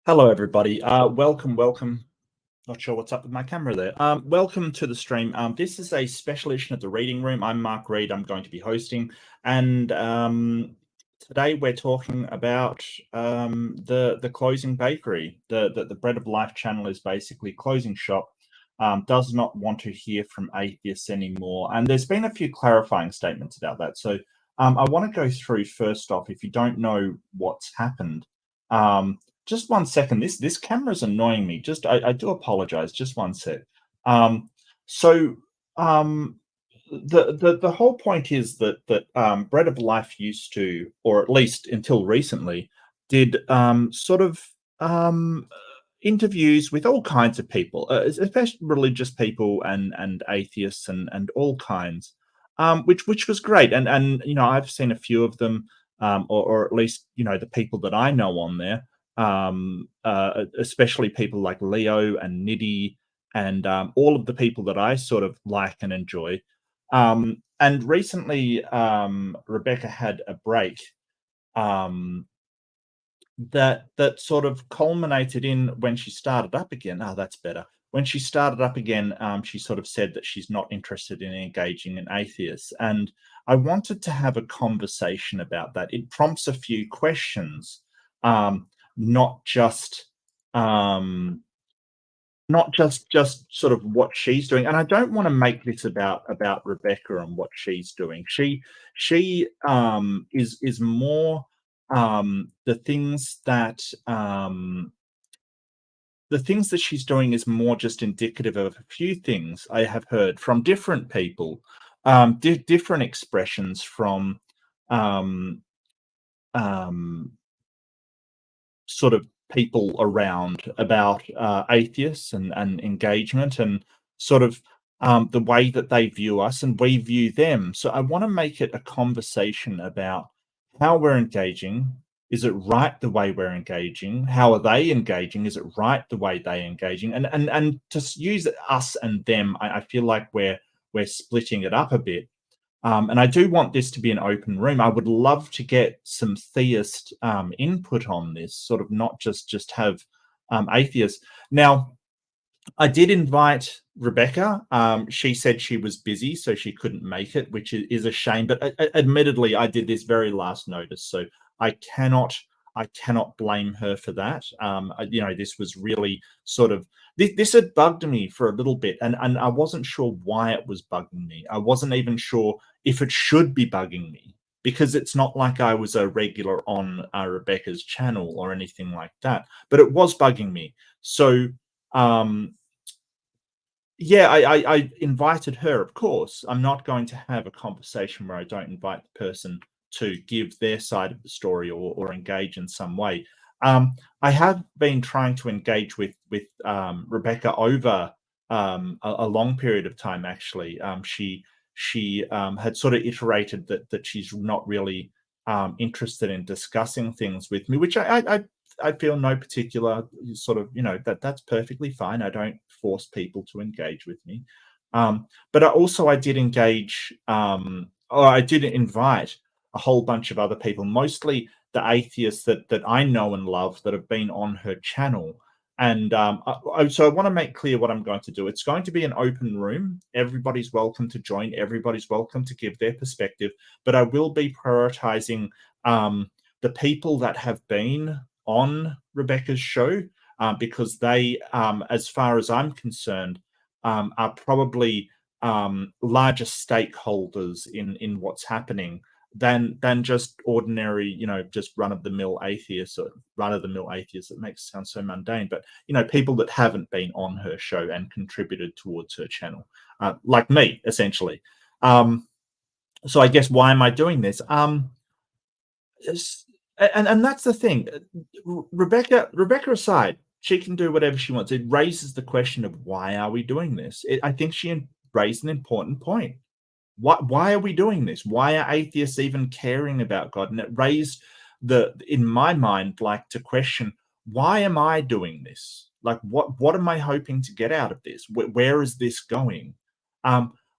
Hello, everybody. Welcome. Not sure what's up with my camera there. Welcome to the stream. This is a special edition of the Reading Room. I'm Mark Reid. I'm going to be hosting, and today we're talking about the closing bakery. The Bread of Life channel is basically closing shop. Does not want to hear from atheists anymore, and there's been a few clarifying statements about that. So I want to go through first off. If you don't know what's happened. Just 1 second. This camera is annoying me. I do apologize. Just 1 sec. So the whole point is that Bread of Life used to, or at least until recently, did sort of interviews with all kinds of people, especially religious people and atheists and all kinds, which was great. And I've seen a few of them, or at least the people that I know on there. Especially people like Leo and Niddy and all of the people that I sort of like and enjoy. And recently, Rebekah had a break that sort of culminated in when she started up again. Oh, that's better. When she started up again, she sort of said that she's not interested in engaging in atheists. And I wanted to have a conversation about that. It prompts a few questions. Not just just sort of what she's doing. And I don't want to make this about Rebekah and what she's doing. She is more the things that she's doing is more just indicative of a few things I have heard from different people, different expressions from sort of people around about atheists and engagement and sort of the way that they view us and we view them. So I want to make it a conversation about how we're engaging. Is it right the way we're engaging? How are they engaging? Is it right the way they're engaging? And to use us and them, I feel like we're splitting it up a bit. And I do want this to be an open room. I would love to get some theist input on this, sort of not just have atheists. Now, I did invite Rebekah. She said she was busy, so she couldn't make it, which is a shame. But admittedly, I did this very last notice, so I cannot blame her for that. This was really sort of this had bugged me for a little bit, and I wasn't sure why it was bugging me. I wasn't even sure if it should be bugging me because it's not like I was a regular on Rebekah's channel or anything like that. But it was bugging me. So yeah, I invited her, of course. I'm not going to have a conversation where I don't invite the person to give their side of the story or engage in some way. I have been trying to engage with Rebekah over a long period of time, actually. She had sort of iterated that she's not really interested in discussing things with me, which I feel no particular sort of, that's perfectly fine. I don't force people to engage with me. But I did engage, or I did invite a whole bunch of other people, mostly the atheists that I know and love that have been on her channel. And so I want to make clear what I'm going to do. It's going to be an open room. Everybody's welcome to join. Everybody's welcome to give their perspective. But I will be prioritizing the people that have been on Rebekah's show because they, as far as I'm concerned, are probably larger stakeholders in what's happening than just ordinary, just run-of-the-mill atheists or run-of-the-mill atheists. It makes it sound so mundane, but people that haven't been on her show and contributed towards her channel, like me, essentially. So I guess why am I doing this? And that's the thing. Rebekah aside, she can do whatever she wants. It raises the question of why are we doing this? I think she raised an important point. Why are we doing this? Why are atheists even caring about God? And it raised in my mind, like, to question, why am I doing this? Like, what am I hoping to get out of this? Where is this going?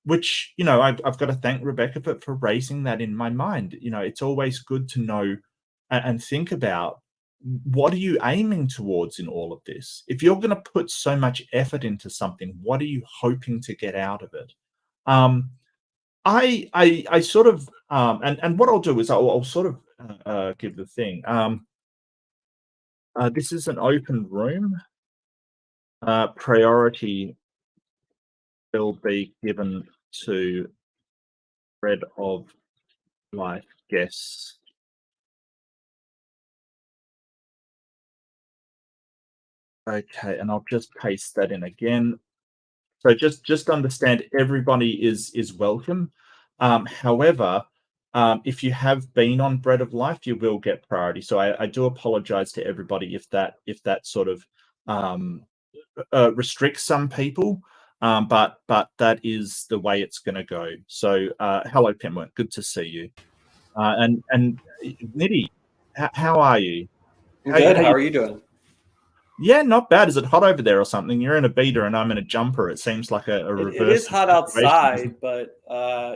Which, I've got to thank Rebekah for raising that in my mind. It's always good to know and think about what are you aiming towards in all of this? If you're going to put so much effort into something, what are you hoping to get out of it? I sort of and what I'll do is I'll sort of give the thing. This is an open room. Priority will be given to bread of life guests. Okay, and I'll just paste that in again. So just understand everybody is welcome. However, if you have been on Bread of Life, you will get priority. So I do apologize to everybody if that sort of restricts some people. But that is the way it's going to go. So hello, Penwet, good to see you. And Nitty, how are you? I'm good. How are you doing? Yeah, not bad. Is it hot over there or something? You're in a beater and I'm in a jumper. It seems like a reverse. It is hot outside, but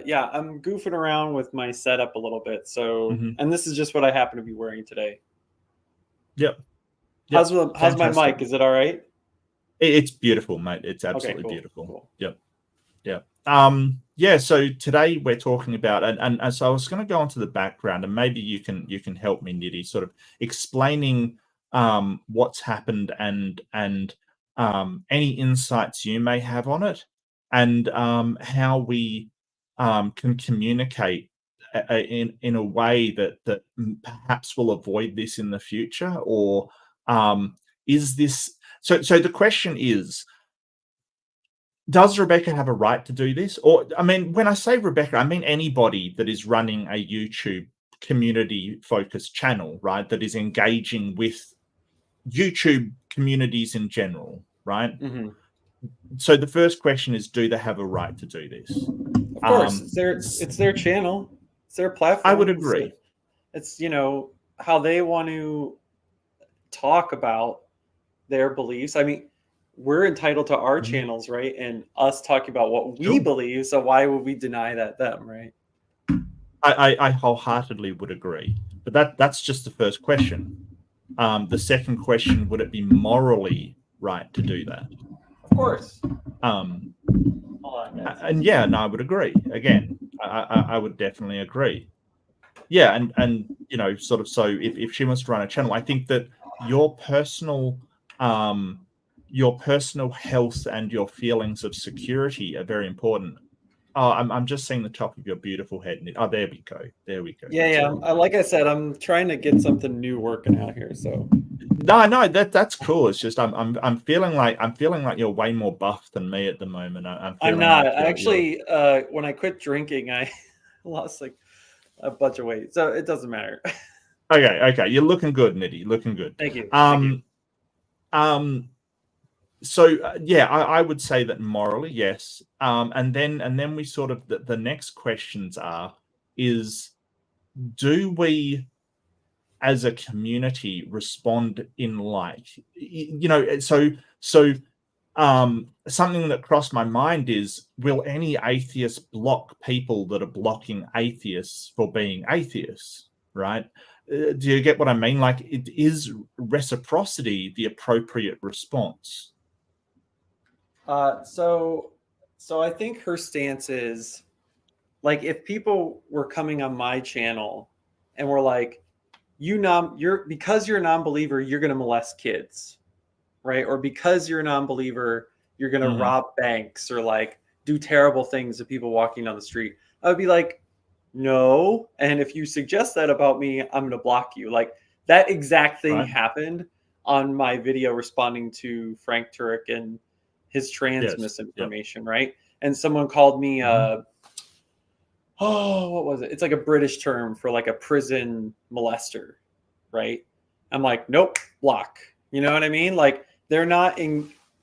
yeah, I'm goofing around with my setup a little bit. So, and this is just what I happen to be wearing today. Yep. How's my mic? Is it all right? It's beautiful, mate. It's absolutely beautiful. Cool. Yep. Yeah. So today we're talking about, and so I was going to go into the background, and maybe you can help me, Nitty, sort of explaining what's happened and any insights you may have on it, and how we can communicate in a way that perhaps will avoid this in the future, or is this so the question is, does Rebekah have a right to do this? Or, I mean, when I say Rebekah, I mean anybody that is running a YouTube community-focused channel, right, that is engaging with YouTube communities in general, right? Mm-hmm. So the first question is, do they have a right to do this? Of course, it's their channel, it's their platform. I would agree. It's how they want to talk about their beliefs. I mean, we're entitled to our channels, right? And us talking about what we believe. So why would we deny that them, right? I wholeheartedly would agree. But that's just the first question. The second question, would it be morally right to do that? Of course. And yeah, and I would agree. Again, I would definitely agree. Yeah, and sort of, so if she wants to run a channel, I think that your personal health and your feelings of security are very important. Oh, I'm just seeing the top of your beautiful head. Oh, there we go. Yeah. Like I said, I'm trying to get something new working out here. So no, that's cool. It's just I'm feeling like you're way more buff than me at the moment. I'm not. I actually, when I quit drinking, I lost like a bunch of weight, so it doesn't matter. Okay, you're looking good, Nitty. Looking good. Thank you. So yeah, I would say that morally, yes. And then we sort of, the next questions is do we as a community respond in like, something that crossed my mind is, will any atheist block people that are blocking atheists for being atheists, right? Do you get what I mean? Like, it is reciprocity the appropriate response? So I think her stance is, like, if people were coming on my channel and were like, because you're a non-believer, you're going to molest kids, right? Or because you're a non-believer, you're going to rob banks or like do terrible things to people walking down the street, I would be like, no. And if you suggest that about me, I'm going to block you. Like, that exact thing happened on my video responding to Frank Turek and his trans misinformation, right? And someone called me what was it? It's like a British term for like a prison molester, right? I'm like, nope, block. You know what I mean? Like, they're not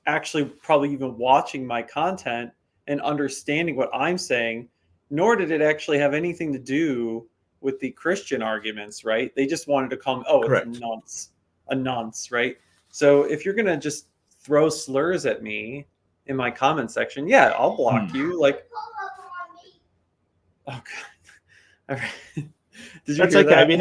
actually probably even watching my content and understanding what I'm saying, nor did it actually have anything to do with the Christian arguments, right? They just wanted to call me, it's a nonce, right? So if you're going to just throw slurs at me in my comment section, yeah, I'll block you. Like, oh God. All right. Did you That's hear okay. that? I mean,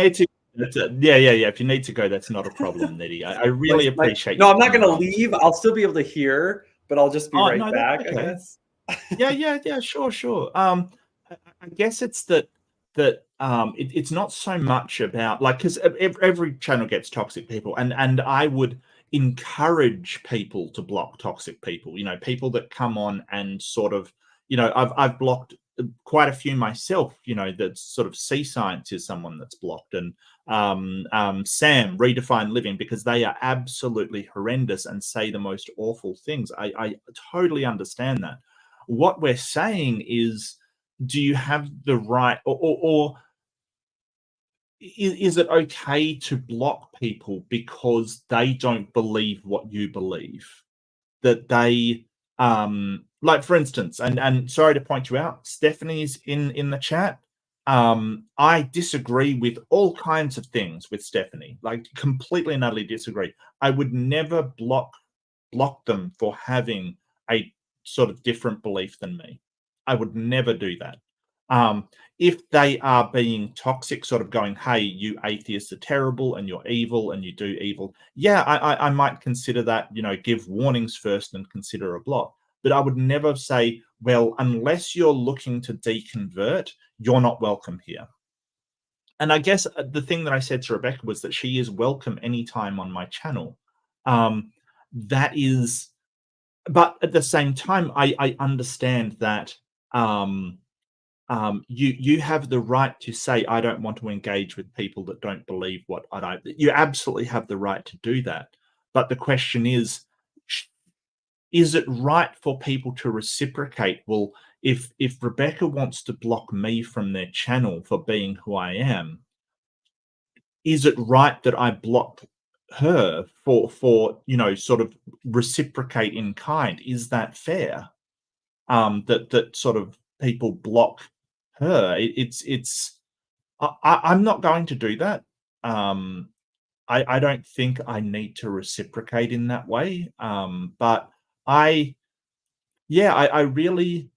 Yeah. If you need to go, that's not a problem, Nitty. I really appreciate no, you I'm not going coming to on. leave. I'll still be able to hear, but I'll just be Oh, right no, back, that's I okay. guess. Yeah, sure. I guess it's that it's not so much about, like, because every channel gets toxic people, and I would encourage people to block toxic people. You know, people that come on and sort of, you know, I've blocked quite a few myself. You know, that sort of Sea Science is someone that's blocked, and Sam Redefine Living, because they are absolutely horrendous and say the most awful things. I totally understand that. What we're saying is, do you have the right, or is it okay to block people because they don't believe what you believe? That they, like, for instance, and sorry to point you out, Stephanie's in the chat. I disagree with all kinds of things with Stephanie, like completely and utterly disagree. I would never block them for having a sort of different belief than me. I would never do that. If they are being toxic, sort of going, hey, you atheists are terrible and you're evil and you do evil, yeah, I might consider that, you know, give warnings first and consider a block. But I would never say, well, unless you're looking to deconvert, you're not welcome here. And I guess the thing that I said to Rebekah was that she is welcome anytime on my channel. That is, but at the same time, I understand that you have the right to say, I don't want to engage with people that don't believe what I don't. You absolutely have the right to do that. But the question is it right for people to reciprocate? Well, if Rebekah wants to block me from their channel for being who I am, is it right that I block her for you know, sort of reciprocate in kind? Is that fair? That sort of people block her. I'm not going to do that. I don't think I need to reciprocate in that way. But I really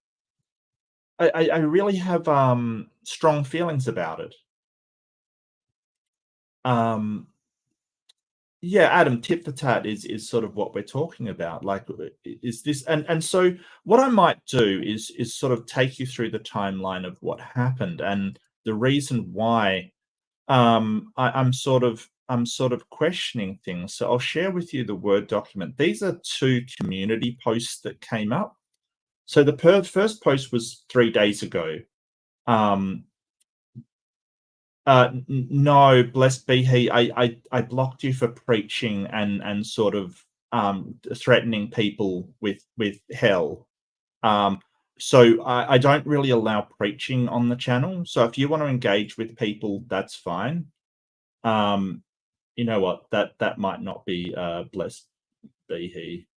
I really have strong feelings about it. Yeah, Adam, tit for tat is sort of what we're talking about. Like, is this, and so what I might do is sort of take you through the timeline of what happened and the reason why I'm sort of questioning things. So I'll share with you the Word document. These are two community posts that came up. So the first post was 3 days ago. No, blessed be he. I blocked you for preaching and sort of threatening people with hell. So I don't really allow preaching on the channel. So if you want to engage with people, that's fine. You know what? That might not be blessed be he.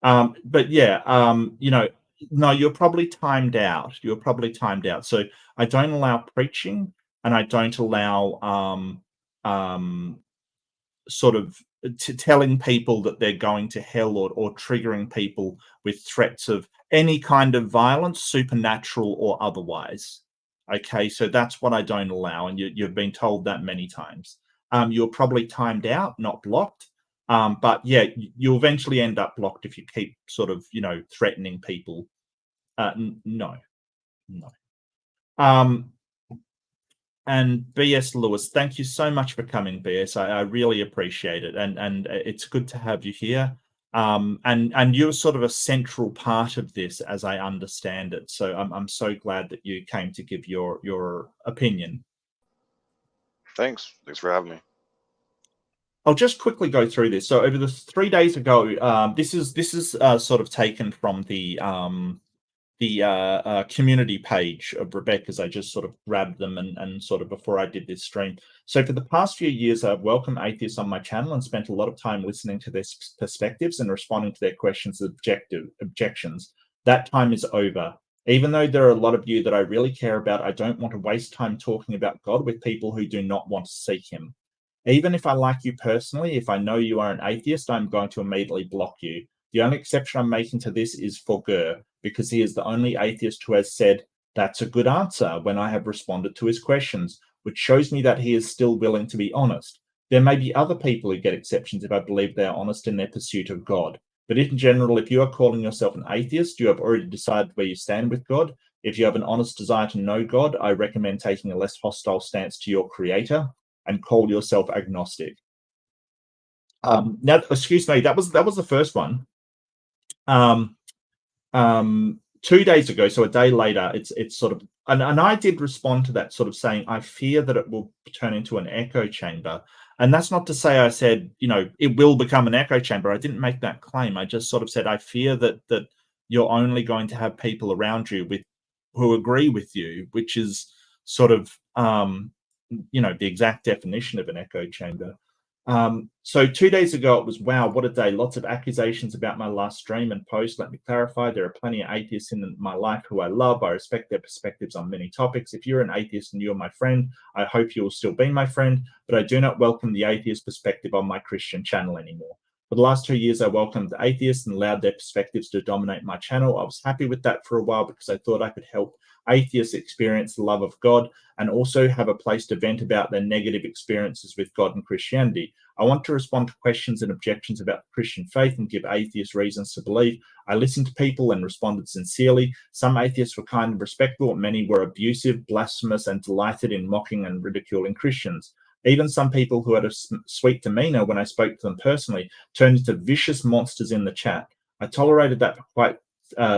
But yeah, you know, no, you're probably timed out. You're probably timed out. So I don't allow preaching, and I don't allow sort of telling people that they're going to hell, or triggering people with threats of any kind of violence, supernatural or otherwise. Okay, so that's what I don't allow, and you've been told that many times. You're probably timed out, not blocked. But yeah, you'll eventually end up blocked if you keep sort of, you know, threatening people. No. And BS Lewis, thank you so much for coming, BS. I really appreciate it, and it's good to have you here. And you're sort of a central part of this, as I understand it. So I'm so glad that you came to give your opinion. Thanks for having me. I'll just quickly go through this. So over the 3 days ago, this is sort of taken from the community page of Rebekah's. I just sort of grabbed them and sort of before I did this stream. So for the past few years, I've welcomed atheists on my channel and spent a lot of time listening to their perspectives and responding to their questions and objections. That time is over. Even though there are a lot of you that I really care about, I don't want to waste time talking about God with people who do not want to seek him. Even if I like you personally, if I know you are an atheist, I'm going to immediately block you. The only exception I'm making to this is for Gur, because he is the only atheist who has said, that's a good answer, when I have responded to his questions, which shows me that he is still willing to be honest. There may be other people who get exceptions if I believe they are honest in their pursuit of God. But in general, if you are calling yourself an atheist, you have already decided where you stand with God. If you have an honest desire to know God, I recommend taking a less hostile stance to your creator and call yourself agnostic. Now, excuse me, that was the first one. 2 days ago, so a day later, it's sort of, and I did respond to that, sort of saying, I fear that it will turn into an echo chamber. And that's not to say I said, it will become an echo chamber. I didn't make that claim. I just sort of said, I fear that you're only going to have people around you who agree with you, which is sort of, the exact definition of an echo chamber. So 2 days ago, it was, wow, what a day. Lots of accusations about my last stream and post. Let me clarify, there are plenty of atheists in my life who I love. I respect their perspectives on many topics. If you're an atheist and you're my friend, I hope you will still be my friend, but I do not welcome the atheist perspective on my Christian channel anymore. For the last 2 years, I welcomed the atheists and allowed their perspectives to dominate my channel. I was happy with that for a while because I thought I could help atheists experience the love of God and also have a place to vent about their negative experiences with God and Christianity. I want to respond to questions and objections about the Christian faith and give atheists reasons to believe. I listened to people and responded sincerely. Some atheists were kind and respectful, many were abusive, blasphemous, and delighted in mocking and ridiculing Christians. Even some people who had a sweet demeanor when I spoke to them personally turned into vicious monsters in the chat. I tolerated that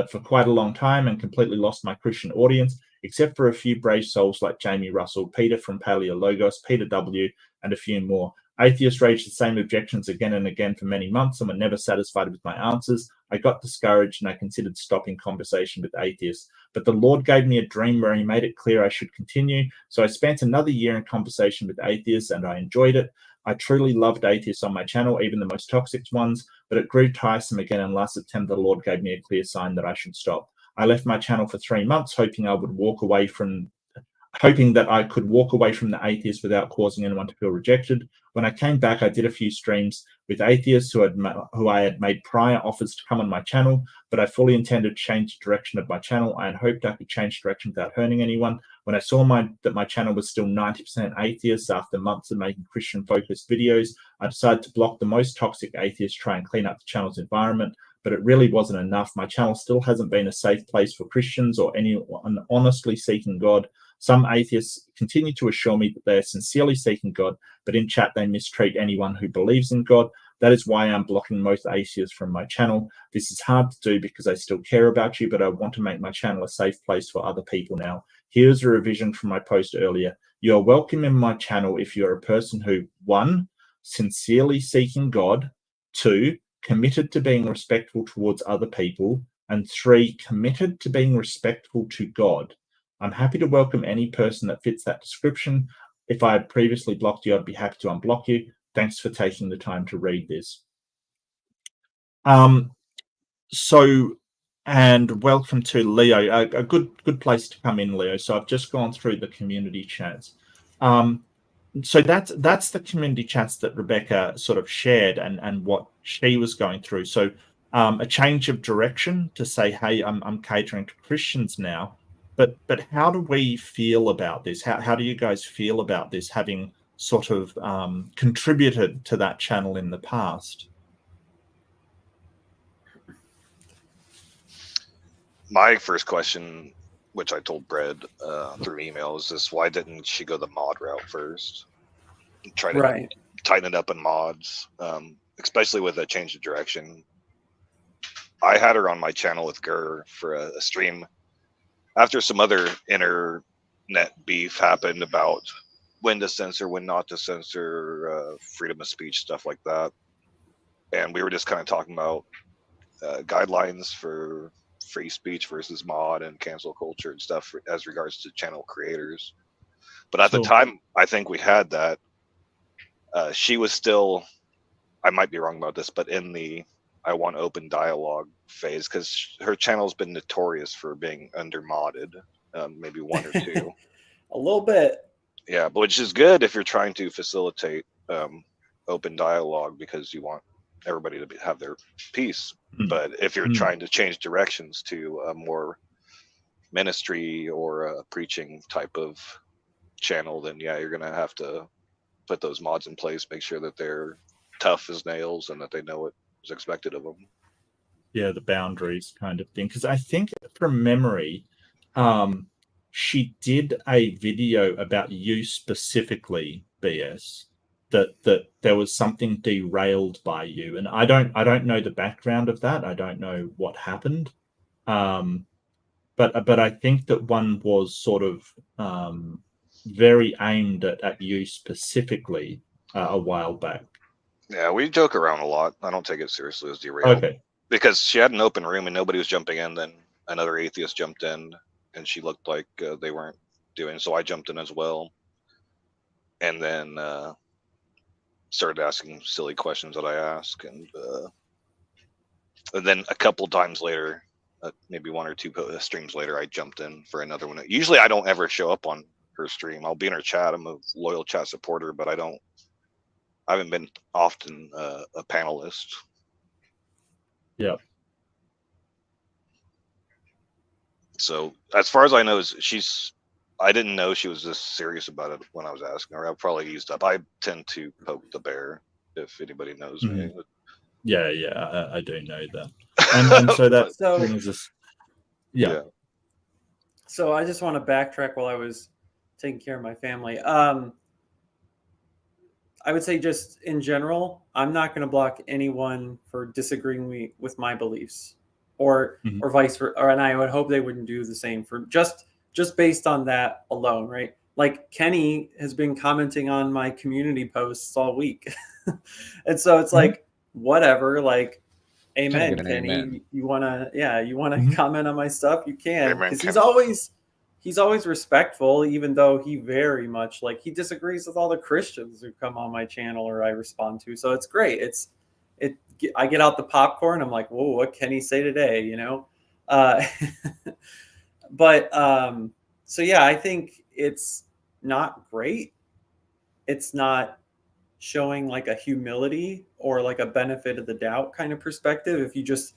for quite a long time and completely lost my Christian audience, except for a few brave souls like Jamie Russell, Peter from Paleologos, Peter W., and a few more. Atheists raised the same objections again and again for many months and were never satisfied with my answers. I got discouraged and I considered stopping conversation with atheists. But the Lord gave me a dream where he made it clear I should continue. So I spent another year in conversation with atheists and I enjoyed it. I truly loved atheists on my channel, even the most toxic ones, but it grew tiresome again, and last September the Lord gave me a clear sign that I should stop. I left my channel for 3 months, hoping that I could walk away from the atheists without causing anyone to feel rejected. When I came back, I did a few streams with atheists who I had made prior offers to come on my channel, but I fully intended to change the direction of my channel. I had hoped I could change direction without hurting anyone. When I saw that my channel was still 90% atheists after months of making Christian-focused videos, I decided to block the most toxic atheists, try and clean up the channel's environment. But it really wasn't enough. My channel still hasn't been a safe place for Christians or anyone honestly seeking God. Some atheists continue to assure me that they are sincerely seeking God, but in chat they mistreat anyone who believes in God. That is why I'm blocking most atheists from my channel. This is hard to do because I still care about you, but I want to make my channel a safe place for other people now. Here's a revision from my post earlier. You are welcome in my channel if you're a person who, 1, sincerely seeking God, 2, committed to being respectful towards other people, and 3, committed to being respectful to God. I'm happy to welcome any person that fits that description. If I had previously blocked you, I'd be happy to unblock you. Thanks for taking the time to read this. And welcome to Leo. A good place to come in, Leo. So I've just gone through the community chats. So that's the community chats that Rebekah sort of shared and what she was going through. So a change of direction to say, hey, I'm catering to Christians now. But how do we feel about this? How do you guys feel about this, having sort of contributed to that channel in the past? My first question, which I told Brad through email, is this: why didn't she go the mod route first? Try to tighten it up in mods, especially with a change of direction. I had her on my channel with Gur for a stream after some other internet beef happened about when to censor, when not to censor, freedom of speech, stuff like that. And we were just kind of talking about guidelines for free speech versus mod and cancel culture and stuff as regards to channel creators. But at the time, I think we had that. She was still, I might be wrong about this, but in the I want open dialogue phase, because her channel's been notorious for being under modded, maybe 1 or 2. A little bit. Yeah, but which is good if you're trying to facilitate open dialogue because you want everybody to have their piece. But if you're trying to change directions to a more ministry or a preaching type of channel, then yeah, you're gonna have to put those mods in place, make sure that they're tough as nails and that they know what is expected of them. Yeah, the boundaries kind of thing. Because I think from memory, she did a video about you specifically, BS, that there was something derailed by you, and I don't know the background of that. I don't know what happened, but I think that one was sort of very aimed at you specifically a while back. Yeah, we joke around a lot. I don't take it seriously as derailed. Okay. Because she had an open room and nobody was jumping in. Then another atheist jumped in, and she looked like they weren't doing. So I jumped in as well, and then started asking silly questions that I ask, and then a couple times later, maybe one or two streams later, I jumped in for another one. Usually, I don't ever show up on her stream. I'll be in her chat. I'm a loyal chat supporter, but I haven't been often a panelist. Yeah. So as far as I know, I didn't know she was this serious about it when I was asking her. I probably used up. I tend to poke the bear, if anybody knows me. Yeah, I do know that. And so that brings us. Yeah. So I just want to backtrack while I was taking care of my family. I would say just in general, I'm not going to block anyone for disagreeing with my beliefs, or vice versa. And I would hope they wouldn't do the same for just based on that alone, right? Like Kenny has been commenting on my community posts all week, and so it's like whatever, like, amen, Kenny. Amen. You wanna comment on my stuff, you can, because he's always respectful, even though he very much he disagrees with all the Christians who come on my channel or I respond to. So it's great. I get out the popcorn. I'm like, whoa, what can he say today? You know? So yeah, I think it's not great. It's not showing like a humility or like a benefit of the doubt kind of perspective. If you just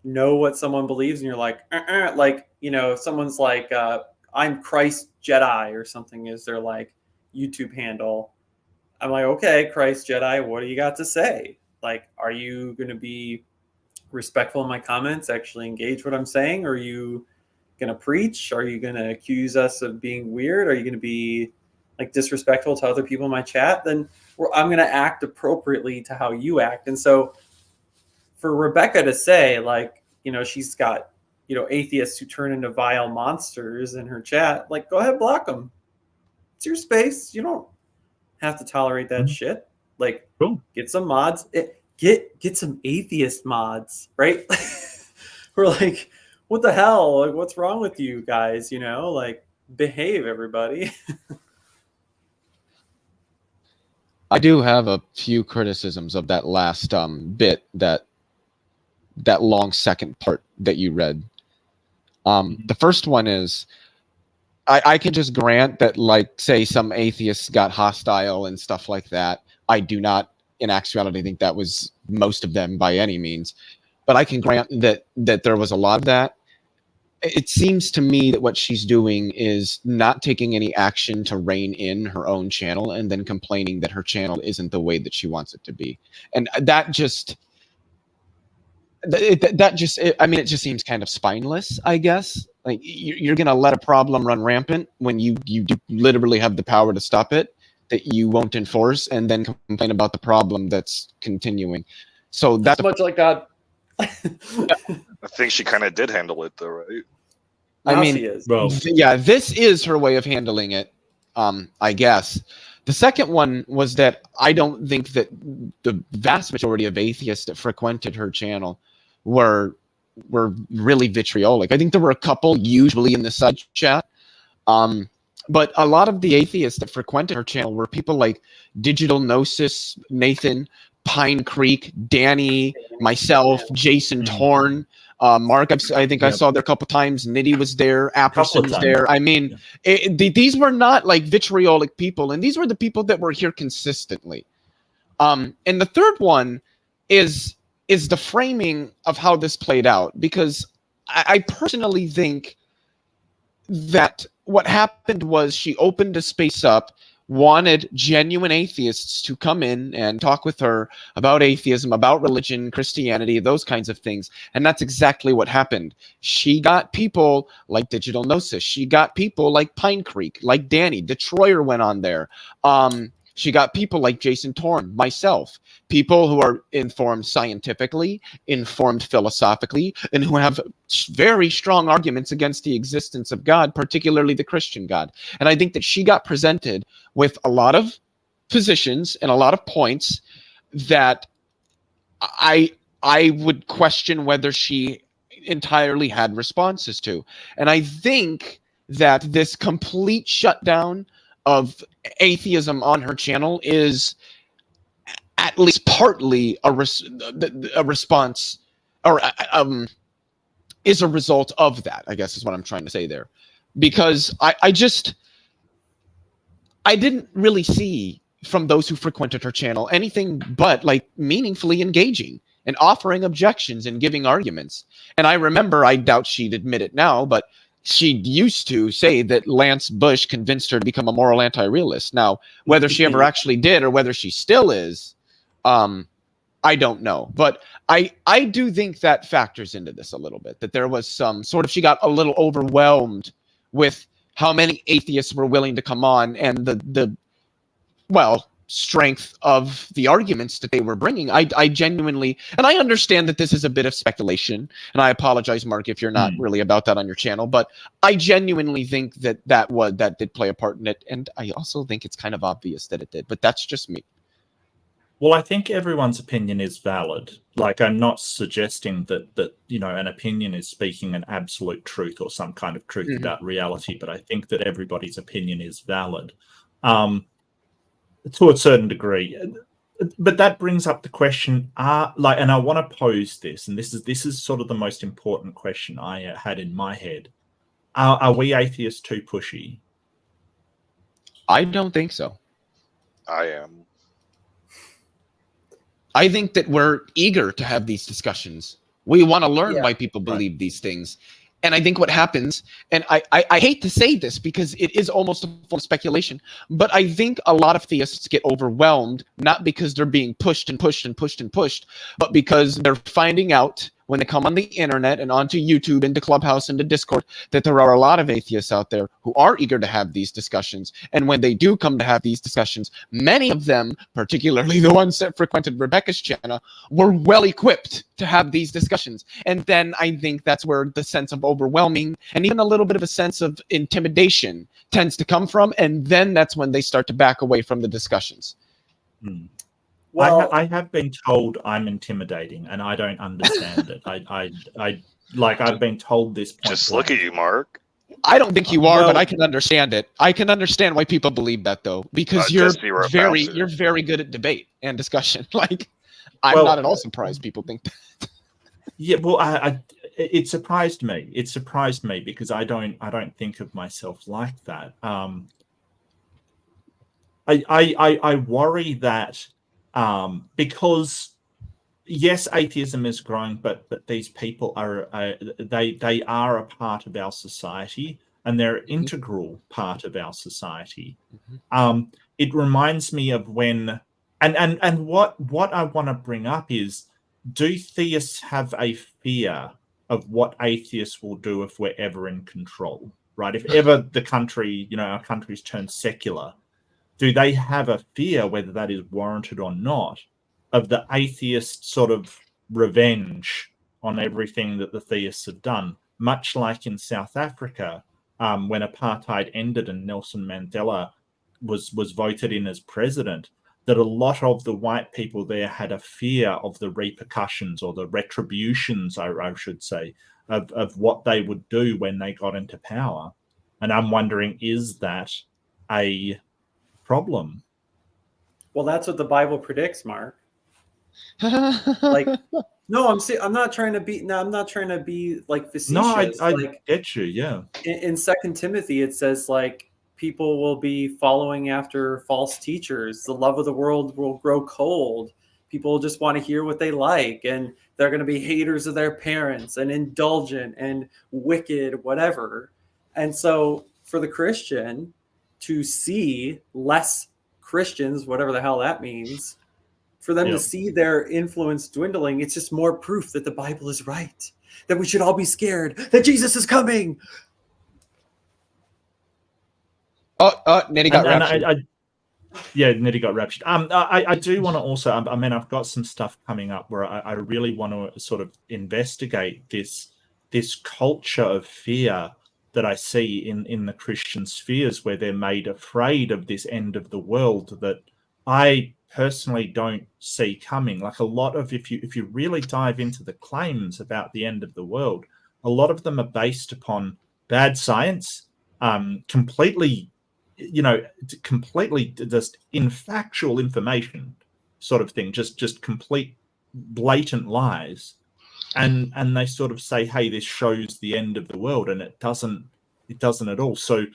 know what someone believes and you're like, if someone's like, I'm Christ Jedi or something is their like YouTube handle. I'm like, okay, Christ Jedi, what do you got to say? Like, are you going to be respectful in my comments, actually engage what I'm saying? Or are you going to preach? Are you going to accuse us of being weird? Are you going to be like disrespectful to other people in my chat? Then I'm going to act appropriately to how you act. And so for Rebekah to say, like, she's got, atheists who turn into vile monsters in her chat, like, go ahead, block them. It's your space. You don't have to tolerate that shit. Like, cool. Get some mods. Get some atheist mods, right? We're like, what the hell? Like, what's wrong with you guys? Like, behave, everybody. I do have a few criticisms of that last bit, that long second part that you read. The first one is, I can just grant that, like, say some atheists got hostile and stuff like that. I do not, in actuality, think that was most of them by any means. But I can grant that there was a lot of that. It seems to me that what she's doing is not taking any action to rein in her own channel and then complaining that her channel isn't the way that she wants it to be. And that just... it just seems kind of spineless, I guess. Like, you're going to let a problem run rampant when you literally have the power to stop it, that you won't enforce, and then complain about the problem that's continuing. So that's much like God. I think she kind of did handle it, though, right? I mean, yeah, this is her way of handling it, I guess. The second one was that I don't think that the vast majority of atheists that frequented her channel were really vitriolic. I think there were a couple, usually in the side chat, but a lot of the atheists that frequented her channel were people like Digital Gnosis, Nathan, Pine Creek, Danny, myself, Jason Torn, Mark. I think I saw there a couple times. Nitty was there. Apperson was there. I mean, these were not like vitriolic people, and these were the people that were here consistently. And the third one is the framing of how this played out, because I personally think that what happened was she opened a space up, wanted genuine atheists to come in and talk with her about atheism, about religion, Christianity, those kinds of things. And that's exactly what happened. She got people like Digital Gnosis. She got people like Pine Creek, like Danny. Detroyer went on there. She got people like Jason Torn, myself, people who are informed scientifically, informed philosophically, and who have very strong arguments against the existence of God, particularly the Christian God. And I think that she got presented with a lot of positions and a lot of points that I would question whether she entirely had responses to. And I think that this complete shutdown of atheism on her channel is at least partly a response, or is a result of that, I guess is what I'm trying to say there. Because I didn't really see from those who frequented her channel anything but like meaningfully engaging and offering objections and giving arguments. And I remember, I doubt she'd admit it now, but she used to say that Lance Bush convinced her to become a moral anti-realist. Now, whether she ever actually did or whether she still is, I don't know. But I do think that factors into this a little bit, that there was some sort of, she got a little overwhelmed with how many atheists were willing to come on and the strength of the arguments that they were bringing. I genuinely, and I understand that this is a bit of speculation, and I apologize, Mark, if you're not really about that on your channel, but I genuinely think that did play a part in it, and I also think it's kind of obvious that it did, but that's just me. Well, I think everyone's opinion is valid. Like, I'm not suggesting that an opinion is speaking an absolute truth or some kind of truth about reality, but I think that everybody's opinion is valid. To a certain degree, but that brings up the question: and I want to pose this, and this is sort of the most important question I had in my head. Are we atheists too pushy? I don't think so. I am. I think that we're eager to have these discussions. We want to learn why people believe these things. And I think what happens, and I hate to say this because it is almost a form of speculation, but I think a lot of theists get overwhelmed, not because they're being pushed and pushed and pushed and pushed, but because they're finding out when they come on the internet and onto YouTube, into Clubhouse, into Discord, that there are a lot of atheists out there who are eager to have these discussions. And when they do come to have these discussions, many of them, particularly the ones that frequented Rebekah's channel, were well equipped to have these discussions. And then I think that's where the sense of overwhelming and even a little bit of a sense of intimidation tends to come from. And then that's when they start to back away from the discussions. Well, I have been told I'm intimidating, and I don't understand it. I've been told this point. Just look at you, Mark. I don't think you are, but I can understand it. I can understand why people believe that, though, because you're very good at debate and discussion. Like, I'm not at all surprised people think that. Yeah, well, it surprised me. It surprised me because I don't think of myself like that. I worry that. Because yes, atheism is growing, but these people are they are a part of our society, and they're an integral part of our society. It reminds me of when, and what I want to bring up is, do theists have a fear of what atheists will do if we're ever in control? Right? If ever the country, our country's turned secular. Do they have a fear, whether that is warranted or not, of the atheist sort of revenge on everything that the theists have done? Much like in South Africa, when apartheid ended and Nelson Mandela was voted in as president, that a lot of the white people there had a fear of the repercussions or the retributions, I should say, of what they would do when they got into power. And I'm wondering, is that a problem? Well, that's what the Bible predicts, Mark. Like, no, I'm not trying to be. No, I'm not trying to be like facetious. No, I get you. Yeah. In 2 Timothy, it says like people will be following after false teachers. The love of the world will grow cold. People just want to hear what they like, and they're going to be haters of their parents and indulgent and wicked, whatever. And so for the Christian to see less Christians, whatever the hell that means, for them to see their influence dwindling. It's just more proof that the Bible is right, that we should all be scared, that Jesus is coming. Nitty got raptured. Nitty got raptured. I do want to also, I mean, I've got some stuff coming up where I really want to sort of investigate this culture of fear that I see in the Christian spheres, where they're made afraid of this end of the world that I personally don't see coming. Like a lot of, if you really dive into the claims about the end of the world, a lot of them are based upon bad science, completely just infactual information sort of thing, just complete blatant lies. And they sort of say, hey, this shows the end of the world, and it doesn't at all. So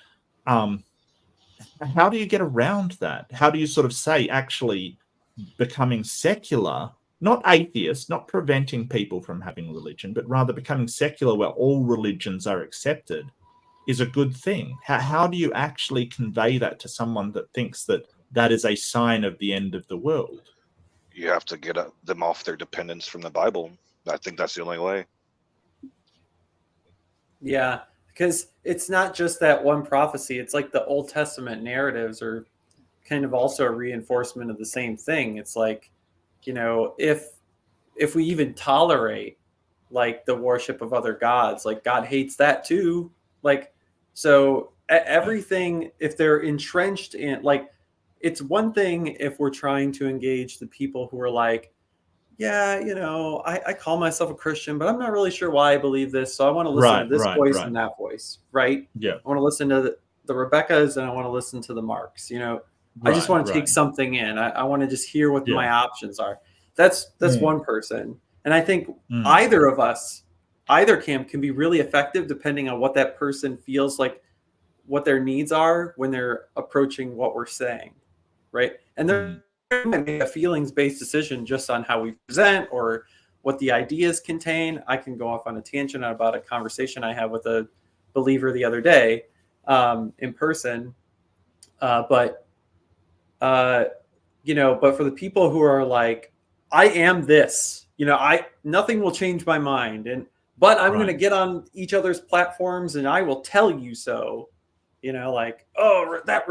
how do you get around that? How do you sort of say actually becoming secular, not atheist, not preventing people from having religion, but rather becoming secular where all religions are accepted is a good thing? How do you actually convey that to someone that thinks that is a sign of the end of the world? You have to get them off their dependence from the Bible. I think that's the only way. Yeah, because it's not just that one prophecy. It's like the Old Testament narratives are kind of also a reinforcement of the same thing. It's like, if we even tolerate like the worship of other gods, like God hates that too. Like, so everything, if they're entrenched in, like, it's one thing if we're trying to engage the people who are like, yeah, I call myself a Christian, but I'm not really sure why I believe this. So I want to listen to this voice and that voice, right? Yeah. I want to listen to the Rebekahs and I want to listen to the Marks. I just want to take something in. I want to just hear what my options are. That's one person. And I think either of us, either camp can be really effective depending on what that person feels like, what their needs are when they're approaching what we're saying, right? And they're make a feelings-based decision just on how we present or what the ideas contain. I can go off on a tangent about a conversation I had with a believer the other day in person. But for the people who are like, I am this, nothing will change my mind. But I'm going to get on each other's platforms and I will tell you so. Like, oh, that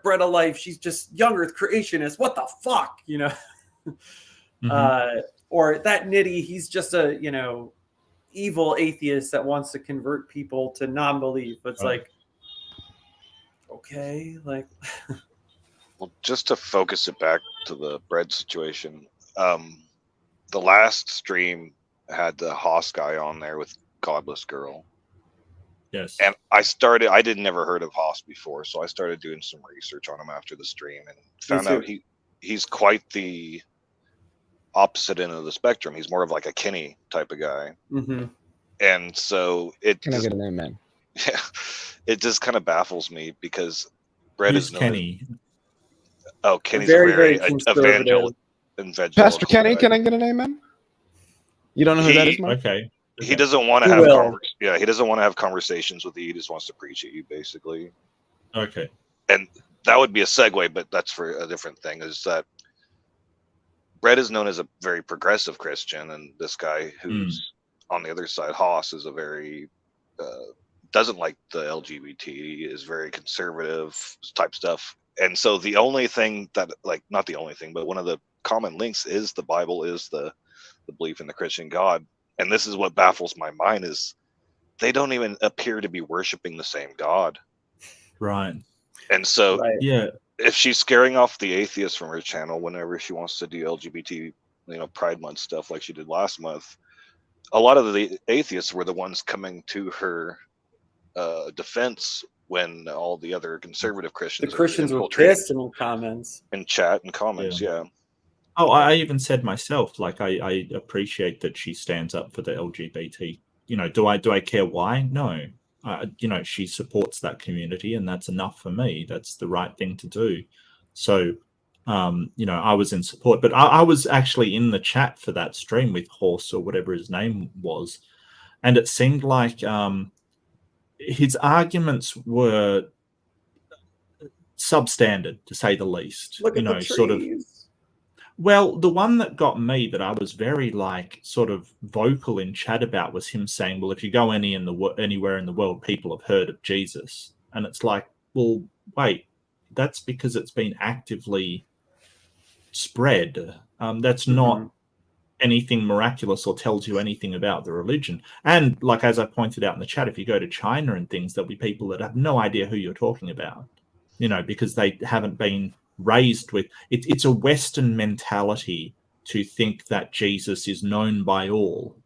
bread of life, she's just young earth creationist. What the fuck, or that Nitty, he's just a, evil atheist that wants to convert people to non-belief. It's like, okay, like. Well, just to focus it back to the bread situation, the last stream had the Haas guy on there with Godless Girl. Yes. And I didn't never heard of Haas before, so I started doing some research on him after the stream and found out he's quite the opposite end of the spectrum. He's more of like a Kenny type of guy. Mm-hmm. And so Can I get an amen? Yeah, it just kind of baffles me because bread is known Kenny. Kenny's very evangelical. Pastor Kenny, can I get an amen? You don't know who that is, Mark? Okay. He doesn't want to have he doesn't want to have conversations with you. He just wants to preach at you, basically. Okay. And that would be a segue, but that's for a different thing. Is that Brett is known as a very progressive Christian, and this guy who's on the other side, Haas, is a very doesn't like the LGBT, is very conservative type stuff. And so the only thing that, like, not the only thing, but one of the common links is the Bible, is the belief in the Christian God. And this is what baffles my mind, is they don't even appear to be worshiping the same God. Right. And so yeah, if she's scaring off the atheists from her channel whenever she wants to do LGBT, Pride Month stuff like she did last month, a lot of the atheists were the ones coming to her defense when all the other conservative Christians, the Christians were pissed in comments, in chat and comments. Yeah. Oh, I even said myself, like, I appreciate that she stands up for the LGBT. Do I care why? No. She supports that community, and that's enough for me. That's the right thing to do. So, I was in support, but I was actually in the chat for that stream with Horse, or whatever his name was, and it seemed like his arguments were substandard, to say the least. Look at the trees. Sort of. Well, the one that got me, that I was very sort of vocal in chat about, was him saying, well, if you go anywhere in the world, people have heard of Jesus. And it's like, well, wait, that's because it's been actively spread. That's not anything miraculous or tells you anything about the religion. And as I pointed out in the chat, if you go to China and things, there'll be people that have no idea who you're talking about, because they haven't been raised with it. It's a Western mentality to think that Jesus is known by all.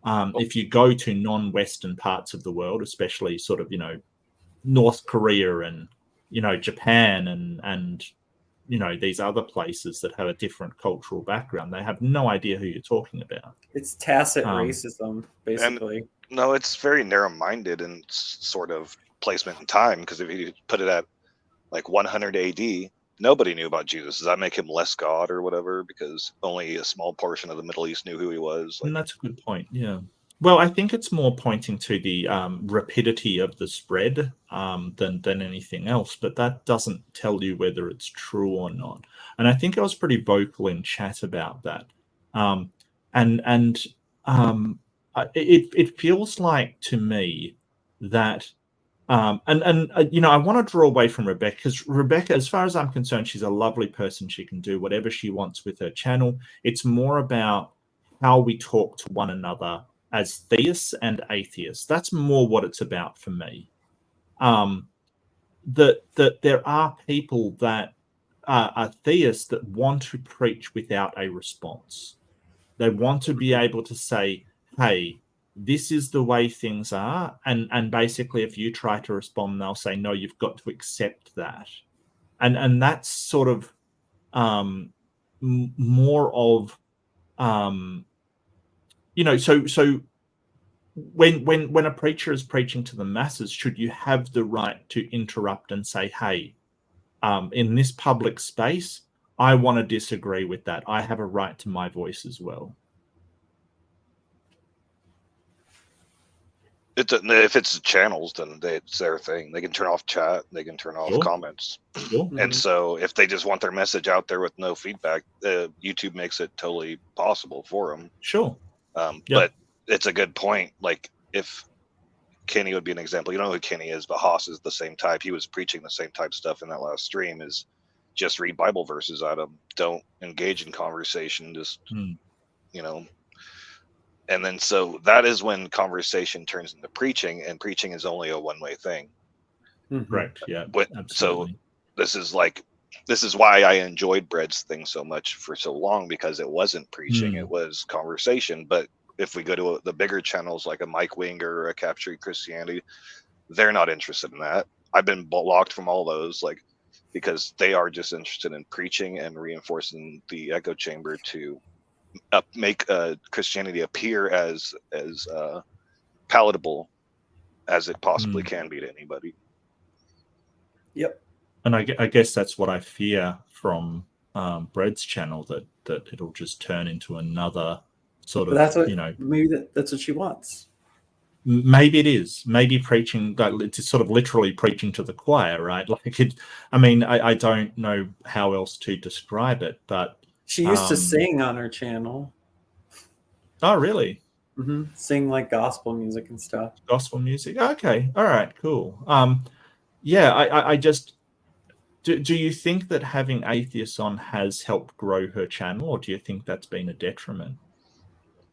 If you go to non-Western parts of the world, especially sort of, North Korea and, Japan and these other places that have a different cultural background, they have no idea who you're talking about. It's tacit racism, basically. No, it's very narrow-minded and sort of placement in time, because if you put it at 100 AD, nobody knew about Jesus. Does that make him less God or whatever? Because only a small portion of the Middle East knew who he was. And that's a good point. Yeah. Well, I think it's more pointing to the rapidity of the spread than anything else, but that doesn't tell you whether it's true or not. And I think I was pretty vocal in chat about that. It feels like to me that I want to draw away from Rebekah, because Rebekah, as far as I'm concerned, she's a lovely person. She can do whatever she wants with her channel. It's more about how we talk to one another as theists and atheists. That's more what it's about for me. That there are people that are theists that want to preach without a response. They want to be able to say, hey, this is the way things are, and basically if you try to respond, they'll say, no, you've got to accept that. And that's sort of more of so when a preacher is preaching to the masses, should you have the right to interrupt and say, hey, in this public space, I want to disagree with that. I have a right to my voice as well. If it's channels, then it's their thing. They can turn off chat. They can turn off comments. Sure. And so if they just want their message out there with no feedback, YouTube makes it totally possible for them. Sure. But it's a good point. If Kenny would be an example, you know who Kenny is, but Haas is the same type. He was preaching the same type stuff in that last stream, is just read Bible verses at him. Don't engage in conversation. Just, and then so that is when conversation turns into preaching, and preaching is only a one-way thing. Correct. Yeah. So this is why I enjoyed Bread's thing so much for so long, because it wasn't preaching, it was conversation. But if we go to the bigger channels like a Mike Winger or a Capturing Christianity, they're not interested in that. I've been blocked from all those, because they are just interested in preaching and reinforcing the echo chamber to make Christianity appear as palatable as it possibly can be to anybody. Yep. And I guess that's what I fear from Bread's channel, that it'll just turn into another sort of, that's what, maybe that's what she wants. Maybe it is. Maybe preaching, it's sort of literally preaching to the choir, right? I don't know how else to describe it, but she used to sing on her channel. Oh, really? Mm-hmm. Sing gospel music and stuff. Gospel music. Okay. All right. Cool. I just do you think that having atheists on has helped grow her channel, or do you think that's been a detriment?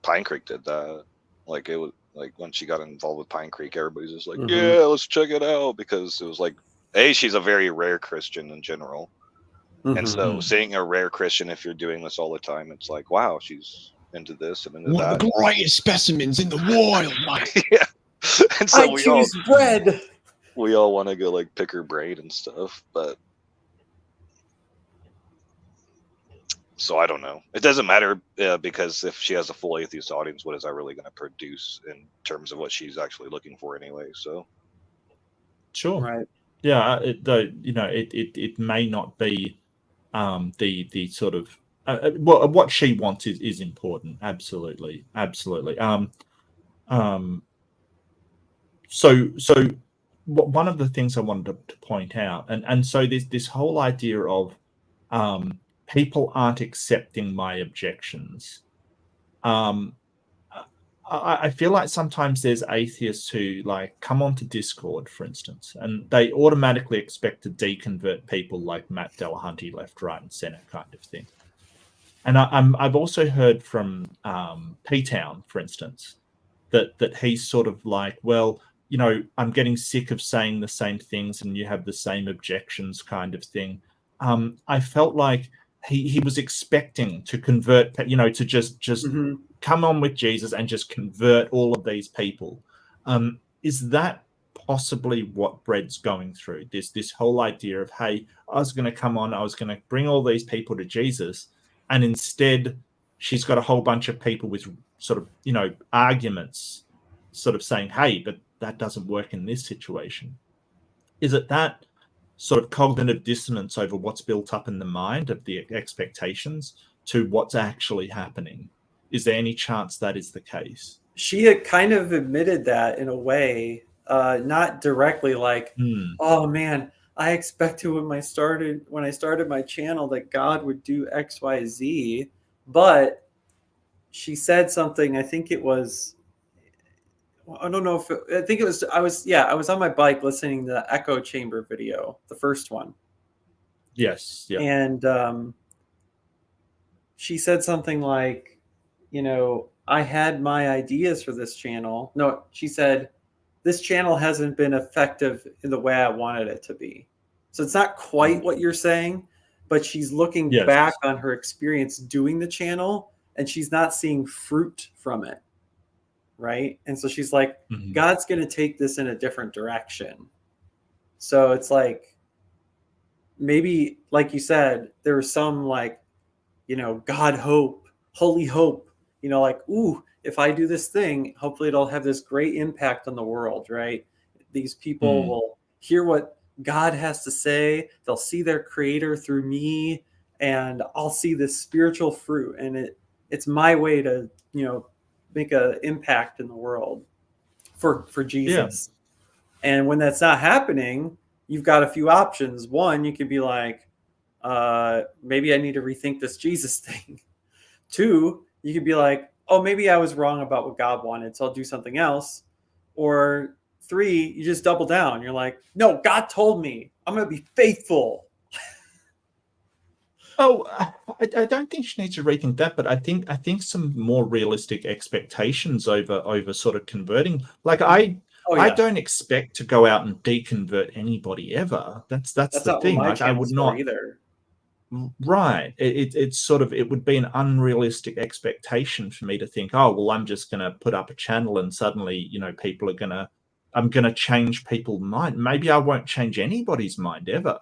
Pine Creek did that. It was when she got involved with Pine Creek, everybody's just yeah, let's check it out, because it was she's a very rare Christian in general. And so seeing a rare Christian, if you're doing this all the time, it's wow, she's into this and into that. One of the greatest specimens in the world, mate. Yeah. And so I choose Bread. We all want to go pick her brain and stuff, but so I don't know. It doesn't matter, because if she has a full atheist audience, what is that really going to produce in terms of what she's actually looking for anyway? So sure, right? Yeah, it may not be the sort of what she wants is important. Absolutely. So one of the things I wanted to point out, and so this whole idea of people aren't accepting my objections. I feel like sometimes there's atheists who like come onto Discord, for instance, and they automatically expect to deconvert people like Matt Delahunty left, right, and center kind of thing. And I've also heard from P-Town, for instance, that he's sort of like, well, you know, I'm getting sick of saying the same things and you have the same objections kind of thing. I felt like he was expecting to convert, you know, to just come on with Jesus and just convert all of these people. Is that possibly what Bread's going through? This whole idea of, hey, I was going to come on, I was going to bring all these people to Jesus, and instead she's got a whole bunch of people with sort of, you know, arguments, sort of saying, hey, but that doesn't work in this situation. Is it that sort of cognitive dissonance over what's built up in the mind of the expectations to what's actually happening? Is there any chance that is the case? She had kind of admitted that in a way, not directly, like, oh man, I expected when I started my channel that God would do X, Y, Z, but she said something. I think it was, I don't know if I think it was, I was on my bike listening to the echo chamber video, the first one. Yes. Yeah. And she said something like, you know, I had my ideas for this channel. No, she said, this channel hasn't been effective in the way I wanted it to be. So it's not quite what you're saying, but she's looking back on her experience doing the channel and she's not seeing fruit from it. Right. And so she's like, God's going to take this in a different direction. So it's like, maybe, like you said, there was some like, you know, God hope, holy hope, you know, like, ooh, if I do this thing, hopefully it'll have this great impact on the world, right? These people will hear what God has to say. They'll see their creator through me, and I'll see this spiritual fruit. And it's my way to, you know, make an impact in the world for Jesus. Yeah. And when that's not happening, you've got a few options. One, you could be like, maybe I need to rethink this Jesus thing. Two, you could be like, oh, maybe I was wrong about what God wanted, so I'll do something else. Or three, you just double down. You're like, no, God told me I'm going to be faithful. Oh, I don't think she needs to rethink that, but I think some more realistic expectations over sort of converting. Like I don't expect to go out and deconvert anybody ever. That's the thing. Like I would not either. Right. It's sort of, it would be an unrealistic expectation for me to think, oh, well, I'm just going to put up a channel and suddenly, you know, I'm going to change people's mind. Maybe I won't change anybody's mind ever.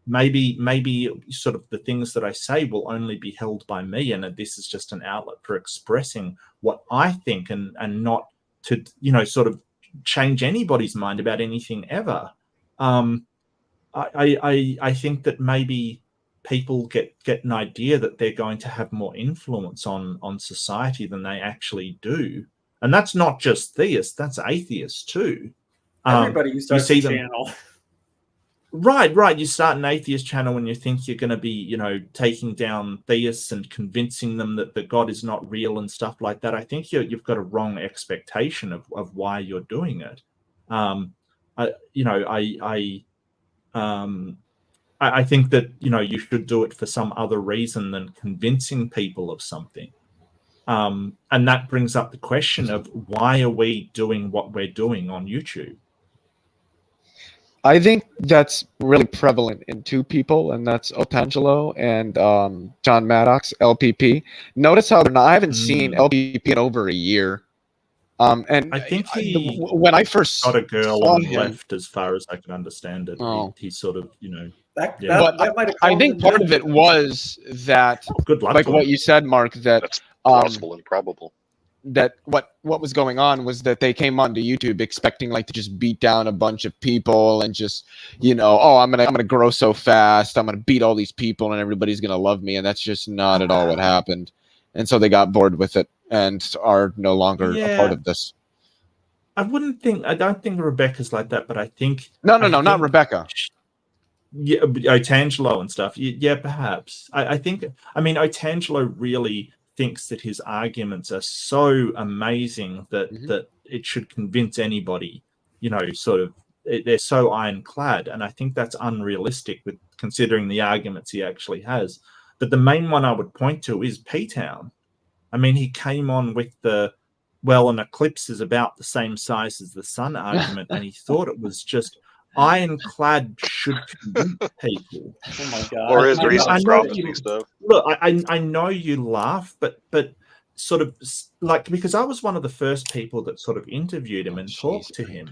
Maybe sort of the things that I say will only be held by me, and this is just an outlet for expressing what I think, and not to, you know, sort of change anybody's mind about anything ever. I think that maybe people get an idea that they're going to have more influence on society than they actually do. And that's not just theists, that's atheists too. Everybody who starts a channel. Right. You start an atheist channel when you think you're going to be, you know, taking down theists and convincing them that God is not real and stuff like that. I think you've got a wrong expectation of why you're doing it. I think that, you know, you should do it for some other reason than convincing people of something. And that brings up the question of, why are we doing what we're doing on YouTube? I think that's really prevalent in two people, and that's Otangelo and John Maddox, LPP. Notice how I haven't seen LPP in over a year. And I think when I first got a girl and left, as far as I can understand it. Oh. He sort of, you know. I think part of it was that, good luck, like what you said, Mark, that's possible and probable. That what was going on was that they came onto YouTube expecting like to just beat down a bunch of people and just, you know, oh, I'm gonna grow so fast, I'm gonna beat all these people and everybody's gonna love me, and that's just not at all what happened. And so they got bored with it and are no longer a part of this. I don't think Rebekah's like that, but I think No, not Rebekah. Yeah, Otangelo and stuff. Yeah, perhaps. I think. I mean, Otangelo really thinks that his arguments are so amazing that that it should convince anybody. You know, sort of. They're so ironclad, and I think that's unrealistic with considering the arguments he actually has. But the main one I would point to is P-Town. I mean, he came on with well, an eclipse is about the same size as the sun argument, and he thought it was just ironclad should convince people. Oh my god! Or his recent prophecy stuff. Look, I know you laugh, but sort of like, because I was one of the first people that sort of interviewed him and talked to him.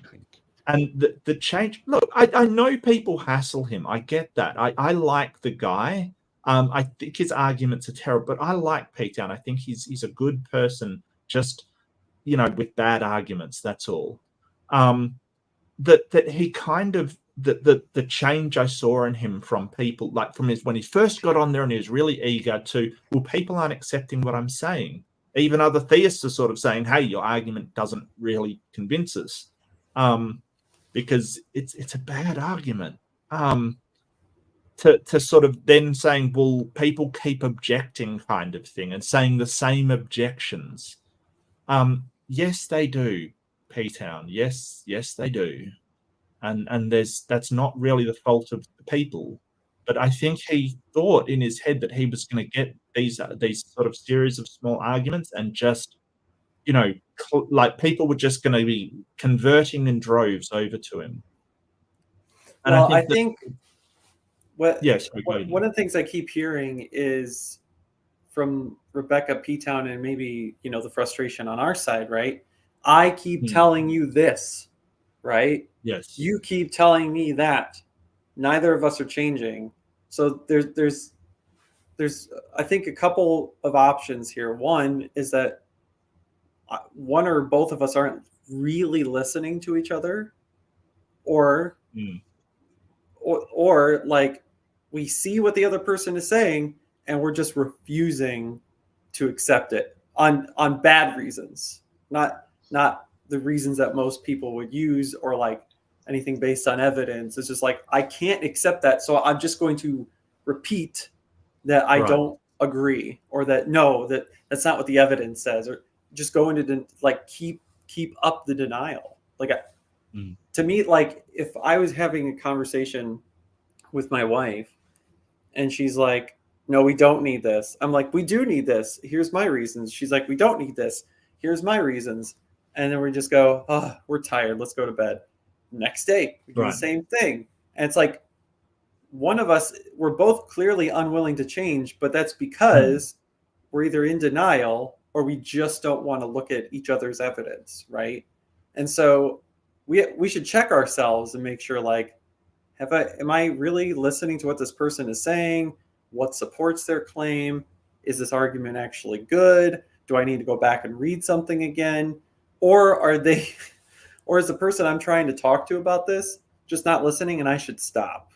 And the change, look, I know people hassle him. I get that. I like the guy. I think his arguments are terrible, but I like P-Town. I think he's a good person, just, you know, with bad arguments. That's all. That he kind of, the change I saw in him from people, like from when he first got on there and he was really eager to, well, people aren't accepting what I'm saying. Even other theists are sort of saying, hey, your argument doesn't really convince us. Because it's a bad argument. To sort of then saying, well, people keep objecting, kind of thing, and saying the same objections. Yes, they do, P-Town. Yes, they do. And that's not really the fault of the people. But I think he thought in his head that he was going to get these sort of series of small arguments and just, you know, like people were just going to be converting in droves over to him. And well, I think one of the things I keep hearing is from Rebekah, P-Town, and maybe, you know, the frustration on our side, right? I keep telling you this, right? Yes. You keep telling me that. Neither of us are changing. So there's I think a couple of options here. One is that one or both of us aren't really listening to each other, or like we see what the other person is saying and we're just refusing to accept it on bad reasons, not the reasons that most people would use, or like anything based on evidence. It's just like, I can't accept that, so I'm just going to repeat that I don't agree, or that that's not what the evidence says, or just go into like keep up the denial. Like to me, like if I was having a conversation with my wife and she's like, no, we don't need this. I'm like, we do need this. Here's my reasons. She's like, we don't need this. Here's my reasons. And then we just go, oh, we're tired. Let's go to bed. Next day, we do the same thing. And it's like, one of us, we're both clearly unwilling to change, but that's because we're either in denial or we just don't want to look at each other's evidence, right? And so we should check ourselves and make sure, like, am I really listening to what this person is saying? What supports their claim? Is this argument actually good? Do I need to go back and read something again? Or or is the person I'm trying to talk to about this just not listening and I should stop?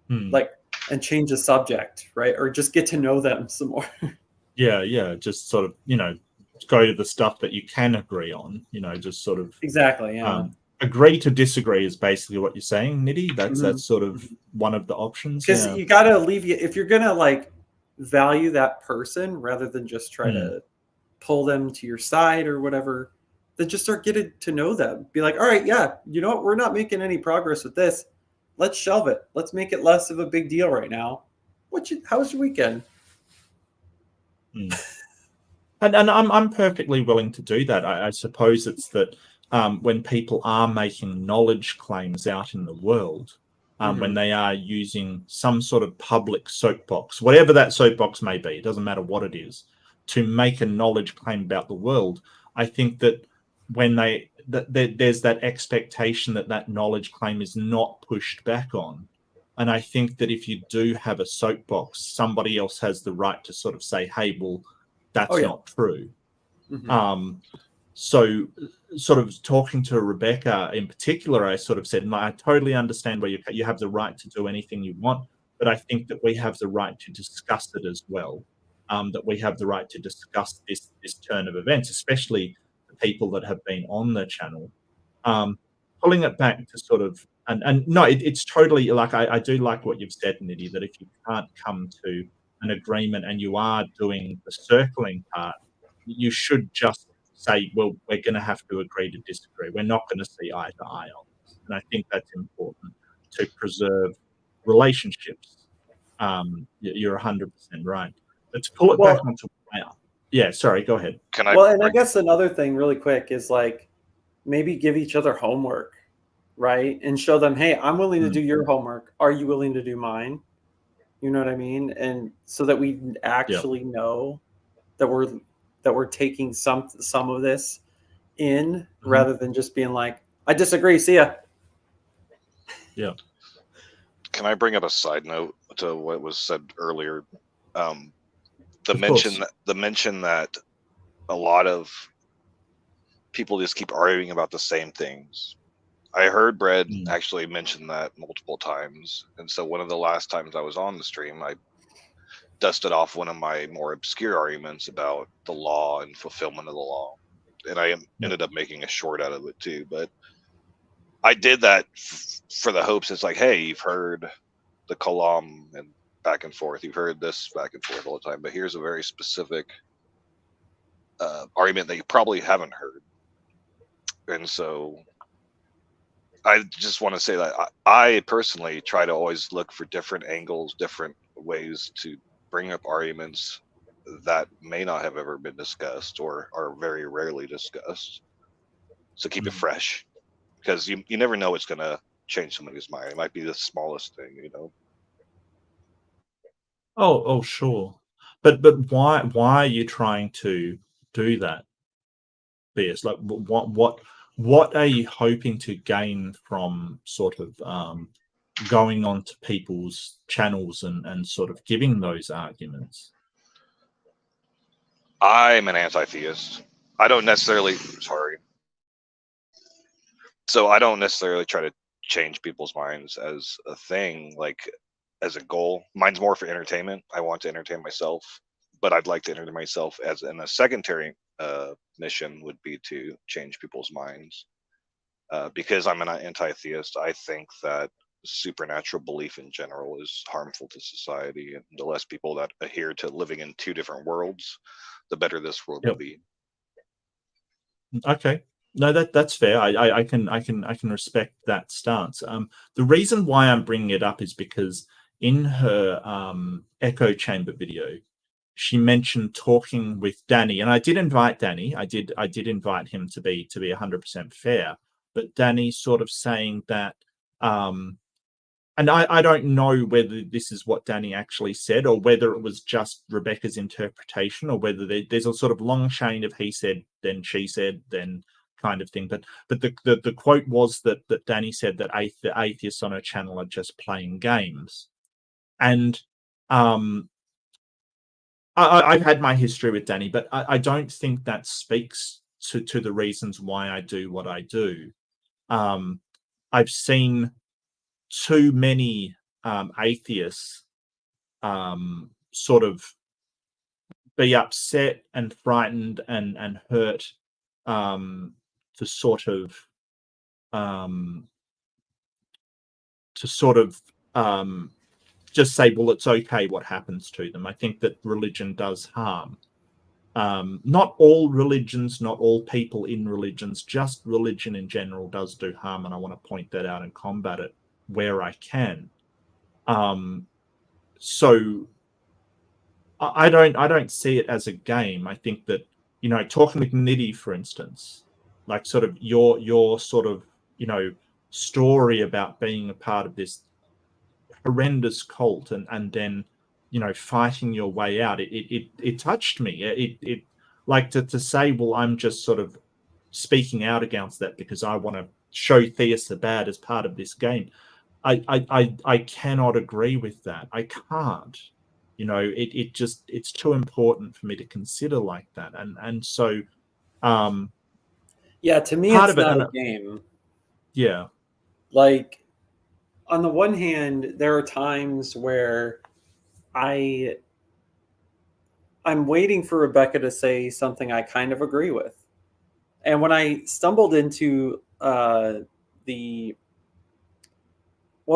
Like, and change the subject, right? Or just get to know them some more. Yeah. Just sort of, you know, go to the stuff that you can agree on, you know, just sort of. Exactly, yeah. Agree to disagree is basically what you're saying, Nitty. That's sort of one of the options. Because you got to if you're going to like value that person rather than just try to pull them to your side or whatever, then just start getting to know them. Be like, all right, yeah, you know what? We're not making any progress with this. Let's shelve it. Let's make it less of a big deal right now. How was your weekend? And I'm perfectly willing to do that. I suppose it's that when people are making knowledge claims out in the world, when they are using some sort of public soapbox, whatever that soapbox may be, it doesn't matter what it is, to make a knowledge claim about the world, I think that when there's that expectation that knowledge claim is not pushed back on. And I think that if you do have a soapbox, somebody else has the right to sort of say, hey, well, that's not true. So sort of talking to Rebekah in particular, I sort of said, I totally understand where you have the right to do anything you want, but I think that we have the right to discuss it as well, that we have the right to discuss this turn of events, especially people that have been on the channel. Pulling it back to sort of, and no, it's totally like, I do like what you've said, Nidhi, that if you can't come to an agreement and you are doing the circling part, you should just say, well, we're going to have to agree to disagree. We're not going to see eye to eye on this. And I think that's important to preserve relationships. You're 100% right. But to pull it back onto, yeah, sorry, go ahead. And I guess another thing really quick is like, maybe give each other homework, right? And show them, hey, I'm willing to do your homework. Are you willing to do mine? You know what I mean? And so that we actually know that we're taking some of this in, rather than just being like, I disagree, see ya. Yeah. Can I bring up a side note to what was said earlier? The mention that a lot of people just keep arguing about the same things. I heard Brad actually mention that multiple times. And so one of the last times I was on the stream, I dusted off one of my more obscure arguments about the law and fulfillment of the law. And I ended up making a short out of it too. But I did that for the hopes. It's like, hey, you've heard the kalam and back and forth. You've heard this back and forth all the time. But here's a very specific argument that you probably haven't heard. And so I just want to say that I personally try to always look for different angles, different ways to bring up arguments that may not have ever been discussed or are very rarely discussed. So keep it fresh, because you never know what's going to change somebody's mind. It might be the smallest thing, you know. Oh, sure. But why are you trying to do that? BS, like what are you hoping to gain from sort of going on to people's channels and sort of giving those arguments? I'm an anti-theist. I don't necessarily So I don't necessarily try to change people's minds as a thing, like as a goal. Mine's more for entertainment. I want to entertain myself, but I'd like to entertain myself as in a secondary mission would be to change people's minds. Because I'm an anti-theist, I think that supernatural belief in general is harmful to society, and the less people that adhere to living in two different worlds, the better this world will be. Okay, no, that's fair. I can respect that stance. The reason why I'm bringing it up is because in her echo chamber video, she mentioned talking with Danny, and I did invite Danny. I did invite him to be 100% fair, but Danny sort of saying that, and I don't know whether this is what Danny actually said or whether it was just Rebekah's interpretation, or whether there's a sort of long chain of he said, then she said, then kind of thing. But the quote was that Danny said that the atheists on her channel are just playing games, and I've had my history with Danny, but I don't think that speaks to the reasons why I do what I do. I've seen too many atheists sort of be upset and frightened and hurt to sort of just say, well, it's okay what happens to them. I think that religion does harm. Not all religions, not all people in religions, just religion in general does do harm, and I want to point that out and combat it where I can. So I don't see it as a game. I think that, you know, talking with Nidhi, for instance, like sort of your sort of, you know, story about being a part of this horrendous cult and then, you know, fighting your way out, it touched me. It like to say, well, I'm just sort of speaking out against that because I want to show theists are bad as part of this game. I cannot agree with that. I can't. You know, it's too important for me to consider like that. And so yeah, to me it's not a game. Yeah. Like, on the one hand, there are times where I'm waiting for Rebekah to say something I kind of agree with. And when I stumbled into well, it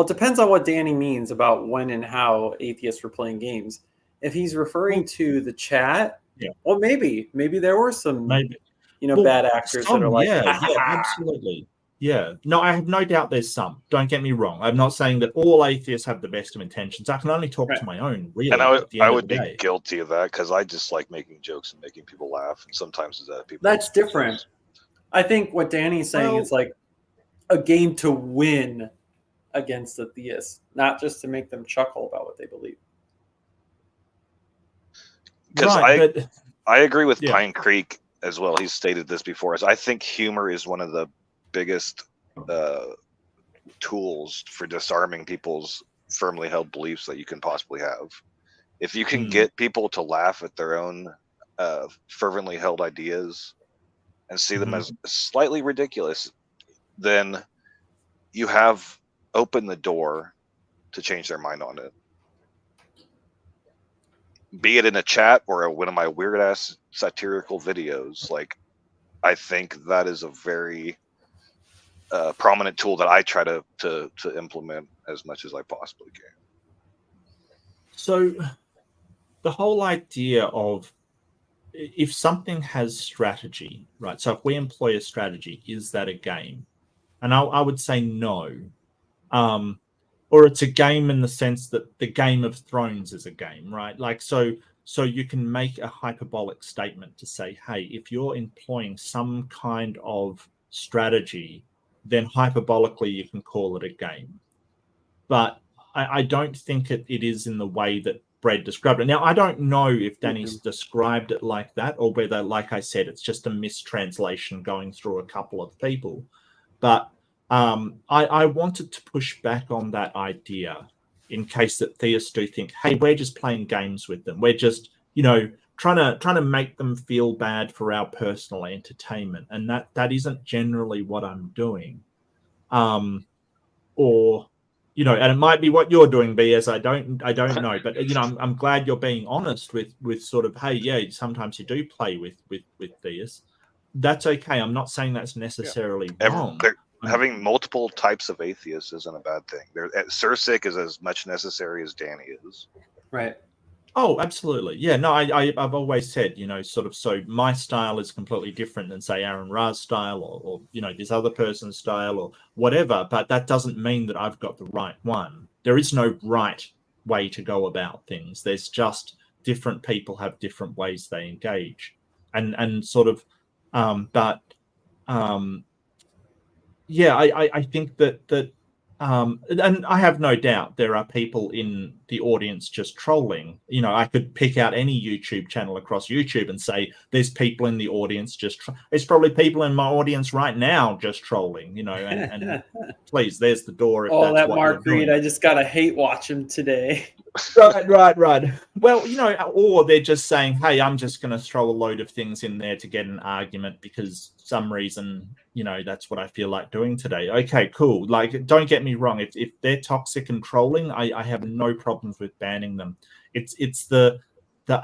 depends on what Danny means about when and how atheists were playing games. If he's referring to the chat, well, maybe there were some, bad actors that are like, absolutely. Yeah. No, I have no doubt there's some. Don't get me wrong. I'm not saying that all atheists have the best of intentions. I can only talk to my own, really. And I would be guilty of that because I just like making jokes and making people laugh. And sometimes people. That's different. I think what Danny's saying is like a game to win against the theists, not just to make them chuckle about what they believe. Because I agree with Pine Creek as well. He's stated this before. I think humor is one of the biggest tools for disarming people's firmly held beliefs that you can possibly have. If you can get people to laugh at their own fervently held ideas and see them as slightly ridiculous, then you have opened the door to change their mind on it. Be it in a chat or one of my weird ass satirical videos, like I think that is a very prominent tool that I try to implement as much as I possibly can. So the whole idea of if something has strategy, right? So if we employ a strategy, is that a game? And I would say no. Or it's a game in the sense that the Game of Thrones is a game, right? Like, so you can make a hyperbolic statement to say, hey, if you're employing some kind of strategy, then hyperbolically you can call it a game. But I don't think it is in the way that Brad described it. Now, I don't know if Danny's described it like that or whether, like I said, it's just a mistranslation going through a couple of people. But I wanted to push back on that idea in case that theists do think, hey, we're just playing games with them. We're just, trying to make them feel bad for our personal entertainment. And that isn't generally what I'm doing. Or, and it might be what you're doing, BS. I don't know. But, I'm glad you're being honest with sort of, hey, yeah, sometimes you do play with theists. That's okay. I'm not saying that's necessarily wrong. Having multiple types of atheists isn't a bad thing. Sirsic is as much necessary as Danny is. Right. Oh, absolutely. Yeah, no, I've always said, sort of, so my style is completely different than, say, Aaron Ra's style or this other person's style or whatever, but that doesn't mean that I've got the right one. There is no right way to go about things. There's just different people have different ways they engage. And sort of, yeah, I think that and I have no doubt there are people in the audience just trolling. I could pick out any YouTube channel across YouTube and say there's people in the audience there's probably people in my audience right now just trolling, and please, there's the door. If that's that what Mark you're Reed, doing. I just gotta hate watch him today. Right. Well, or they're just saying, hey, I'm just going to throw a load of things in there to get an argument because some reason, that's what I feel like doing today. Okay, cool. Like, don't get me wrong. If they're toxic and trolling, I have no problems with banning them. It's the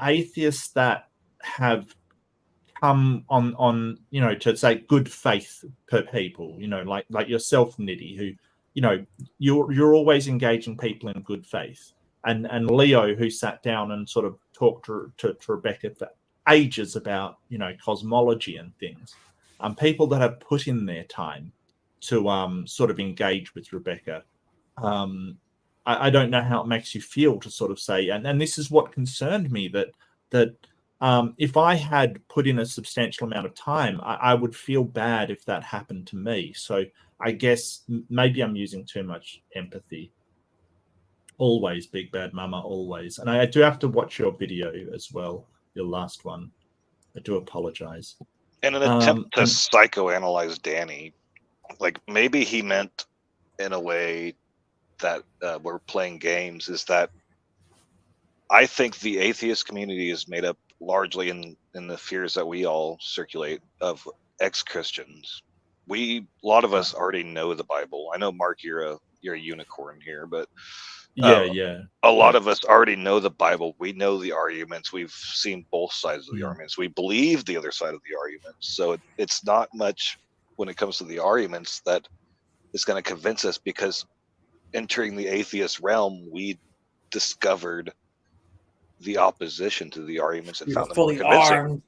atheists that have come on, to say good faith per people, like yourself, Niddy, who, you're always engaging people in good faith. And Leo, who sat down and sort of talked to Rebekah for ages about, cosmology and things. People that have put in their time to sort of engage with Rebekah. I don't know how it makes you feel to sort of say, and this is what concerned me, that if I had put in a substantial amount of time, I would feel bad if that happened to me. So I guess maybe I'm using too much empathy. Always, Big Bad Mama, always. And I do have to watch your video as well, your last one. I do apologize. In an attempt to psychoanalyze Danny, like maybe he meant in a way that we're playing games, is that I think the atheist community is made up largely in the fears that we all circulate of ex-Christians. A lot of us already know the Bible. I know, Mark, you're a unicorn here, but Yeah. A lot of us already know the Bible. We know the arguments. We've seen both sides of the arguments. We believe the other side of the arguments. So it's not much when it comes to the arguments that is going to convince us, because entering the atheist realm, we discovered the opposition to the arguments and found them more convincing. Armed.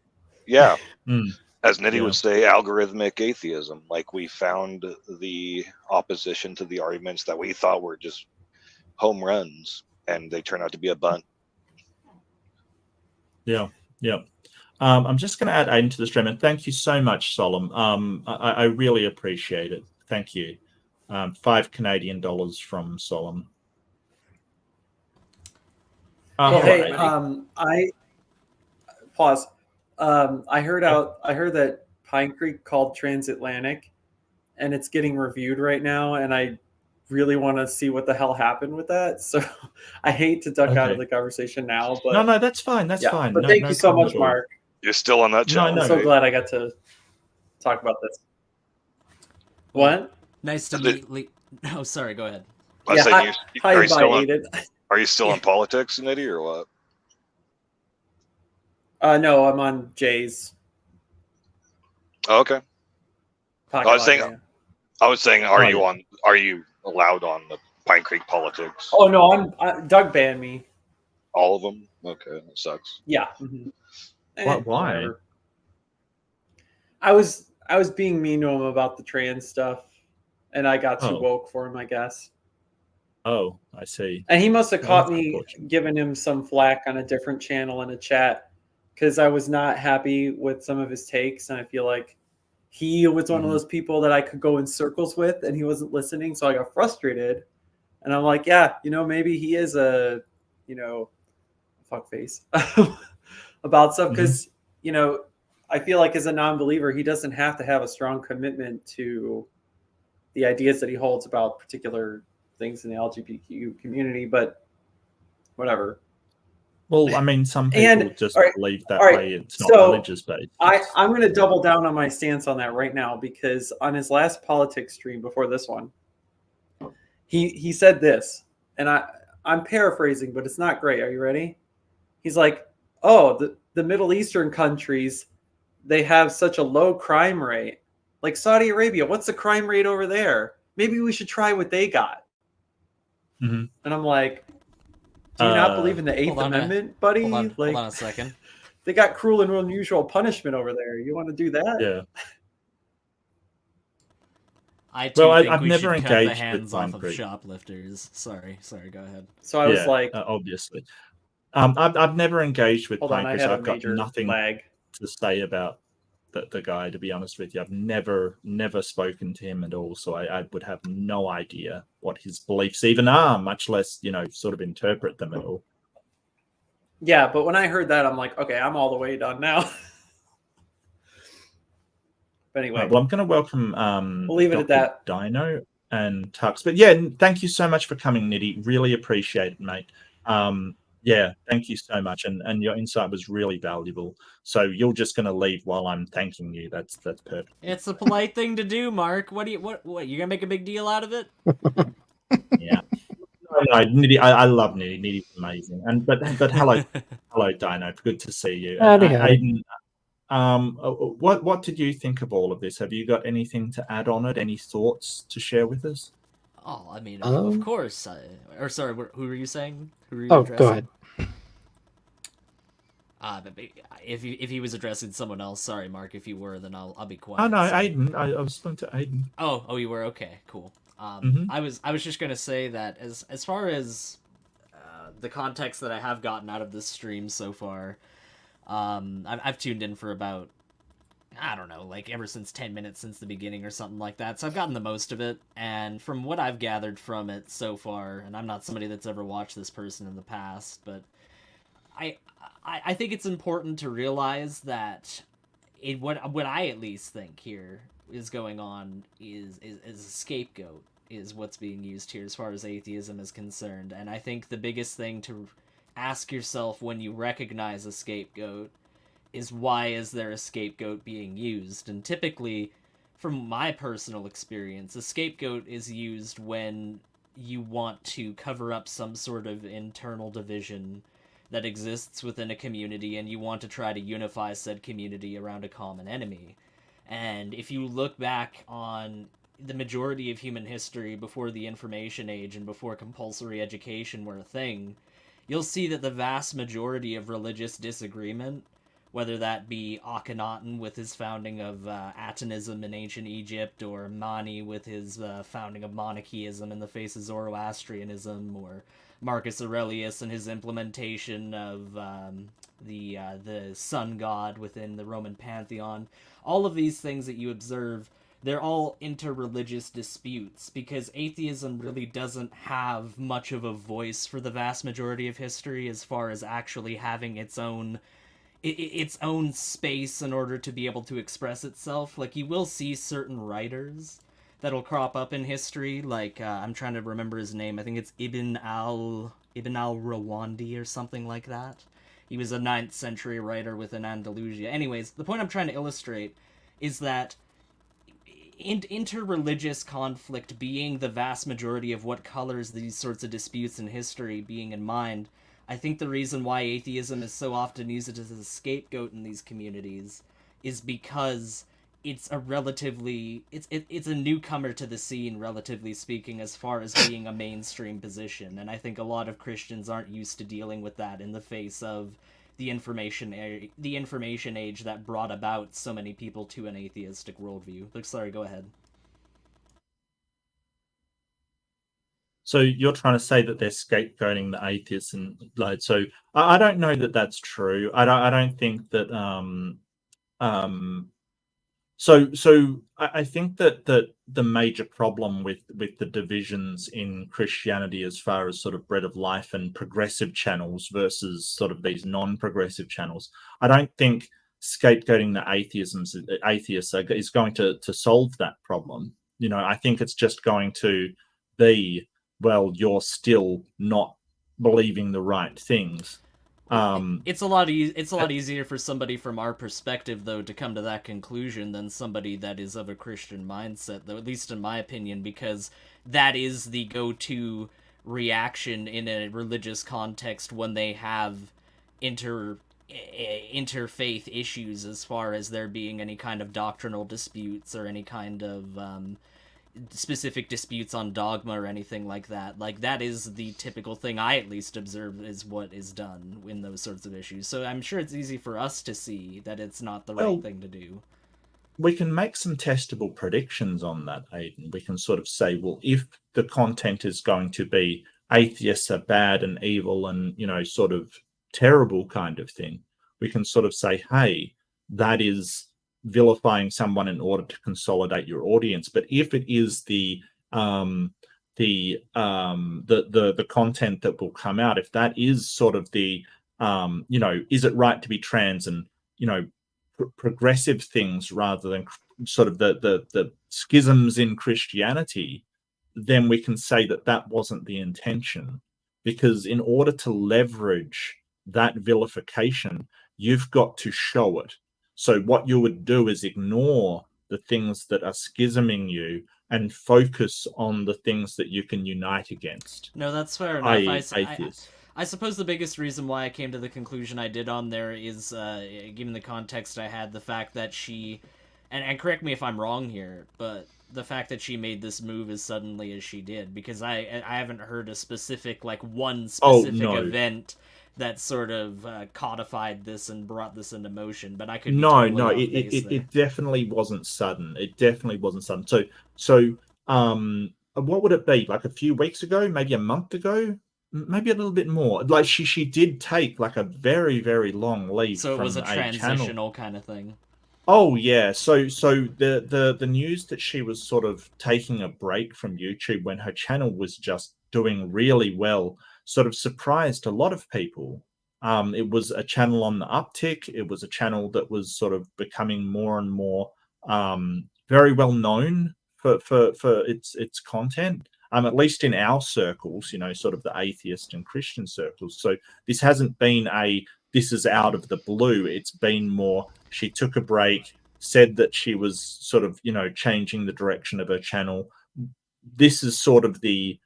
Yeah. Mm. As Nitty would say, algorithmic atheism. Like, we found the opposition to the arguments that we thought were just home runs, and they turn out to be a bunt. Yeah. I'm just going to add Aiden to the stream, and thank you so much, Solemn. I really appreciate it. Thank you. 5 Canadian dollars from Solemn. Well, hey, I pause. I heard that Pine Creek called transatlantic, and it's getting reviewed right now, and I really want to see what the hell happened with that. So I hate to duck out of the conversation now, but no, that's fine. That's fine. But thank you so much, Mark. You're still on that channel. I'm so glad I got to talk about this. What? Nice to meet. Oh, sorry. Go ahead. Are you still in politics, Nitty, or what? No, I'm on Jay's. Oh, okay. I was saying, are you allowed on the Pine Creek politics? Oh no, Doug banned me. All of them? Okay, that sucks. Yeah. Mm-hmm. Why? Whatever. I was being mean to him about the trans stuff, and I got too woke for him, I guess. Oh, I see. And he must have caught me giving him some flack on a different channel in a chat, because I was not happy with some of his takes, and I feel like he was one of those people that I could go in circles with, and he wasn't listening, so I got frustrated. And I'm like, yeah, maybe he is a, fuckface about stuff, because, I feel like as a non-believer, he doesn't have to have a strong commitment to the ideas that he holds about particular things in the LGBTQ community, but whatever. Well, I mean, some people believe that way. It's not religious based. I'm going to double down on my stance on that right now, because on his last politics stream before this one, he said this, and I'm paraphrasing, but it's not great. Are you ready? He's like, oh, the Middle Eastern countries, they have such a low crime rate. Like Saudi Arabia, what's the crime rate over there? Maybe we should try what they got. Mm-hmm. And I'm like, do you not believe in the Eighth Amendment, buddy? Hold on a second. They got cruel and unusual punishment over there. You want to do that? Yeah. I've never engaged the hands with off Pine of Creek. shoplifters. Sorry, go ahead. So I was like, obviously, I've never engaged with Pine Creek. So I've got nothing to say about the guy. To be honest with you, I've never spoken to him at all. So I would have no idea what his beliefs even are, much less sort of interpret them at all. Yeah, but when I heard that, I'm like, okay, I'm all the way done now. But anyway, well, I'm going to welcome we'll leave it at that. Dino and Tux. But yeah, thank you so much for coming, Nitty. Really appreciate it, mate. Yeah, thank you so much, and your insight was really valuable. So you're just going to leave while I'm thanking you. That's perfect. It's a polite thing to do, Mark. What you gonna make a big deal out of it? Yeah. No, Nitty, I love Nitty. Nitty's amazing. But hello, Dino. Good to see you. Aiden, what did you think of all of this? Have you got anything to add on it? Any thoughts to share with us? Oh, I mean, of course. Sorry, who were you saying? Who were you addressing? Go ahead. If he was addressing someone else, sorry, Mark. If you were, then I'll be quiet. Oh no, Aiden. I was speaking to Aiden. Oh, you were, okay, cool. I was just gonna say that as far as the context that I have gotten out of this stream so far, I've tuned in for about, I don't know, like ever since 10 minutes since the beginning or something like that. So I've gotten the most of it, and from what I've gathered from it so far, and I'm not somebody that's ever watched this person in the past, but I think it's important to realize that what I at least think here is going on is a scapegoat is what's being used here as far as atheism is concerned. And I think the biggest thing to ask yourself when you recognize a scapegoat is, why is there a scapegoat being used? And typically, from my personal experience, a scapegoat is used when you want to cover up some sort of internal division that exists within a community, and you want to try to unify said community around a common enemy. And if you look back on the majority of human history before the information age and before compulsory education were a thing, you'll see that the vast majority of religious disagreement, whether that be Akhenaten with his founding of Atonism in ancient Egypt, or Mani with his founding of Monarchism in the face of Zoroastrianism, or Marcus Aurelius and his implementation of the sun god within the Roman pantheon, all of these things that you observe, they're all interreligious disputes, because atheism really doesn't have much of a voice for the vast majority of history as far as actually having its own space in order to be able to express itself. Like, you will see certain writers that'll crop up in history, like I'm trying to remember his name. I think it's Ibn al-Rawandi or something like that. He was a 9th century writer within Andalusia. Anyways, the point I'm trying to illustrate is that interreligious conflict being the vast majority of what colors these sorts of disputes in history being in mind, I think the reason why atheism is so often used as a scapegoat in these communities is because it's a relatively it's a newcomer to the scene, relatively speaking, as far as being a mainstream position. And I think a lot of Christians aren't used to dealing with that in the face of the information age that brought about so many people to an atheistic worldview. But sorry, go ahead. So you're trying to say that they're scapegoating the atheists, and like, so I don't know that that's true. I don't think that So I think that the major problem with the divisions in Christianity, as far as sort of Bread of Life and progressive channels versus sort of these non-progressive channels, I don't think scapegoating the atheists is going to solve that problem. You know, I think it's just going to be, well, you're still not believing the right things. It's a lot easier for somebody from our perspective, though, to come to that conclusion than somebody that is of a Christian mindset, though, at least in my opinion, because that is the go-to reaction in a religious context when they have interfaith issues, as far as there being any kind of doctrinal disputes or any kind of specific disputes on dogma or anything like that. Like, that is the typical thing I at least observe is what is done in those sorts of issues. So I'm sure it's easy for us to see that it's not the right thing to do. We can make some testable predictions on that, Aidan. We can sort of say, well, if the content is going to be atheists are bad and evil and, you know, sort of terrible kind of thing, we can sort of say, hey, that is vilifying someone in order to consolidate your audience. But if it is the content that will come out, if that is sort of the you know, is it right to be trans, and, you know, progressive things rather than sort of the schisms in Christianity, then we can say that that wasn't the intention. Because in order to leverage that vilification, you've got to show it. So what you would do is ignore the things that are schisming you and focus on the things that you can unite against. No, that's fair enough. I suppose the biggest reason why I came to the conclusion I did on there is, given the context I had, the fact that she, and correct me if I'm wrong here, but the fact that she made this move as suddenly as she did, because I haven't heard a specific, like, one specific event that sort of codified this and brought this into motion, but I could be it definitely wasn't sudden. It definitely wasn't sudden. So what would it be, like a few weeks ago, maybe a month ago, maybe a little bit more? Like, she did take like a very, very long leave. So it was a transitional channel kind of thing. Oh yeah, so the news that she was sort of taking a break from YouTube when her channel was just doing really well sort of surprised a lot of people. It was a channel on the uptick. It was a channel that was sort of becoming more and more very well known for its content. At least in our circles, you know, sort of the atheist and Christian circles. So this hasn't been this is out of the blue. It's been more, she took a break, said that she was sort of, you know, changing the direction of her channel. This is sort of the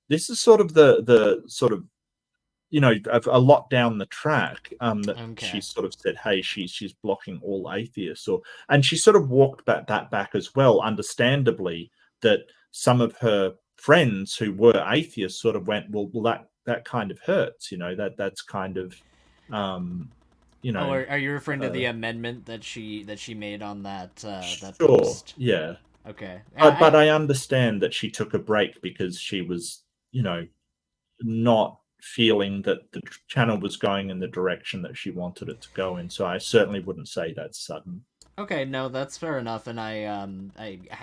This is sort of the sort of, you know, a lot down the track, that she sort of said, hey, she's blocking all atheists, and she sort of walked that back as well, understandably, that some of her friends who were atheists sort of went, well that kind of hurts, you know, that's kind of, you know. Are you referring to the amendment that she made on that that sure, post? Yeah. Okay. But I understand that she took a break because she was, you know, not feeling that the channel was going in the direction that she wanted it to go in. So I certainly wouldn't say that's sudden. Okay, no, that's fair enough. And I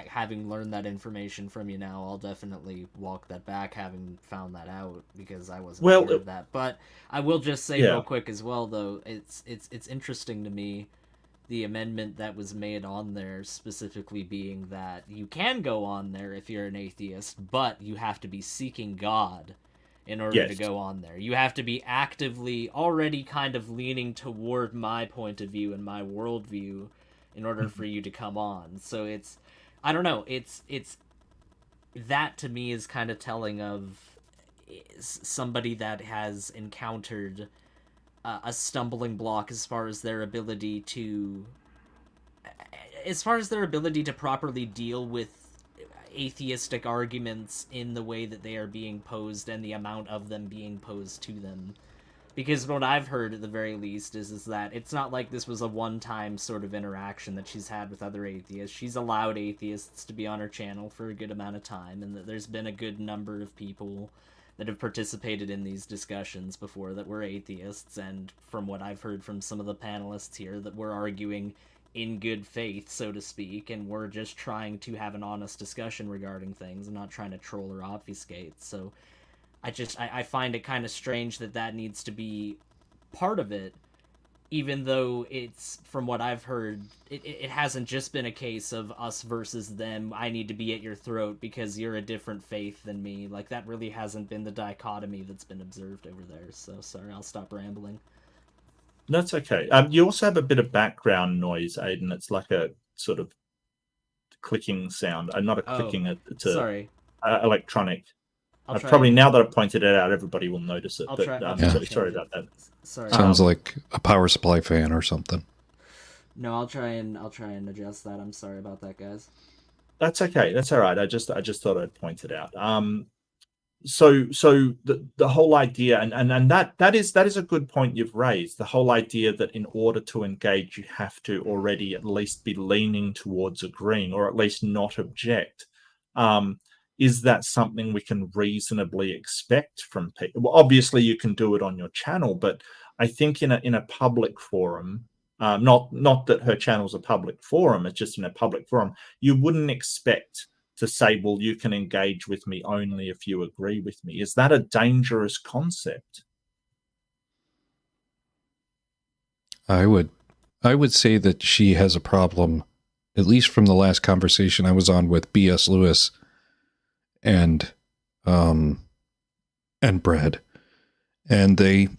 having learned that information from you now, I'll definitely walk that back, having found that out, because I wasn't aware of that. But I will just say real quick as well, though, it's interesting to me, the amendment that was made on there specifically being that you can go on there if you're an atheist, but you have to be seeking God in order to go on there. You have to be actively already kind of leaning toward my point of view and my worldview in order for you to come on. So it's, I don't know, it's that to me is kind of telling of somebody that has encountered a stumbling block as far as their ability to properly deal with atheistic arguments in the way that they are being posed and the amount of them being posed to them. Because what I've heard, at the very least, is that it's not like this was a one-time sort of interaction that she's had with other atheists. She's allowed atheists to be on her channel for a good amount of time, and that there's been a good number of people that have participated in these discussions before that were atheists, and from what I've heard from some of the panelists here, that we're arguing in good faith, so to speak, and we're just trying to have an honest discussion regarding things and not trying to troll or obfuscate. So I find it kind of strange that needs to be part of it, even though it's, from what I've heard, it hasn't just been a case of us versus them, I need to be at your throat because you're a different faith than me. Like, that really hasn't been the dichotomy that's been observed over there. So, sorry, I'll stop rambling. That's okay. You also have a bit of background noise, Aiden. It's like a sort of clicking sound. Not a clicking, it's a electronic. Probably now that I've pointed it out, everybody will notice it. Sorry about that. Sorry. Sounds like a power supply fan or something. No, I'll try and adjust that. I'm sorry about that, guys. That's okay. That's all right. I just thought I'd point it out. So the whole idea, and that is a good point you've raised. The whole idea that in order to engage, you have to already at least be leaning towards agreeing, or at least not object. Is that something we can reasonably expect from people? Well, obviously, you can do it on your channel, but I think in a public forum, not that her channel's a public forum, it's just in a public forum, you wouldn't expect to say, well, you can engage with me only if you agree with me. Is that a dangerous concept? I would say that she has a problem, at least from the last conversation I was on with B.S. Lewis and Brad. And they,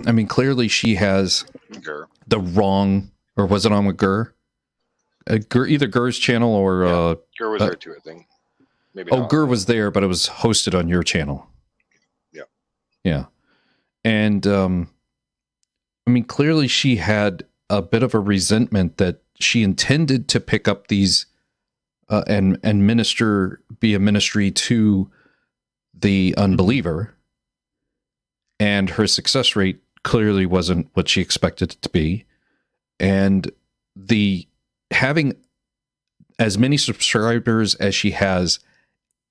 I mean, clearly she has the wrong, or was it on with Gurr? Either Gurr's channel or Gurr was there too, I think. Maybe not. Gurr was there, but it was hosted on your channel. Yeah. And I mean, clearly she had a bit of a resentment that she intended to pick up these and be a ministry to the unbeliever, and her success rate clearly wasn't what she expected it to be, and having as many subscribers as she has,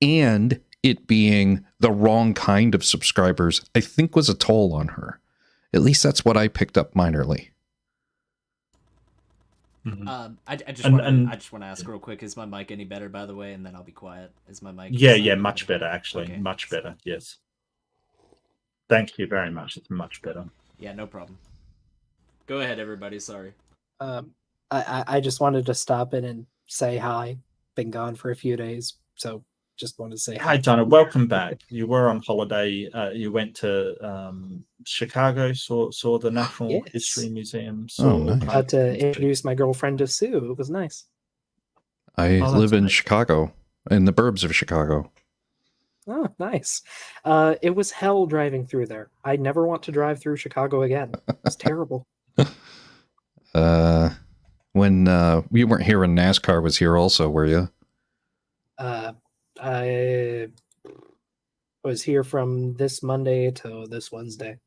and it being the wrong kind of subscribers, I think was a toll on her. At least that's what I picked up minorly. Mm-hmm. I just want to ask real quick: is my mic any better, by the way? And then I'll be quiet. Is my mic? Yeah, much better actually. Okay. Much better. Yes. Thank you very much. It's much better. Yeah, no problem. Go ahead, everybody. Sorry. I just wanted to stop in and say hi. Been gone for a few days, so just wanted to say hi. Hi, Donna. Welcome back. You were on holiday. You went to Chicago, saw the National History Museum. Nice. Got to introduce my girlfriend to Sue. It was nice. I live in Chicago, in the burbs of Chicago. Oh, nice. It was hell driving through there. I never want to drive through Chicago again. It's terrible. When we weren't here when NASCAR was here also, were you? I was here from this Monday to this Wednesday.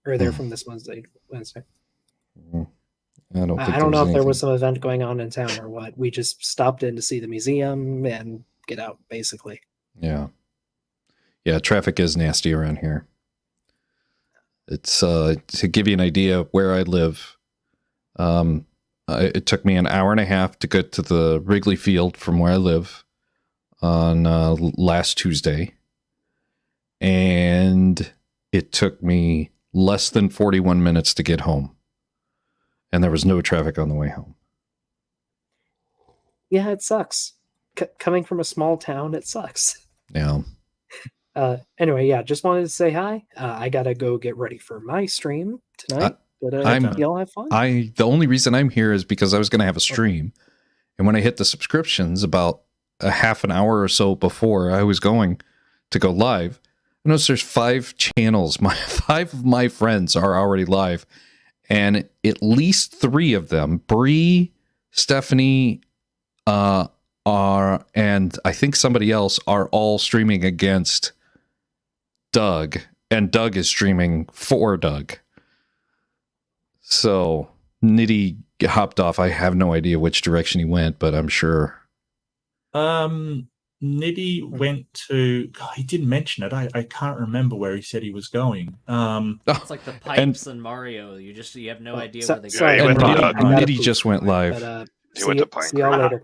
Or there from this Wednesday. I don't know if there was some event going on in town or what. We just stopped in to see the museum and get out, basically. Yeah. Yeah, traffic is nasty around here. It's to give you an idea of where I live. It took me an hour and a half to get to the Wrigley Field from where I live on last Tuesday. And it took me less than 41 minutes to get home. And there was no traffic on the way home. Yeah, it sucks. Coming from a small town, it sucks. Yeah. Anyway, yeah, just wanted to say hi. I gotta go get ready for my stream tonight. Y'all have fun. The only reason I'm here is because I was going to have a stream. And when I hit the subscriptions about a half an hour or so before I was going to go live, I noticed there's 5 channels. 5 of my friends are already live. And at least 3 of them, Bree, Stephanie, and I think somebody else, are all streaming against Doug. And Doug is streaming for Doug. So Nitty hopped off. I have no idea which direction he went, but I'm sure. Nitty went to. God, he didn't mention it. I can't remember where he said he was going. It's like the pipes and Mario. You have no idea where they go. Nitty just went live. He went to see y'all later.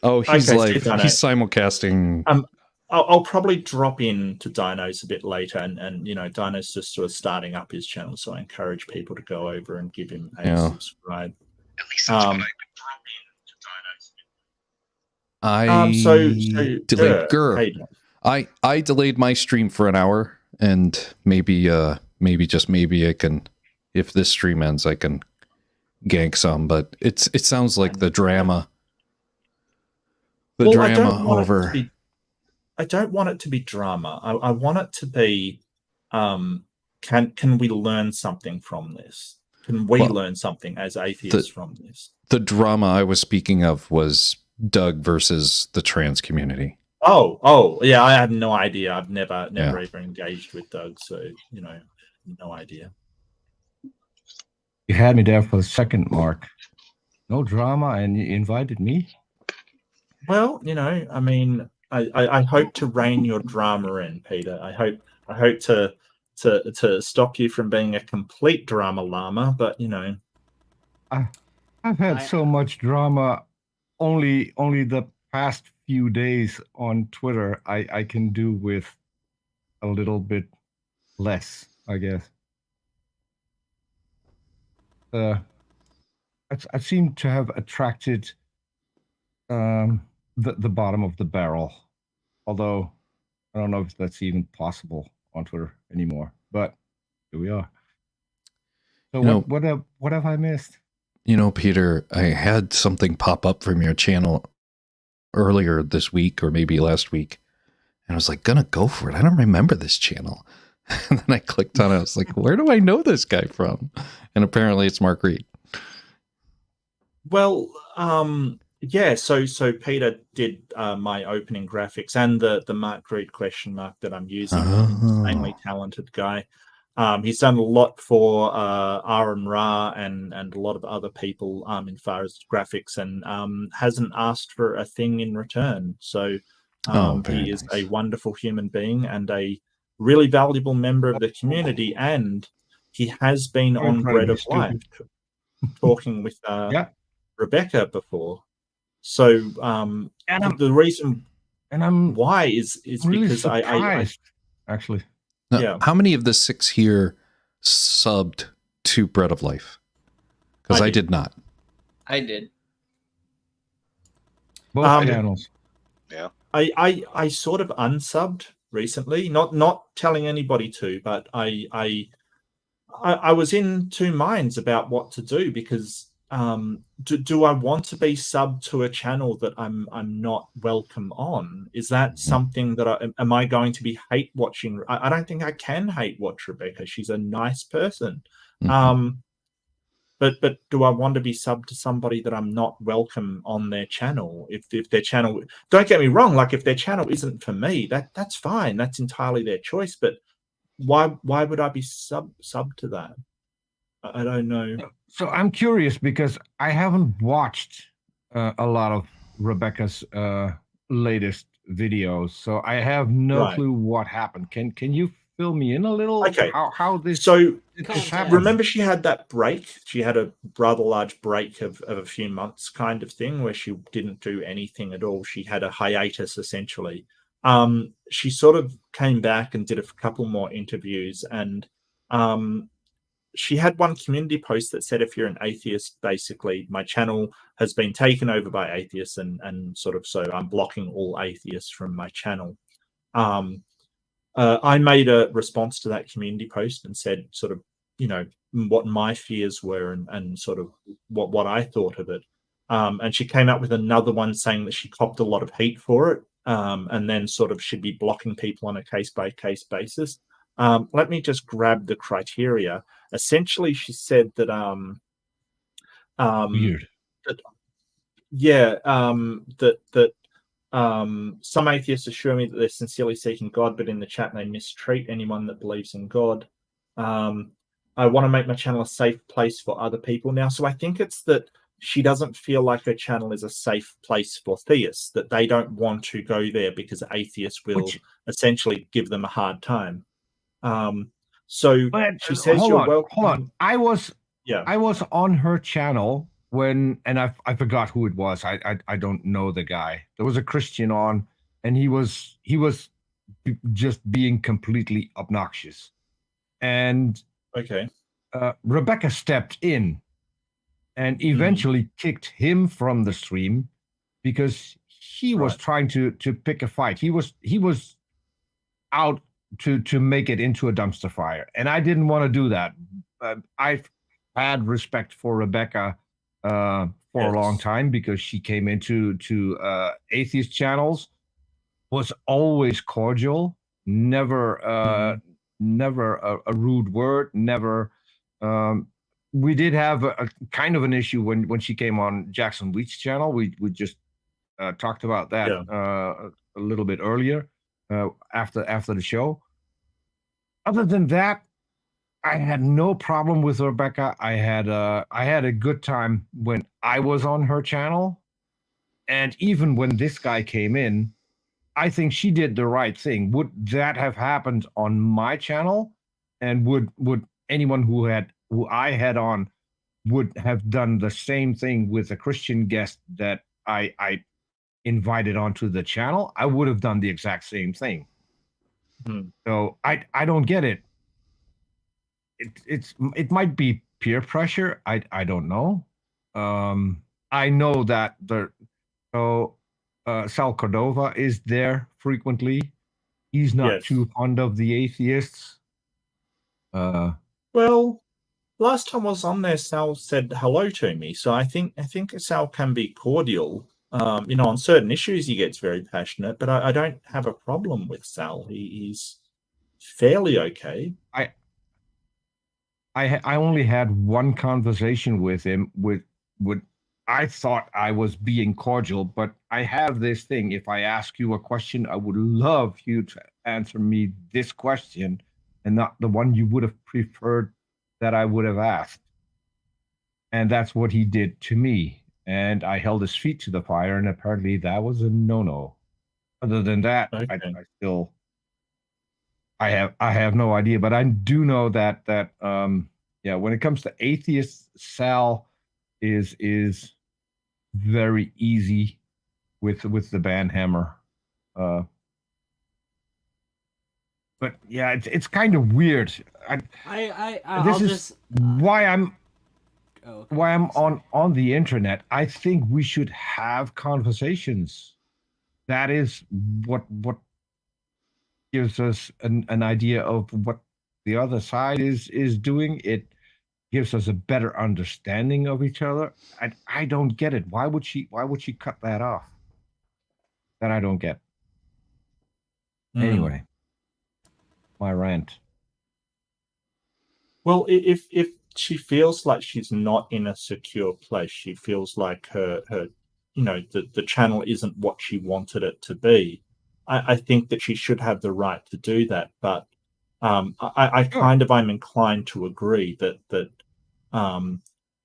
Oh, he's live. He's simulcasting. I'll probably drop in to Dino's a bit later, and Dino's just sort of starting up his channel, so I encourage people to go over and give him a subscribe. At least that's what I I delayed my stream for an hour, and maybe I can, if this stream ends, I can gank some. But it sounds like the drama. Over. I don't want it to be drama. I want it to be, can we learn something from this? Can we learn something as atheists from this? The drama I was speaking of was Doug versus the trans community. Oh, yeah. I had no idea. I've never even engaged with Doug, so no idea. You had me there for a second, Mark. No drama, and you invited me. Well, I mean, I hope to rein your drama in, Peter. I hope to stop you from being a complete drama llama, but I've had so much drama. Only the past few days on Twitter, I can do with a little bit less, I guess. I seem to have attracted the bottom of the barrel, although I don't know if that's even possible on Twitter anymore. But here we are. So what have I missed? Peter, I had something pop up from your channel earlier this week or maybe last week, and I was like, gonna go for it. I don't remember this channel. And then I clicked on it. I was like, where do I know this guy from? And apparently it's Mark Reed. Well, yeah, so Peter did my opening graphics and the Mark Reed question mark that I'm using. Insanely talented guy. He's done a lot for Aaron Ra and a lot of other people in far as graphics, and hasn't asked for a thing in return. So he is a wonderful human being and a really valuable member of the community, and he has been on Bread of Life talking with Rebekah before. So the reason why is really because I actually. Now, how many of the 6 here subbed to Bread of Life? Because I did not. I did. Both channels. Yeah. I sort of unsubbed recently. Not telling anybody to, but I was in 2 minds about what to do, because do I want to be subbed to a channel that I'm not welcome on? Is that something that am I going to be hate watching? I don't think I can hate watch Rebekah. She's a nice person. But do I want to be subbed to somebody that I'm not welcome on their channel? If their channel, don't get me wrong, like if their channel isn't for me, that's fine. That's entirely their choice. But why would I be sub to that? I don't know. So I'm curious because I haven't watched a lot of Rebekah's latest videos, so I have no clue what happened. Can you fill me in a little? Okay. How this? So remember, she had that break. She had a rather large break of a few months, kind of thing, where she didn't do anything at all. She had a hiatus essentially. She sort of came back and did a couple more interviews, and she had one community post that said, if you're an atheist, basically, my channel has been taken over by atheists, and sort of, so I'm blocking all atheists from my channel. I made a response to that community post and said, sort of, you know, what my fears were and sort of what I thought of it. And she came up with another one saying that she copped a lot of heat for it, and then sort of should be blocking people on a case-by-case basis. Let me just grab the criteria. Essentially, she said that weird. Some atheists assure me that they're sincerely seeking God, but in the chat they mistreat anyone that believes in God. I want to make my channel a safe place for other people now. So I think it's that she doesn't feel like her channel is a safe place for theists, that they don't want to go there because atheists will essentially give them a hard time. So she says you're welcome. Hold on. I was on her channel when, and I forgot who it was. I don't know the guy. There was a Christian on, and he was just being completely obnoxious. And Rebekah stepped in and eventually kicked him from the stream because he was trying to pick a fight. He was out to make it into a dumpster fire, and I didn't want to do that. I've had respect for Rebekah for a long time because she came into atheist channels, was always cordial, never a rude word, never. We did have a kind of an issue when she came on Jackson Wheat's channel. We just talked about that a little bit earlier after the show. Other than that, I had no problem with Rebekah. I had a good time when I was on her channel, and even when this guy came in, I think she did the right thing. Would that have happened on my channel? And would anyone who I had on would have done the same thing with a Christian guest that I invited onto the channel? I would have done the exact same thing. So I don't get it. It might be peer pressure. I don't know. I know that Sal Cordova is there frequently. He's not too fond of the atheists. Well, last time I was on there, Sal said hello to me, so I think Sal can be cordial. You know, on certain issues he gets very passionate, but I don't have a problem with Sal. He's fairly okay. I only had one conversation with him with I thought I was being cordial, but I have this thing. If I ask you a question, I would love you to answer me this question and not the one you would have preferred that I would have asked. And that's what he did to me. And I held his feet to the fire, and apparently that was a no-no. Other than that, I have no idea, but I do know that when it comes to atheists, Sal is very easy with the ban hammer. But yeah, it's kind of weird. This is why I'm on the internet. I think we should have conversations. That is what gives us an idea of what the other side is doing. gives us a better understanding of each other. I don't get it. Why would she cut that off? That I don't get. Anyway, my rant. Well, if she feels like she's not in a secure place, she feels like her the channel isn't what she wanted it to be. I think that she should have the right to do that. But I kind of I'm inclined to agree that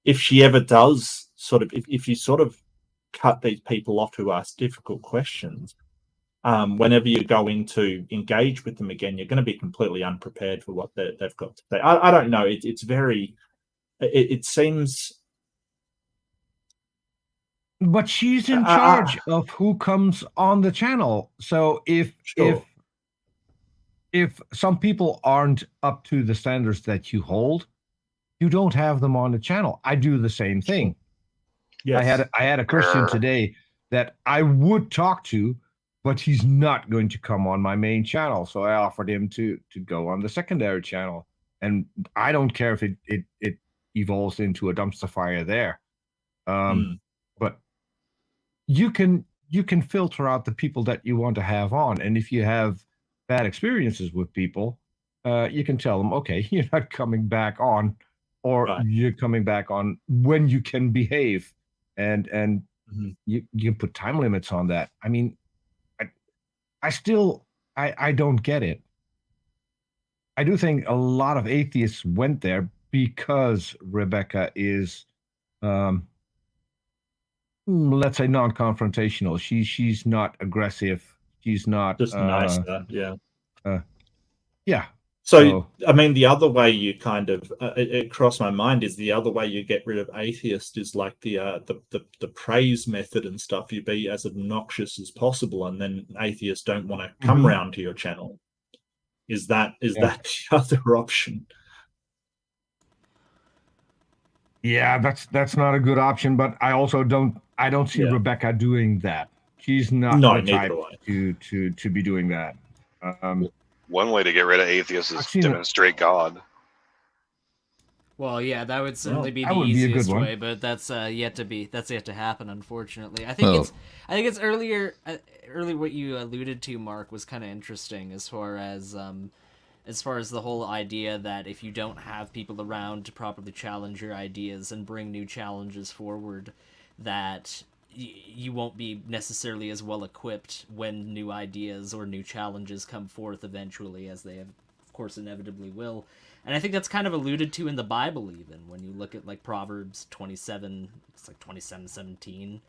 if she ever does if you sort of cut these people off who ask difficult questions, whenever you're going to engage with them again, you're going to be completely unprepared for what they've got to say. I don't know. It's very. It seems. But she's in charge of who comes on the channel. So if some people aren't up to the standards that you hold, you don't have them on the channel. I do the same thing. Yes. I had a Christian today that I would talk to, but he's not going to come on my main channel. So I offered him to go on the secondary channel. And I don't care if it evolves into a dumpster fire there. But you can filter out the people that you want to have on. And if you have bad experiences with people, you can tell them, okay, you're not coming back on, or you're coming back on when you can behave. And you can put time limits on that. I mean, I don't get it. I do think a lot of atheists went there because Rebekah is, let's say, non-confrontational. She's not aggressive. She's not just nice. Yeah. So, I mean, the other way you kind of it crossed my mind is the other way you get rid of atheist is like the praise method and stuff. You be as obnoxious as possible, and then atheists don't want to come round to your channel. Is that the other option? Yeah, that's not a good option. But I also don't see Rebekah doing that. She's not the type to be doing that. One way to get rid of atheists is demonstrate God. Well, yeah, that would certainly be the easiest way, but that's yet to happen. Unfortunately, I think it's earlier what you alluded to, Mark, was kind of interesting as far as the whole idea that if you don't have people around to properly challenge your ideas and bring new challenges forward, that you won't be necessarily as well equipped when new ideas or new challenges come forth eventually, as they of course inevitably will. And I think that's kind of alluded to in the Bible, even when you look at like Proverbs 27, it's like 27:17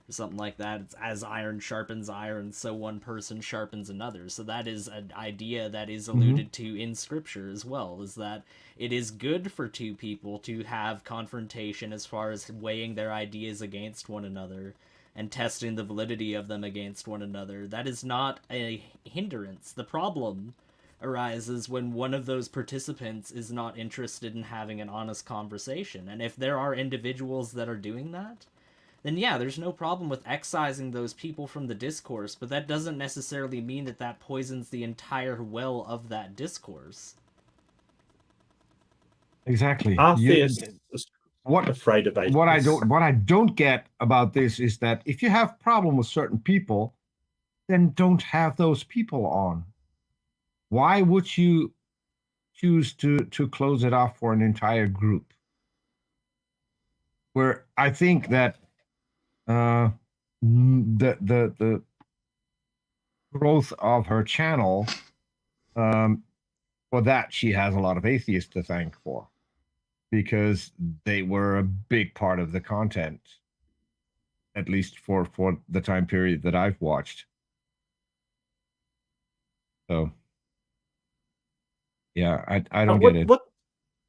or something like that. It's as iron sharpens iron, so one person sharpens another. So that is an idea that is alluded to in Scripture as well, is that it is good for two people to have confrontation as far as weighing their ideas against one another and testing the validity of them against one another. That is not a hindrance. The problem arises when one of those participants is not interested in having an honest conversation. And if there are individuals that are doing that, then yeah, there's no problem with excising those people from the discourse, but that doesn't necessarily mean that poisons the entire well of that discourse. Exactly. What afraid of what I don't get about this is that if you have problem with certain people, then don't have those people on. Why would you choose to close it off for an entire group? Where I think that the growth of her channel, for that she has a lot of atheists to thank for, because they were a big part of the content, at least for the time period that I've watched. So yeah, I don't get it.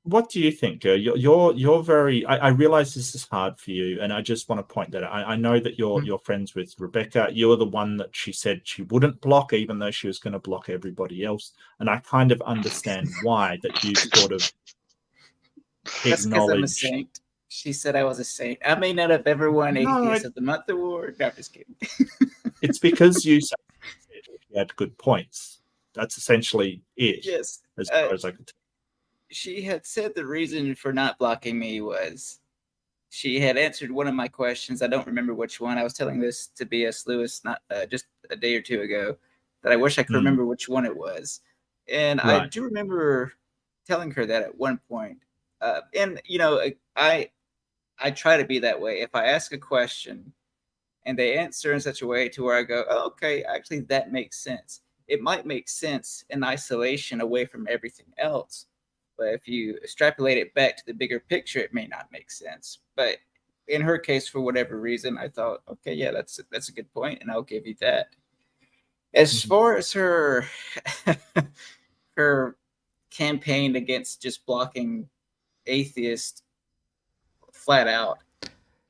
What do you think, Ger? You're very. I realize this is hard for you, and I just want to point that out. I know that you're friends with Rebekah. You're the one that she said she wouldn't block, even though she was going to block everybody else. And I kind of understand why that you sort of acknowledge. I'm a saint. She said I was a saint. I may not have ever won Atheist of the Month award. No, I'm just kidding. It's because you had good points. That's essentially it. Yes. As far as I can tell. she had said the reason for not blocking me was she had answered one of my questions. I don't remember which one. I was telling this to B.S. Lewis not just a day or two ago, that I wish I could remember which one it was. And I do remember telling her that at one point. And, you know, I try to be that way. If I ask a question and they answer in such a way to where I go, oh, okay, actually, that makes sense. It might make sense in isolation away from everything else. But if you extrapolate it back to the bigger picture, it may not make sense. But in her case, for whatever reason, I thought, okay, yeah, that's a good point, and I'll give you that. As far as her her campaign against just blocking atheists flat out,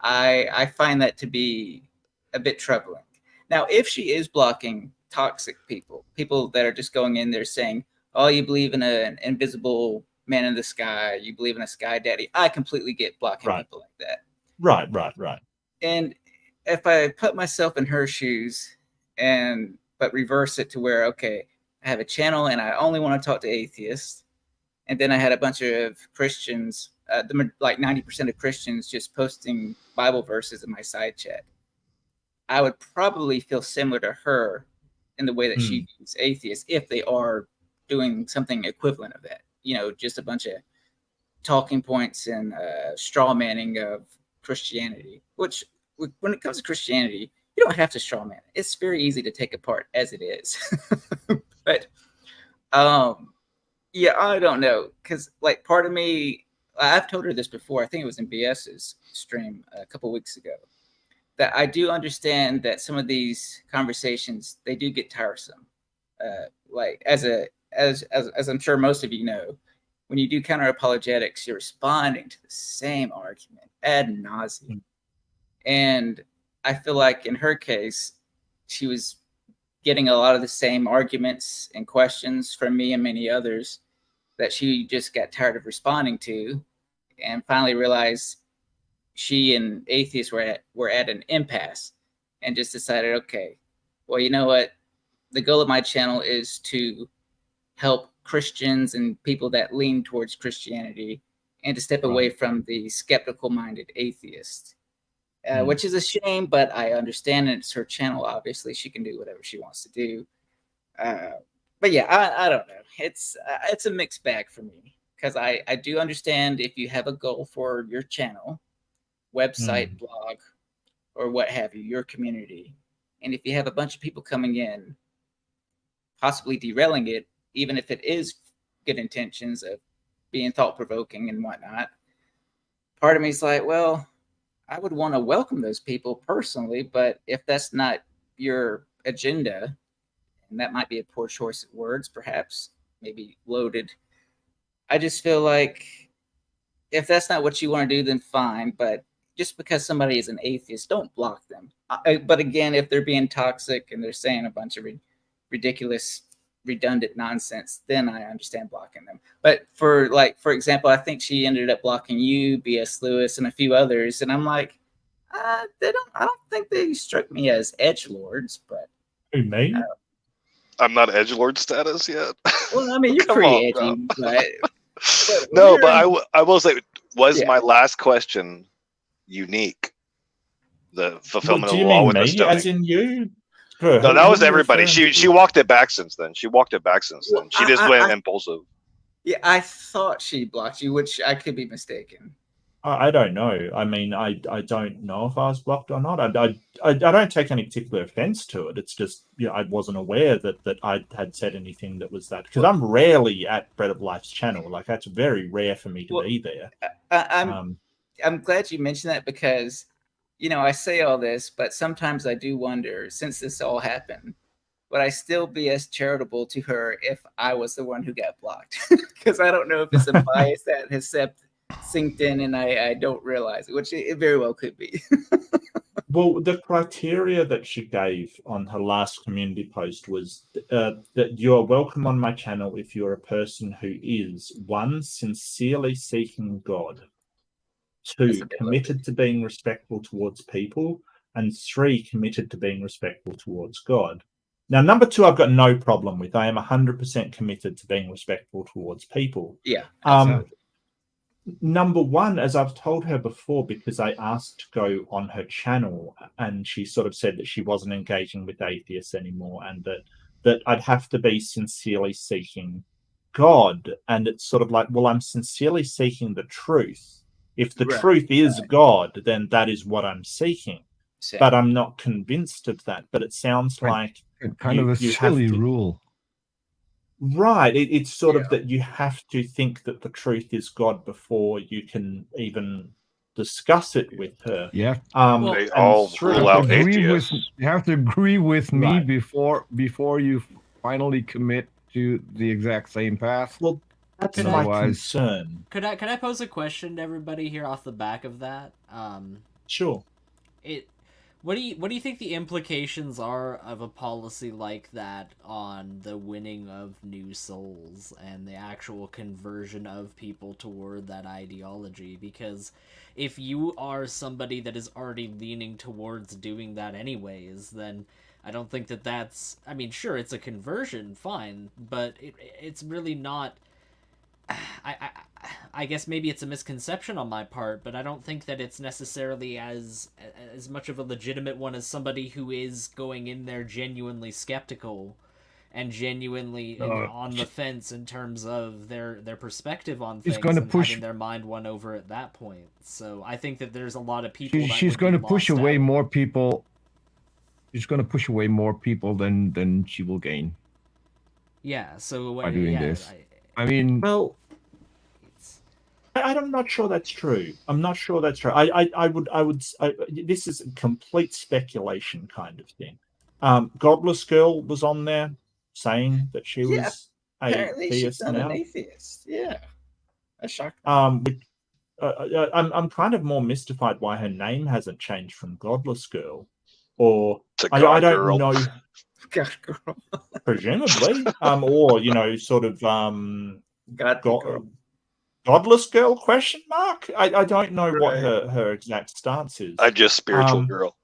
I find that to be a bit troubling. Now, if she is blocking toxic people that are just going in there saying, oh, you believe in an invisible man in the sky, you believe in a sky daddy, I completely get blocking people like that. Right. And if I put myself in her shoes but reverse it to where, okay, I have a channel and I only want to talk to atheists, and then I had a bunch of Christians, like 90% of Christians just posting Bible verses in my side chat, I would probably feel similar to her in the way that she views atheists if they are doing something equivalent of that. You know, just a bunch of talking points and straw manning of Christianity, which when it comes to Christianity, you don't have to straw man it. It's very easy to take apart as it is. But yeah, I don't know. Because like part of me, I've told her this before, I think it was in BS's stream a couple weeks ago, that I do understand that some of these conversations, they do get tiresome. Like as I'm sure most of you know, when you do counter apologetics, you're responding to the same argument ad nauseum. And I feel like in her case, she was getting a lot of the same arguments and questions from me and many others that she just got tired of responding to, and finally realized she and atheists were at an impasse, and just decided, okay, well, you know what? The goal of my channel is to help Christians and people that lean towards Christianity, and to step away from the skeptical-minded atheist, which is a shame, but I understand it. It's her channel. Obviously, she can do whatever she wants to do. But yeah, I don't know. It's a mixed bag for me, because I do understand if you have a goal for your channel, website, blog, or what have you, your community, and if you have a bunch of people coming in, possibly derailing it, even if it is good intentions of being thought-provoking and whatnot, part of me is like, well, I would want to welcome those people personally, but if that's not your agenda, and that might be a poor choice of words, perhaps, maybe loaded, I just feel like if that's not what you want to do, then fine, but just because somebody is an atheist, don't block them. But again, if they're being toxic and they're saying a bunch of ridiculous, redundant nonsense, then I understand blocking them. But for example, I think she ended up blocking you, B.S. Lewis, and a few others, and I'm like, I don't think they struck me as edgelords, but who, me? I'm not edgelord status yet. Well, I mean, you're pretty edgy, but no, but I will say, was my last question unique? The fulfillment of the law with the stoning. As in you? No, that was everybody. She walked it back since then. She just went impulsive. Yeah, I thought she blocked you, which I could be mistaken. I don't know. I mean, I don't know if I was blocked or not. I don't take any particular offense to it. It's just, you know, I wasn't aware that I had said anything that was that, because I'm rarely at Bread of Life's channel. Like, that's very rare for me to be there. I'm glad you mentioned that, because, you know, I say all this, but sometimes I do wonder, since this all happened, would I still be as charitable to her if I was the one who got blocked? Because I don't know if it's a bias that has synced in and I don't realize it, which it very well could be. Well, the criteria that she gave on her last community post was that you are welcome on my channel if you're a person who is, 1, sincerely seeking God, 2, committed to being respectful towards people, and 3, committed to being respectful towards God. Now, number two, I've got no problem with. I am 100% committed to being respectful towards people. Yeah. Number one, as I've told her before, because I asked to go on her channel and she sort of said that she wasn't engaging with atheists anymore, and that I'd have to be sincerely seeking God. And it's sort of like, well, I'm sincerely seeking the truth. If the truth is God, then that is what I'm seeking. But I'm not convinced of that. But it sounds like kind of a silly rule. Right. It's sort of that you have to think that the truth is God before you can even discuss it with her. Yeah. They all rule out atheists. You have to agree with me before you finally commit to the exact same path. Well, that's my concern. Could I pose a question to everybody here off the back of that? Sure. What do you think the implications are of a policy like that on the winning of new souls and the actual conversion of people toward that ideology? Because if you are somebody that is already leaning towards doing that anyways, then I don't think that's... I mean, sure, it's a conversion, fine, but it's really not... I guess maybe it's a misconception on my part, but I don't think that it's necessarily as much of a legitimate one as somebody who is going in there genuinely skeptical and genuinely on the fence in terms of their perspective on things and having their mind won over at that point. So I think that there's a lot of people she's going to push away more people. She's going to push away more people than she will gain. Yeah, so by doing this. I mean, well, I'm not sure that's true. I'm not sure that's true. I would. This is complete speculation kind of thing. Godless Girl was on there saying that she was apparently atheist she's not now. an atheist. Yeah, that's shocking. I'm kind of more mystified why her name hasn't changed from Godless Girl, or I don't know. God girl. Presumably, or sort of Godless Girl ? I don't know what her exact stance is. I'm just spiritual girl.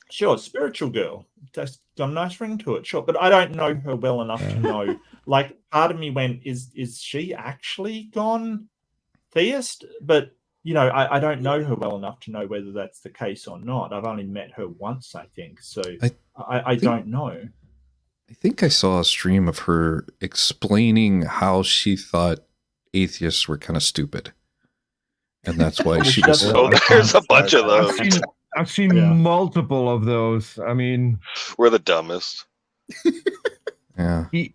Sure, spiritual girl. That's got a nice ring to it. Sure, but I don't know her well enough to know. Like, part of me went, is she actually gone theist? But I don't know her well enough to know whether that's the case or not. I've only met her once, I think. So I don't know. I think I saw a stream of her explaining how she thought atheists were kind of stupid. And that's why she was... there's a bunch of those. I've seen multiple of those. I mean... We're the dumbest. Yeah. We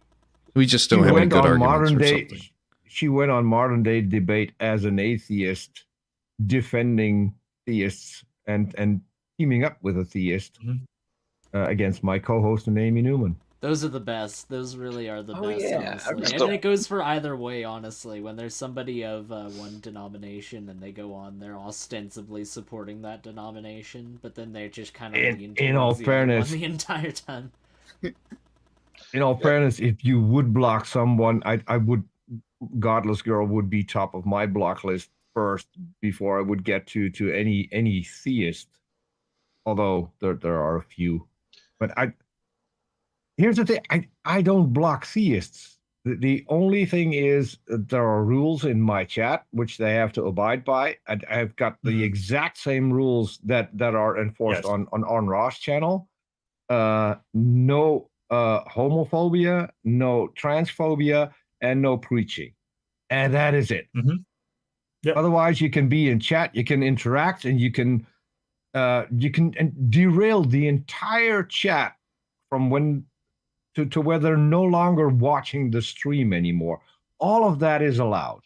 just don't have any good arguments or something. She went on Modern Day Debate as an atheist, defending theists and teaming up with a theist against my co-host and Amy Newman. Those are the best. Those really are the best, honestly. And it goes for either way, honestly. When there's somebody of one denomination and they go on, they're ostensibly supporting that denomination, but then they're just kind of in all fairness, the entire time. In all fairness, if you would block someone, I would... Godless Girl would be top of my block list first before I would get to any theist. Although there are a few. But here's the thing, I don't block theists. The only thing is there are rules in my chat which they have to abide by. I've got the exact same rules that are enforced on Ross channel. No homophobia, no transphobia, and no preaching. And that is it. Yep. Otherwise, you can be in chat, you can interact, and you can derail the entire chat from when to where they're no longer watching the stream anymore. All of that is allowed.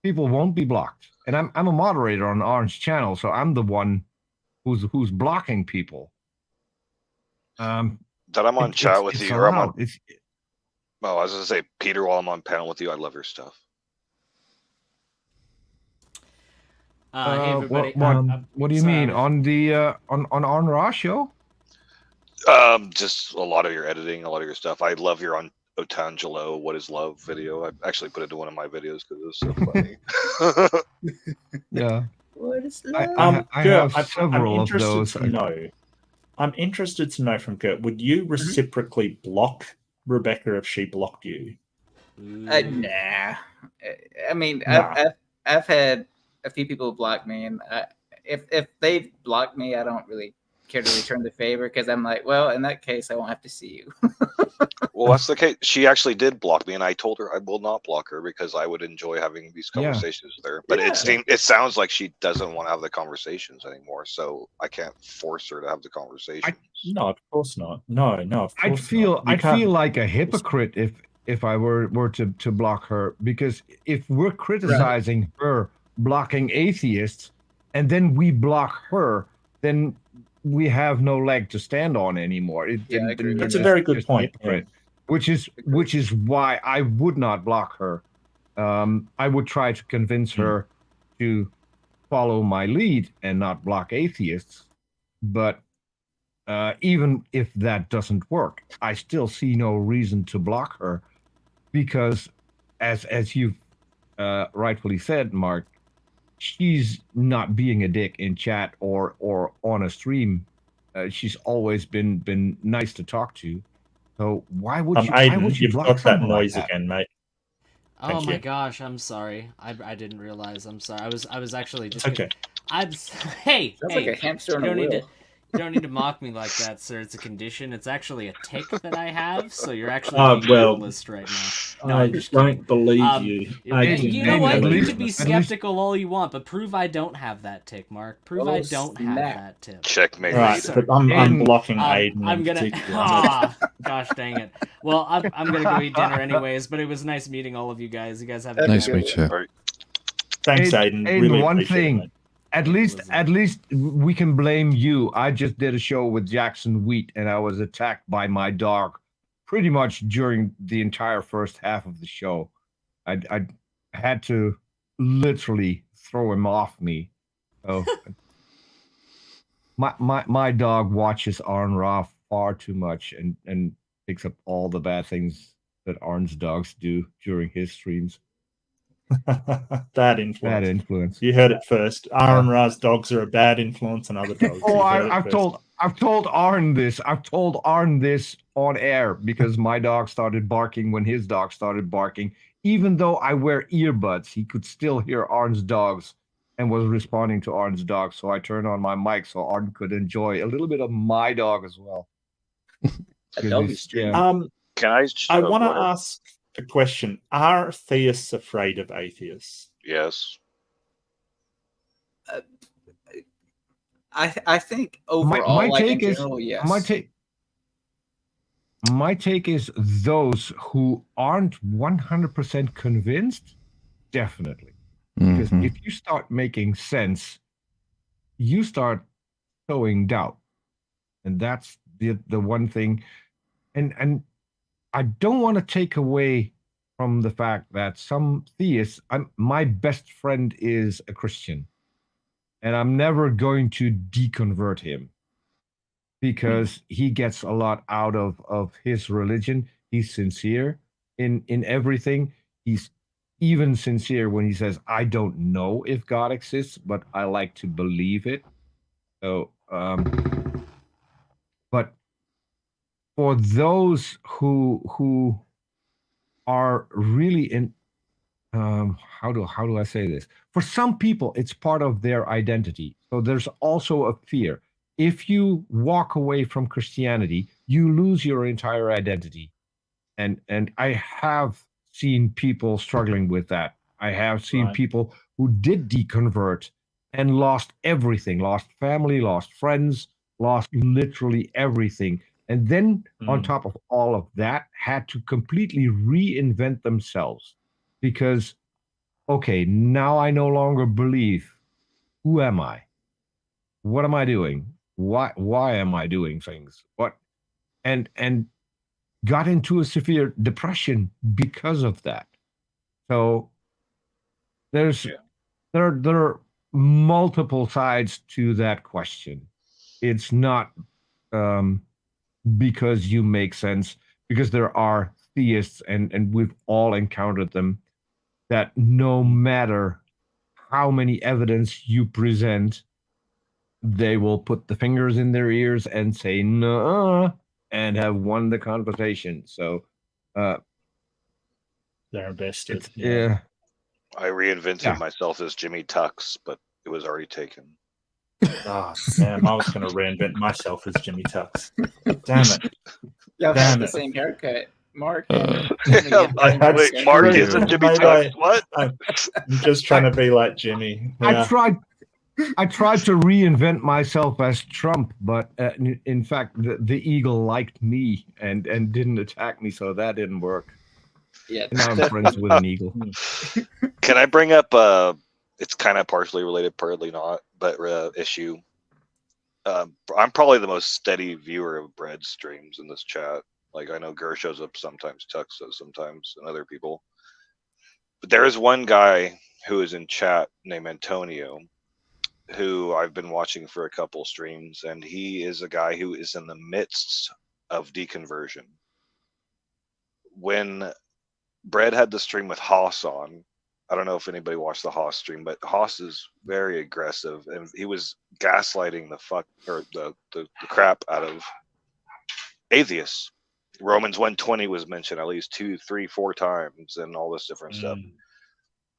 People won't be blocked. And I'm a moderator on Orange channel, so I'm the one who's blocking people. That I'm on chat with you, or I'm on... I was going to say, Peter, while I'm on panel with you, I love your stuff. Hey everybody. What do you mean? On the on Raw show? Just a lot of your editing, a lot of your stuff. I love your on Otangelo What Is Love video. I actually put it to one of my videos because it was so funny. Yeah. What is love? I have several of those. I'm interested to know from Gert, would you reciprocally block Rebekah if she blocked you? Nah. I mean, I've had a few people block me, and if they block me, I don't really care to return the favor, because I'm like, well, in that case, I won't have to see you. Well, that's the case. She actually did block me, and I told her I will not block her because I would enjoy having these conversations with her. But it sounds like she doesn't want to have the conversations anymore, so I can't force her to have the conversation. No, of course not. No, of course I'd feel like a hypocrite if I were to block her, because if we're criticizing her blocking atheists and then we block her, then we have no leg to stand on anymore. That's a very good point. Which is why I would not block her. I would try to convince her to follow my lead and not block atheists. But even if that doesn't work, I still see no reason to block her, because as you've rightfully said, Mark, she's not being a dick in chat or on a stream. She's always been nice to talk to. So why would you? Aiden, why would you you've block got that someone noise like that? again, mate. Oh my gosh, I'm sorry. I didn't realize. I'm sorry. I was actually just okay. Hey, Sounds like a hamster on a wheel. You don't need to mock me like that, sir. It's a condition. It's actually a tick that I have, so you're actually being a realist right now. No, I'm just don't believe you. You know what? You can be skeptical all you want, but prove I don't have that tick, Mark. Prove I don't have that tip. Checkmate. Right, but I'm blocking Aiden. I'm gonna. Gosh dang it. Well, I'm gonna go eat dinner anyways. But it was nice meeting all of you guys. You guys have a nice to meet you. Thanks, Aiden. Really one appreciate thing. it. At least we can blame you. I just did a show with Jackson Wheat, and I was attacked by my dog pretty much during the entire first half of the show. I had to literally throw him off me. So my dog watches Arn Ra far too much and picks up all the bad things that Arn's dogs do during his streams. Bad influence. You heard it first. Aaron Ra's dogs are a bad influence on other dogs. I've told Arn this. I've told Arn this on air, because my dog started barking when his dog started barking. Even though I wear earbuds, he could still hear Arn's dogs and was responding to Arn's dog. So I turned on my mic so Arn could enjoy a little bit of my dog as well. Can I want to ask a question. Are theists afraid of atheists? Yes. I think overall, my like take in is general, yes. My take is those who aren't 100% convinced, definitely. Because if you start making sense, you start sowing doubt, and that's the one thing. And I don't want to take away from the fact that some theists, my best friend is a Christian, and I'm never going to deconvert him, because he gets a lot out of his religion. He's sincere in everything. He's even sincere when he says, I don't know if God exists, but I like to believe it. So, but for those who are really in, how do I say this? For some people, it's part of their identity. So there's also a fear. If you walk away from Christianity, you lose your entire identity. And I have seen people struggling with that. I have seen people who did deconvert and lost everything, lost family, lost friends, lost literally everything. And then on top of all of that, had to completely reinvent themselves, because, okay, now I no longer believe. Who am I? What am I doing? Why am I doing things? What? And got into a severe depression because of that. So there are multiple sides to that question. It's not because you make sense, because there are theists, and we've all encountered them, that no matter how many evidence you present, they will put the fingers in their ears and say no, and have won the conversation. So they're invested. Yeah. I reinvented myself as Jimmy Tux, but it was already taken. Oh, damn. I was going to reinvent myself as Jimmy Tux. Damn it. Y'all Damn have the it. same haircut. Mark Wait, Mark isn't Jimmy Tux? What? I'm just trying to be like Jimmy. Yeah. I tried to reinvent myself as Trump, but in fact, the eagle liked me and didn't attack me, so that didn't work. Yeah, now I'm friends with an eagle. Can I bring up it's kind of partially related, partly not, but issue. I'm probably the most steady viewer of Bread streams in this chat. Like, I know Gur shows up sometimes, Tux does sometimes, and other people. But there is one guy who is in chat named Antonio, who I've been watching for a couple streams, and he is a guy who is in the midst of deconversion. When Bread had the stream with Haas on, I don't know if anybody watched the Haas stream, but Haas is very aggressive, and he was gaslighting the crap out of atheists. Romans 1:20 was mentioned at least 2, 3, 4 times, and all this different stuff.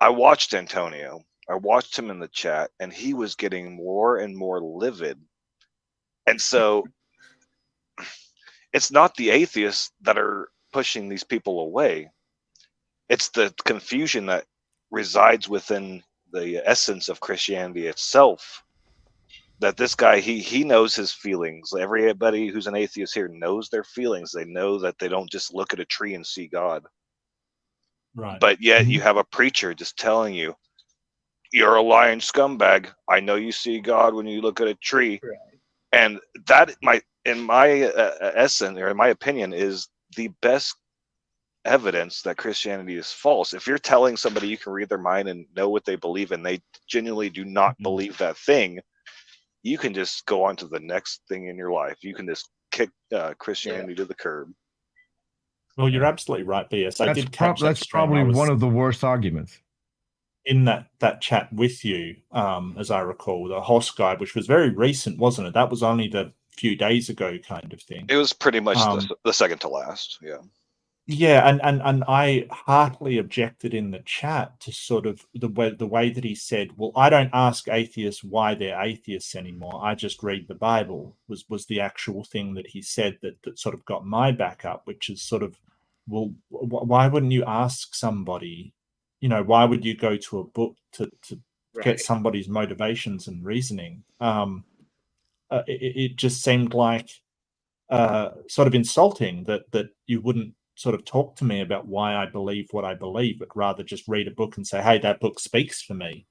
I watched Antonio. I watched him in the chat, and he was getting more and more livid. And so it's not the atheists that are pushing these people away. It's the confusion that resides within the essence of Christianity itself. That this guy, he knows his feelings. Everybody who's an atheist here knows their feelings. They know that they don't just look at a tree and see God. Right. But yet you have a preacher just telling you, you're a lying scumbag. I know you see God when you look at a tree. Right. And that, in my essence, or in my opinion, is the best evidence that Christianity is false. If you're telling somebody you can read their mind and know what they believe, and they genuinely do not believe that thing, you can just go on to the next thing in your life. You can just kick Christianity to the curb. Well, you're absolutely right, BS. That's probably one of the worst arguments. In that chat with you, as I recall, the Hoss guide, which was very recent, wasn't it? That was only the few days ago kind of thing. It was pretty much the second to last, yeah. Yeah, and I heartily objected in the chat to sort of the way that he said, well, I don't ask atheists why they're atheists anymore. I just read the Bible, was the actual thing that he said that sort of got my back up, which is sort of, well, why wouldn't you ask somebody, why would you go to a book to get somebody's motivations and reasoning? It just seemed like sort of insulting that you wouldn't sort of talk to me about why I believe what I believe, but rather just read a book and say, hey, that book speaks for me.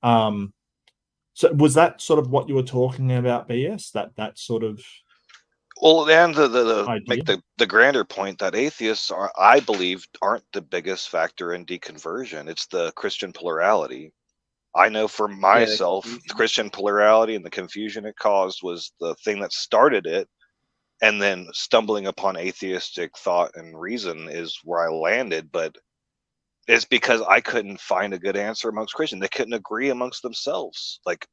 So was that sort of what you were talking about, BS? That sort of... Well, and make the grander point that atheists are, I believe, aren't the biggest factor in deconversion. It's the Christian plurality. I know for myself, the Christian plurality and the confusion it caused was the thing that started it. And then stumbling upon atheistic thought and reason is where I landed. But it's because I couldn't find a good answer amongst Christians. They couldn't agree amongst themselves. Like,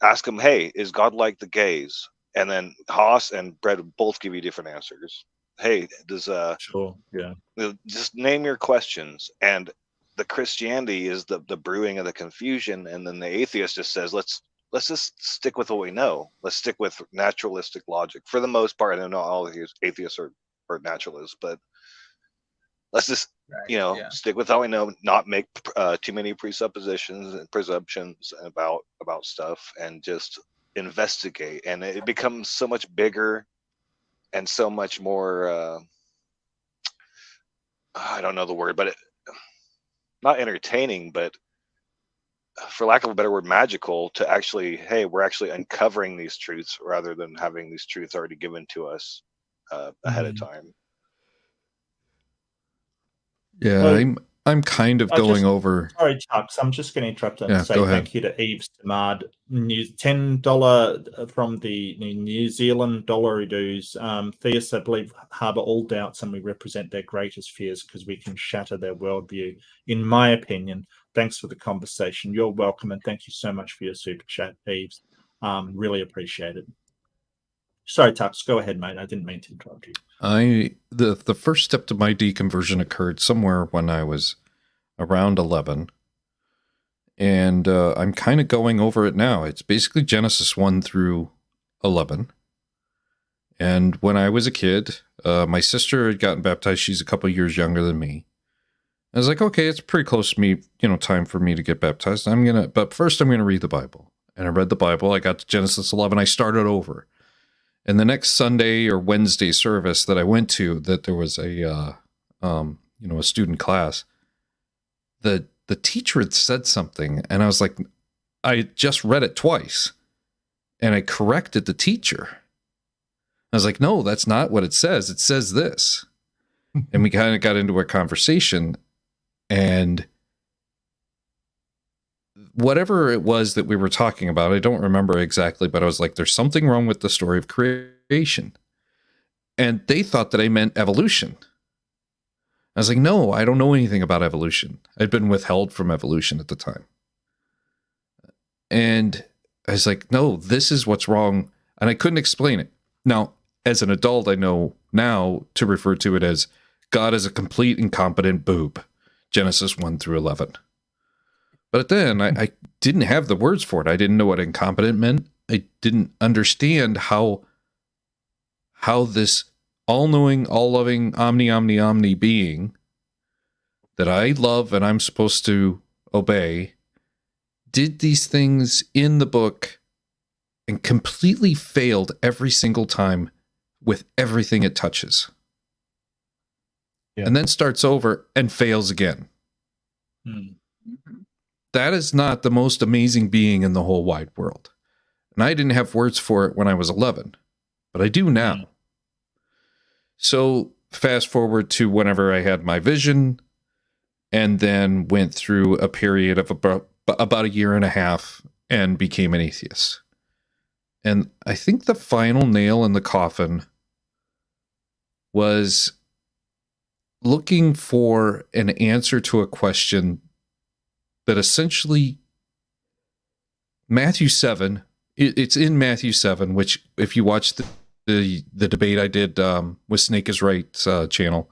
ask them, hey, is God like the gays? And then Haas and Brett both give you different answers. Hey, does sure, yeah. Just name your questions. And the Christianity is the brewing of the confusion, and then the atheist just says, let's just stick with what we know. Let's stick with naturalistic logic. For the most part, I don't know all atheists are naturalists, but let's just stick with how we know, not make too many presuppositions and presumptions about stuff, and just investigate. And it becomes so much bigger and so much more I don't know the word, but not entertaining, but for lack of a better word, magical, to actually, hey, we're actually uncovering these truths rather than having these truths already given to us ahead of time. Yeah, I'm kind of going over. Sorry, Chucks, I'm just going to interrupt and say thank you to Eves Tamad, $10 from the New Zealand Dollaridoos. Theists, I believe, harbour all doubts, and we represent their greatest fears because we can shatter their worldview. In my opinion, thanks for the conversation. You're welcome, and thank you so much for your super chat, Eves. Really appreciate it. Sorry, Tux, go ahead, mate. I didn't mean to interrupt you. The first step to my deconversion occurred somewhere when I was around 11. And I'm kind of going over it now. It's basically Genesis 1 through 11. And when I was a kid, my sister had gotten baptized. She's a couple years younger than me. I was like, okay, it's pretty close to me, time for me to get baptized. But first I'm going to read the Bible. And I read the Bible. I got to Genesis 11. I started over. And the next Sunday or Wednesday service that I went to, that there was a student class, the teacher had said something, and I was like, I just read it twice, and I corrected the teacher. I was like, no, that's not what it says. It says this. And we kind of got into a conversation, and whatever it was that we were talking about, I don't remember exactly, but I was like, there's something wrong with the story of creation. And they thought that I meant evolution. I was like, no, I don't know anything about evolution. I'd been withheld from evolution at the time. And I was like, no, this is what's wrong. And I couldn't explain it. Now, as an adult, I know now to refer to it as God is a complete incompetent boob. Genesis 1 through 11. But then I didn't have the words for it. I didn't know what incompetent meant. I didn't understand how this all-knowing, all-loving, omni being that I love and I'm supposed to obey did these things in the book and completely failed every single time with everything it touches. Yeah. And then starts over and fails again. That is not the most amazing being in the whole wide world. And I didn't have words for it when I was 11, but I do now. So fast forward to whenever I had my vision, and then went through a period of about a year and a half and became an atheist. And I think the final nail in the coffin was looking for an answer to a question that essentially Matthew 7, it's in Matthew 7, which if you watch the debate I did with Snake is Right channel,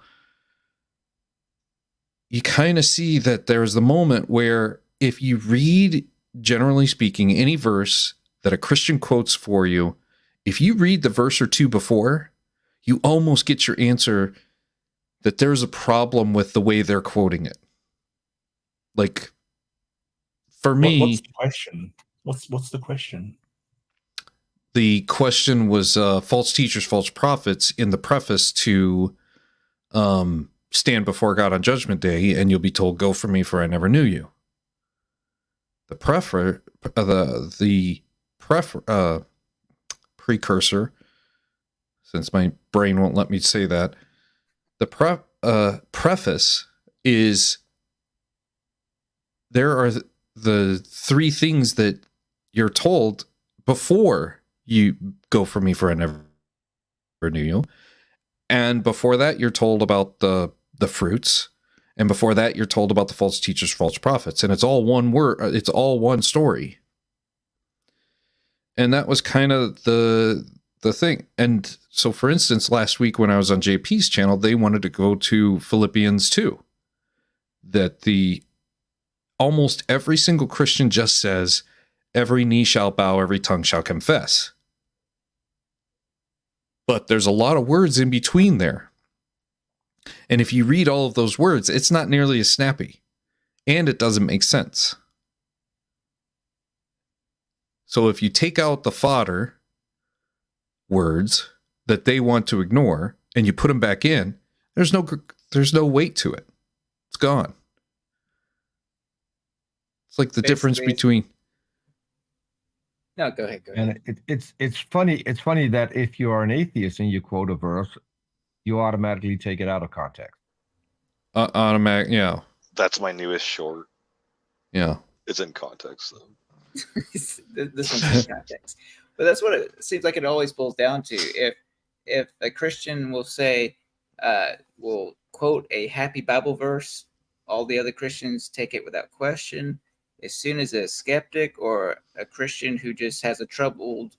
you kind of see that there's the moment where if you read, generally speaking, any verse that a Christian quotes for you, if you read the verse or two before, you almost get your answer that there's a problem with the way they're quoting it. Like, for me... What's the question? What's the question? The question was false teachers, false prophets in the preface to stand before God on Judgment Day, and you'll be told, "Go from me, for I never knew you." The precursor, since my brain won't let me say that, the preface is there are the three things that you're told before you go from me, for I never knew you. And before that, you're told about the fruits. And before that, you're told about the false teachers, false prophets. And it's all one word. It's all one story. And that was kind of the thing. And so, for instance, last week when I was on JP's channel, they wanted to go to Philippians 2. That almost every single Christian just says, every knee shall bow, every tongue shall confess. But there's a lot of words in between there. And if you read all of those words, it's not nearly as snappy. And it doesn't make sense. So if you take out the fodder words that they want to ignore and you put them back in, there's no weight to it. It's gone. It's like the difference between... No, go ahead. And it's funny. It's funny that if you are an atheist and you quote a verse, you automatically take it out of context. Automatic, yeah. That's my newest short. Yeah, it's in context though. This one's in context, but that's what it seems like. It always boils down to if a Christian will say, will quote a happy Bible verse, all the other Christians take it without question. as soon as a skeptic or a Christian who just has a troubled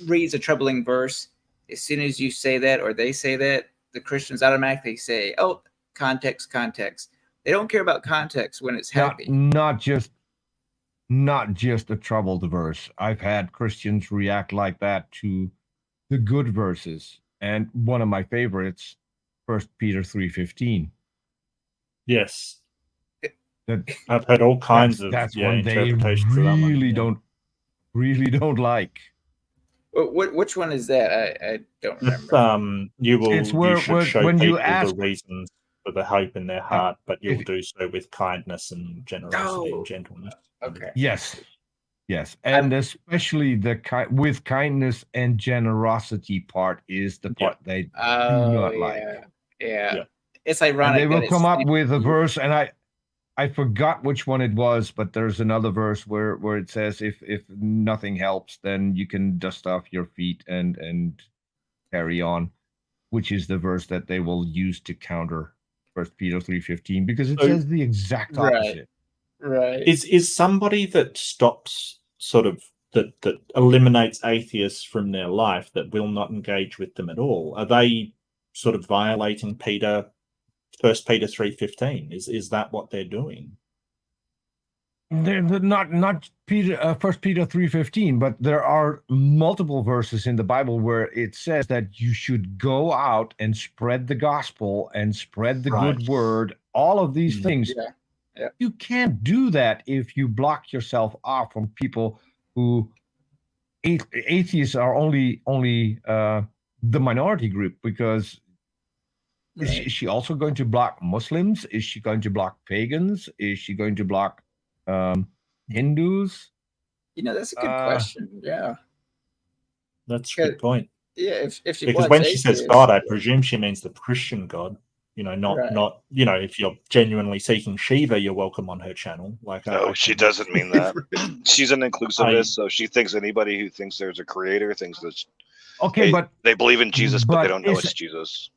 reads a troubling verse, as soon as you say that or they say that, the Christians automatically say, "Oh, context, context." They don't care about context when it's happy. Not just a troubled verse. I've had Christians react like that to the good verses, and one of my favorites, 1 Peter 3:15. Yes, I've heard all kinds of one they interpretations really of that one. really don't like. Which one is that? I don't remember. You should show people the reasons for the hope in their heart, but you'll do so with kindness and generosity and gentleness. Okay. Yes, and especially with kindness and generosity part is the part they do not like. Yeah. It's ironic. And they will come up with a verse, and I forgot which one it was, but there's another verse where it says if nothing helps, then you can dust off your feet and carry on, which is the verse that they will use to counter 1 Peter 3:15, because it says the exact opposite. Right. Is somebody that stops that eliminates atheists from their life, that will not engage with them at all, are they sort of violating 1 Peter 3:15? Is that what they're doing? They're not Peter 1 Peter 3:15, but there are multiple verses in the Bible where it says that you should go out and spread the gospel and spread the good word, all of these things. Yeah. You can't do that if you block yourself off from people who atheists are only the minority group, because is she also going to block Muslims? Is she going to block pagans? Is she going to block Hindus? That's a good question. Yeah, that's a good point. Yeah, if she because when she says God, I presume she means the Christian God. Not if you're genuinely seeking Shiva, you're welcome on her channel. No, she doesn't mean that. She's an inclusivist, so she thinks anybody who thinks there's a creator thinks that. Okay, but they believe in Jesus, but they don't know it's Jesus.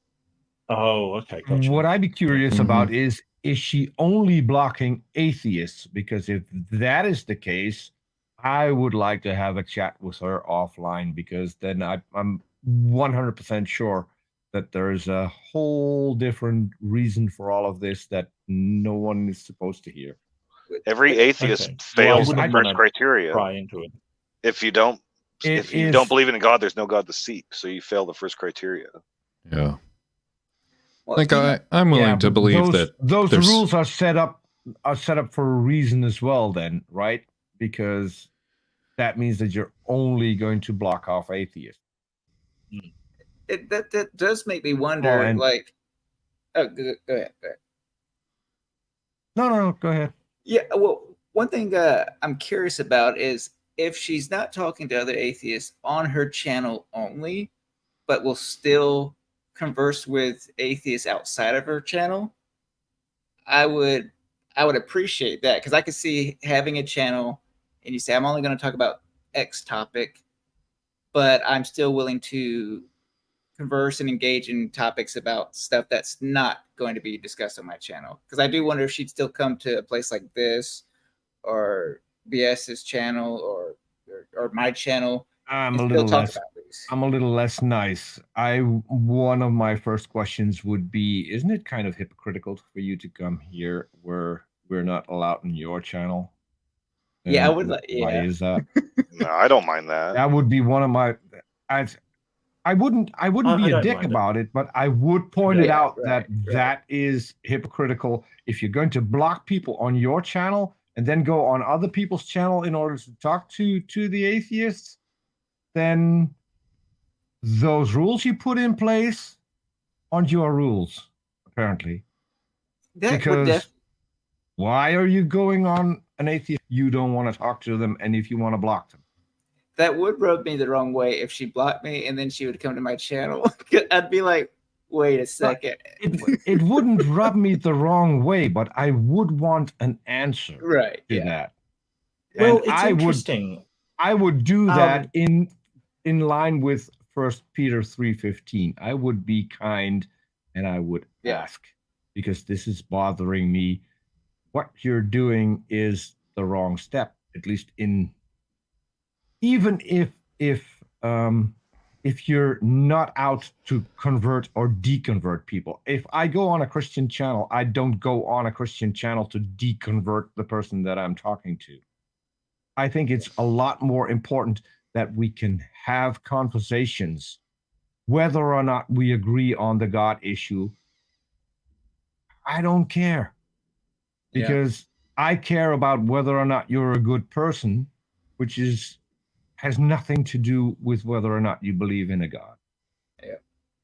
Oh, okay. Gotcha. What I'd be curious about is she only blocking atheists? Because if that is the case, I would like to have a chat with her offline, because then I'm 100% sure that there's a whole different reason for all of this that no one is supposed to hear. Every atheist fails the first criteria. Pry into it. If you don't believe in God, there's no God to seek. So you fail the first criteria. Yeah. I'm willing to believe that those rules are set up for a reason as well, then, right? Because that means that you're only going to block off atheists. That does make me wonder, go ahead. No, go ahead. Yeah, well, one thing I'm curious about is if she's not talking to other atheists on her channel only, but will still converse with atheists outside of her channel, I would appreciate that, because I could see having a channel and you say, I'm only going to talk about X topic, but I'm still willing to converse and engage in topics about stuff that's not going to be discussed on my channel. Because I do wonder if she'd still come to a place like this or BS's channel or my channel. I'm a little less nice. One of my first questions would be, isn't it kind of hypocritical for you to come here where we're not allowed in your channel? And I would. Why is that? No, I don't mind that. That would be one of my. I wouldn't be a dick about it, but I would point it out that is hypocritical. If you're going to block people on your channel and then go on other people's channel in order to talk to the atheists, then those rules you put in place aren't your rules, apparently. Why are you going on an atheist? You don't want to talk to them, and if you want to block them. That would rub me the wrong way if she blocked me and then she would come to my channel. I'd be like, wait a second. It wouldn't rub me the wrong way, but I would want an answer to that. Well, it's interesting. I would do that in line with 1 Peter 3:15. I would be kind and I would ask, because this is bothering me what you're doing is the wrong step, at least even if you're not out to convert or deconvert people. If I go on a Christian channel, I don't go on a Christian channel to deconvert the person that I'm talking to. I think it's a lot more important that we can have conversations, whether or not we agree on the God issue. I don't care, because I care about whether or not you're a good person, which has nothing to do with whether or not you believe in a God. Yeah.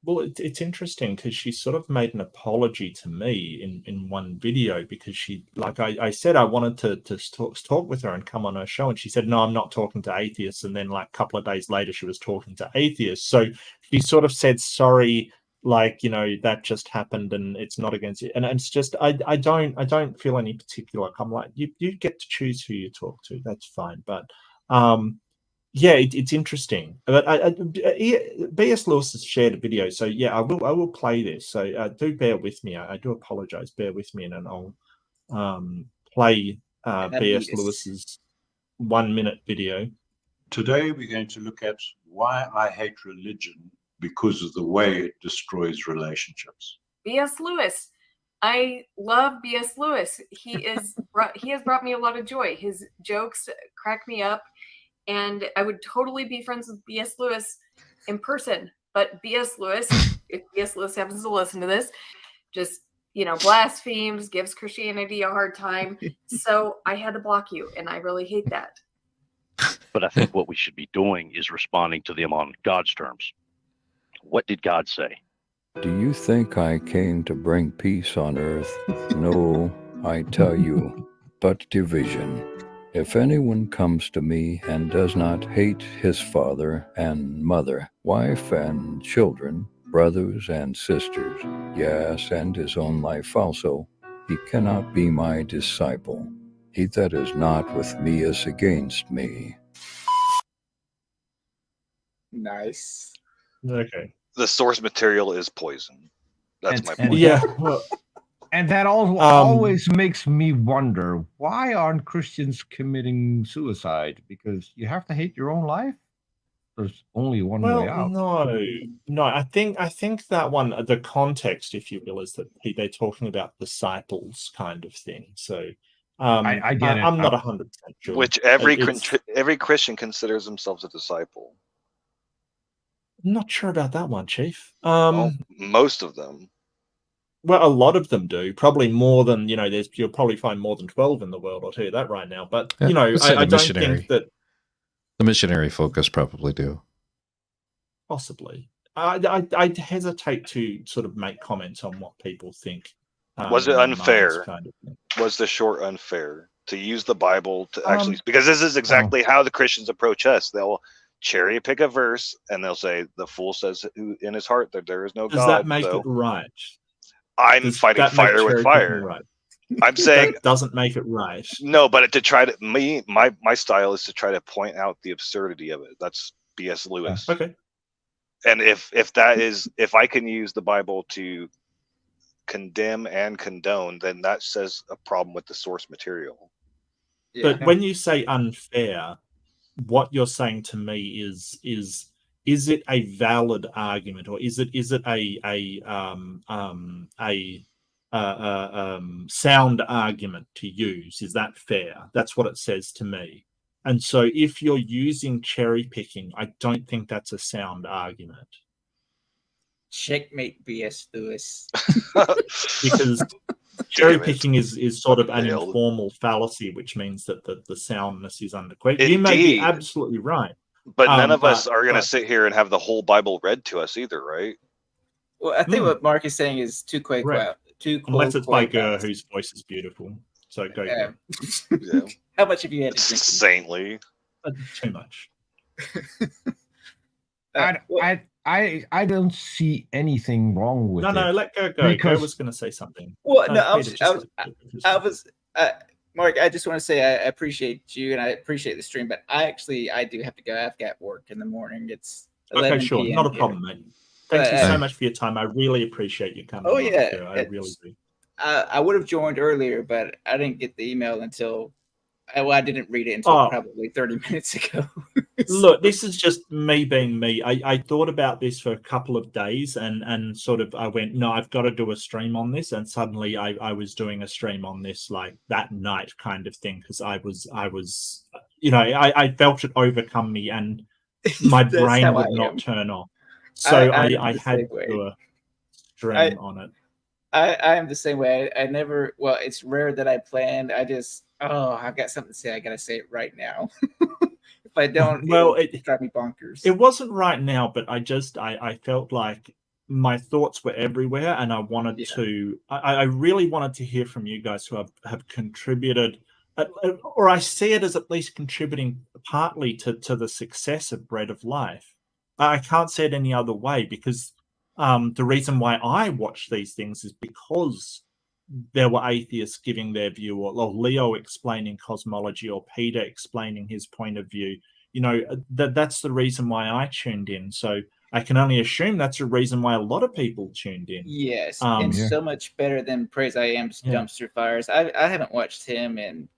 Well, it's interesting because she sort of made an apology to me in one video, because she, like I said, I wanted to talk with her and come on her show, and she said, no, I'm not talking to atheists. And then like a couple of days later, she was talking to atheists. So she sort of said, sorry, like, you know, that just happened and it's not against you. And it's just, I don't feel any particular, I'm like, you get to choose who you talk to. That's fine. But, yeah, it's interesting. But B.S. Lewis has shared a video, so yeah, I will play this. So do bear with me. I do apologize. Bear with me, and then I'll play B.S. Lewis's 1 minute video. Today we're going to look at why I hate religion, because of the way it destroys relationships. B.S. Lewis. I love B.S. Lewis. He has brought me a lot of joy. His jokes crack me up. And I would totally be friends with B.S. Lewis in person. But B.S. Lewis, if B.S. Lewis happens to listen to this, just, you know, blasphemes, gives Christianity a hard time. So I had to block you, and I really hate that. But I think what we should be doing is responding to them on God's terms. What did God say? Do you think I came to bring peace on earth? No, I tell you, but division. If anyone comes to me and does not hate his father and mother, wife and children, brothers and sisters, yes, and his own life also, he cannot be my disciple. He that is not with me is against me. Nice. Okay. The source material is poison. That's my point. Yeah. Well, and that always makes me wonder, why aren't Christians committing suicide? Because you have to hate your own life? There's only one way out. No. I think that one, the context, if you will, is that they're talking about disciples kind of thing. So I get it. I'm not 100% sure. Which every Christian considers themselves a disciple. I'm not sure about that one, Chief. Well, most of them. Well, a lot of them do. Probably more than, you'll probably find more than 12 in the world, I'll tell you that right now. But, I don't think that... The missionary focus probably do. Possibly. I hesitate to sort of make comments on what people think. Was it unfair? Kind of was the short unfair to use the Bible to actually... Because this is exactly how the Christians approach us. They'll cherry pick a verse and they'll say, the fool says in his heart that there is no God. Does that make it right? I'm fighting fire with fire. Right? I'm saying that doesn't make it right. No, but to try to my style is to try to point out the absurdity of it. That's B.S. Lewis. Okay. And if I can use the Bible to condemn and condone, then that says a problem with the source material. But when you say unfair, what you're saying to me is it a valid argument, or is it a sound argument to use? Is that fair? That's what it says to me. And so if you're using cherry picking, I don't think that's a sound argument. Checkmate, B.S. Lewis. Because cherry picking is sort of an informal fallacy, which means that the soundness is under question. You may be absolutely right. But none of us are going to sit here and have the whole Bible read to us either, right? Well, I think what Mark is saying is too quick. Unless it's by Gurr, whose voice is beautiful. So go. Yeah. How much have you had to drink? Saintly. Too much. I don't see anything wrong with it. No, let Gurr go. Gurr was going to say something. Well, Mark, I just want to say I appreciate you and I appreciate the stream, but I do have to go. I've got work in the morning. It's 11 sure, not a problem, mate. Thank you so much for your time. I really appreciate you coming. Oh yeah, I really do. I would have joined earlier, but I didn't get the email until I didn't read it until probably 30 minutes ago. Look, this is just me being me. I thought about this for a couple of days and sort of I went, no, I've got to do a stream on this. And suddenly I was doing a stream on this like that night kind of thing because I was I felt it overcome me and my brain would not turn off. So I had to do a stream on it. I am the same way. I never, well, it's rare that I planned. I just, I've got something to say. I got to say it right now. If I don't, well, it drive me bonkers. It wasn't right now, but I felt like my thoughts were everywhere and I wanted to, I really wanted to hear from you guys who have contributed, or I see it as at least contributing partly to the success of Bread of Life. I can't say it any other way because the reason why I watch these things is because there were atheists giving their view, or Leo explaining cosmology, or Peter explaining his point of view. That's the reason why I tuned in. So I can only assume that's the reason why a lot of people tuned in. Yes, it's so much better than Praise I Am's Dumpster Fires. I haven't watched him in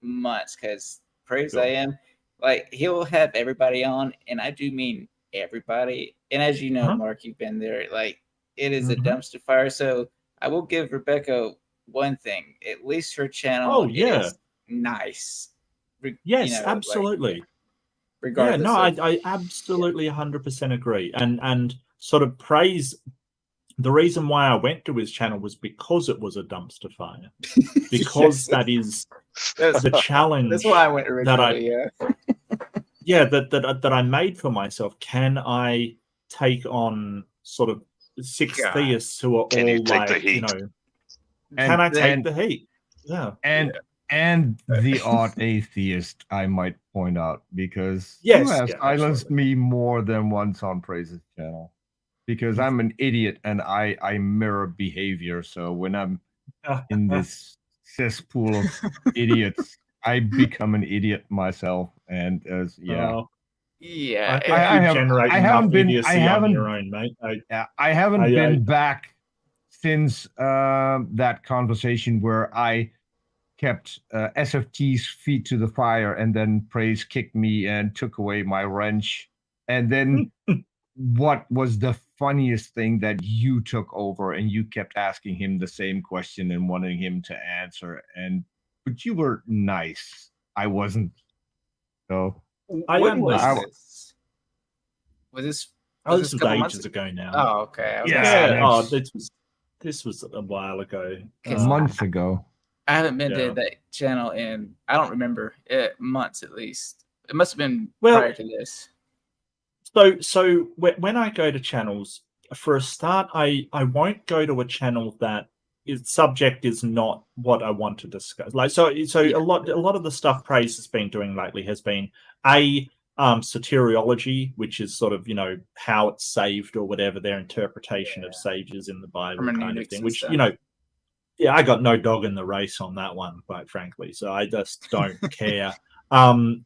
months because Praise I Am, like, he'll have everybody on, and I do mean everybody. And as you know, Mark, you've been there. Like, it is a dumpster fire. So I will give Rebekah one thing. At least her channel is nice. Yes, absolutely. Like, regardless. I absolutely 100% agree. And sort of praise. The reason why I went to his channel was because it was a dumpster fire. Because that is the challenge. That's why I went originally. That I made for myself. Can I take on sort of six theists who are all like, can I take the heat? Yeah. And the odd atheist, I might point out, because you have silenced me more than once on Praise's channel. Because I'm an idiot and I mirror behavior. So when I'm in this cesspool of idiots, I become an idiot myself. And I haven't been back since that conversation where I kept SFT's feet to the fire, and then Praise kicked me and took away my wrench. And then what was the funniest thing that you took over and you kept asking him the same question and wanting him to answer, but you were nice. I wasn't. So was this was ages ago now. Oh, okay. This was a while ago. Months ago. I haven't been to that channel in, I don't remember, months at least. It must have been prior to this. So when I go to channels, for a start, I won't go to a channel that its subject is not what I want to discuss. Like a lot of the stuff Praise has been doing lately has been soteriology, which is sort of how it's saved or whatever, their interpretation of sages in the Bible kind of thing. Which I got no dog in the race on that one, quite frankly. So I just don't care. And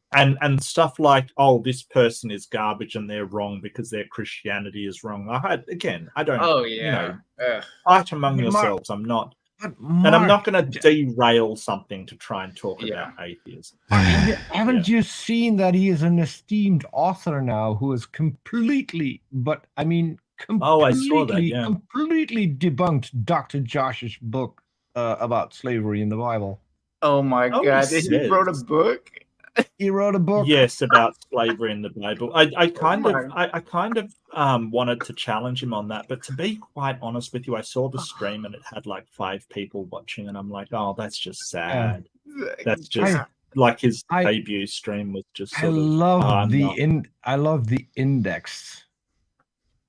stuff like, this person is garbage and they're wrong because their Christianity is wrong. I don't. Fight among yourselves. I'm not, and I'm not going to derail something to try and talk about atheism. Haven't you seen that he is an esteemed author now who is completely completely debunked Dr. Josh's book about slavery in the Bible? Oh my God! He wrote a book. He wrote a book. Yes, about slavery in the Bible. I kind of wanted to challenge him on that, but to be quite honest with you, I saw the stream and it had like 5 people watching, and I'm like, that's just sad. That's just like his debut stream was just. I love the index.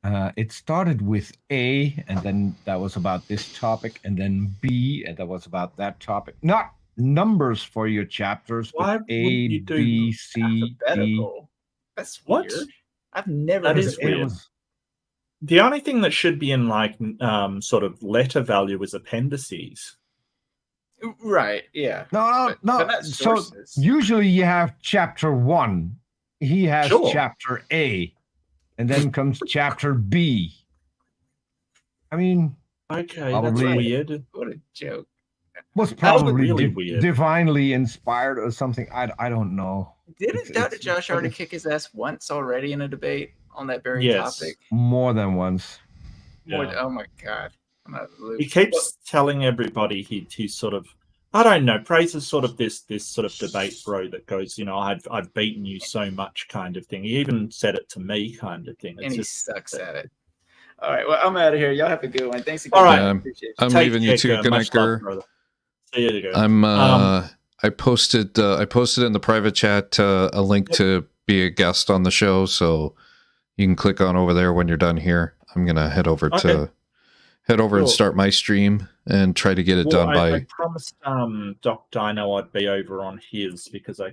It started with A, and then that was about this topic, and then B, and that was about that topic. Not numbers for your chapters, but A, B, C, D. That's weird. I've never. That is weird. The only thing that should be in like sort of letter value is appendices. Right. Yeah. No. So usually you have chapter 1. He has chapter A, and then comes chapter B. I mean, Okay, that's weird. What a joke. Was probably really weird. Divinely inspired or something. I don't know. Didn't Dr. Josh already kick his ass once already in a debate on that very topic? More than once. Oh my God. I'm out of the loop. He keeps telling everybody he's sort of, I don't know, Praise is sort of this sort of debate bro that goes, I've beaten you so much kind of thing. He even said it to me kind of thing. And he sucks at it. All right, well, I'm out of here. Y'all have a good one. Thanks again. All right, I'm leaving you too. Good night, Gur. See you. I posted in the private chat a link to be a guest on the show, so you can click on over there when you're done here. I'm gonna head over and start my stream and try to get it done by. I promised Doc Dino I'd be over on his because I